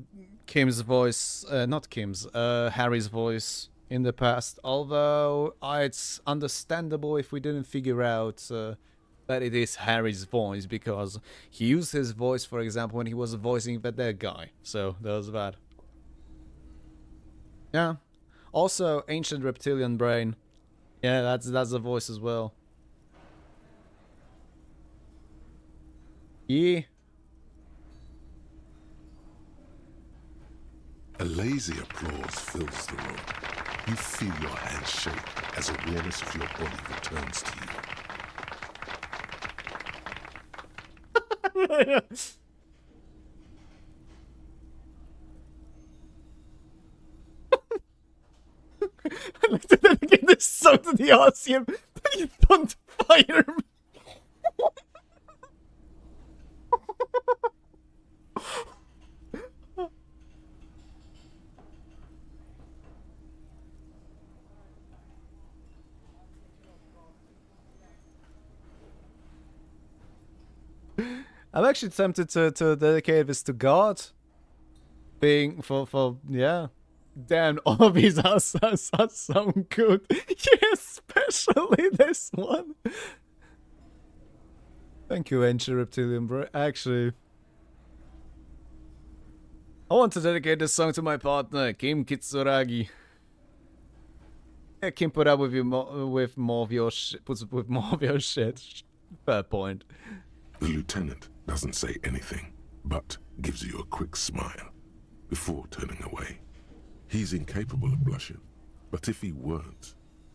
Kim's voice, not Kim's, Harry's voice in the past, although it's understandable if we didn't figure out that it is Harry's voice, because he used his voice, for example, when he was voicing that dead guy, so that was that. Yeah. Also, Ancient Reptilian Brain. Yeah, that's the voice as well. Yeah. A lazy applause fills the room. You feel your hands shake as awareness of your body returns to you. I looked at that again, this so to the Arceum, but you don't fire me. I'm actually tempted to dedicate this to God. Being for yeah. Damn, all of these are so good. Yeah, especially this one. Thank you, Ancient Reptilian Bro. Actually, I want to dedicate this song to my partner, Kim Kitsuragi. Yeah, Kim put up with you with more of your shit. Puts up with more of your shit. Fair point. The lieutenant doesn't say anything, but gives you a quick smile before turning away. He's incapable of blushing, but if he weren't,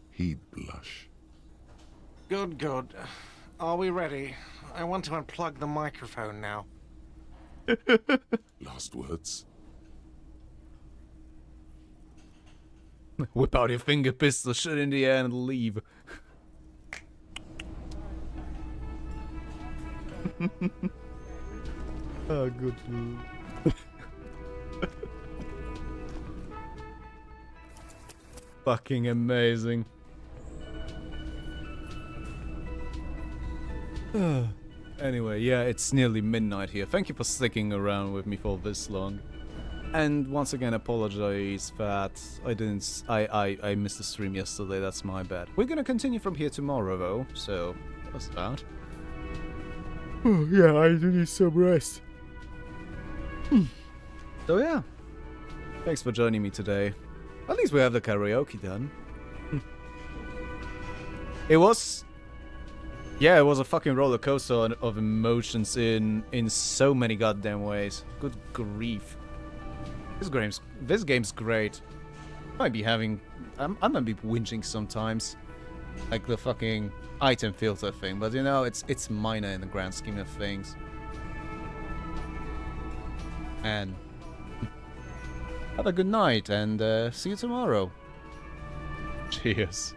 he'd blush. Good, good. Are we ready? I want to unplug the microphone now. Last words? Whip out your finger pistol, shoot in the air and leave. Oh, good. Fucking amazing. Anyway, yeah, it's nearly midnight here. Thank you for sticking around with me for this long. And once again, apologize that I missed the stream yesterday. That's my bad. We're gonna continue from here tomorrow, though, so that's that. Oh, yeah, I do need some rest. So yeah, thanks for joining me today. At least we have the karaoke done. It was... yeah, it was a fucking roller coaster of emotions in so many goddamn ways. Good grief. This game's great. I might be having... I might be whinging sometimes. Like the fucking item filter thing, but you know, it's minor in the grand scheme of things. And... have a good night, and see you tomorrow. Cheers.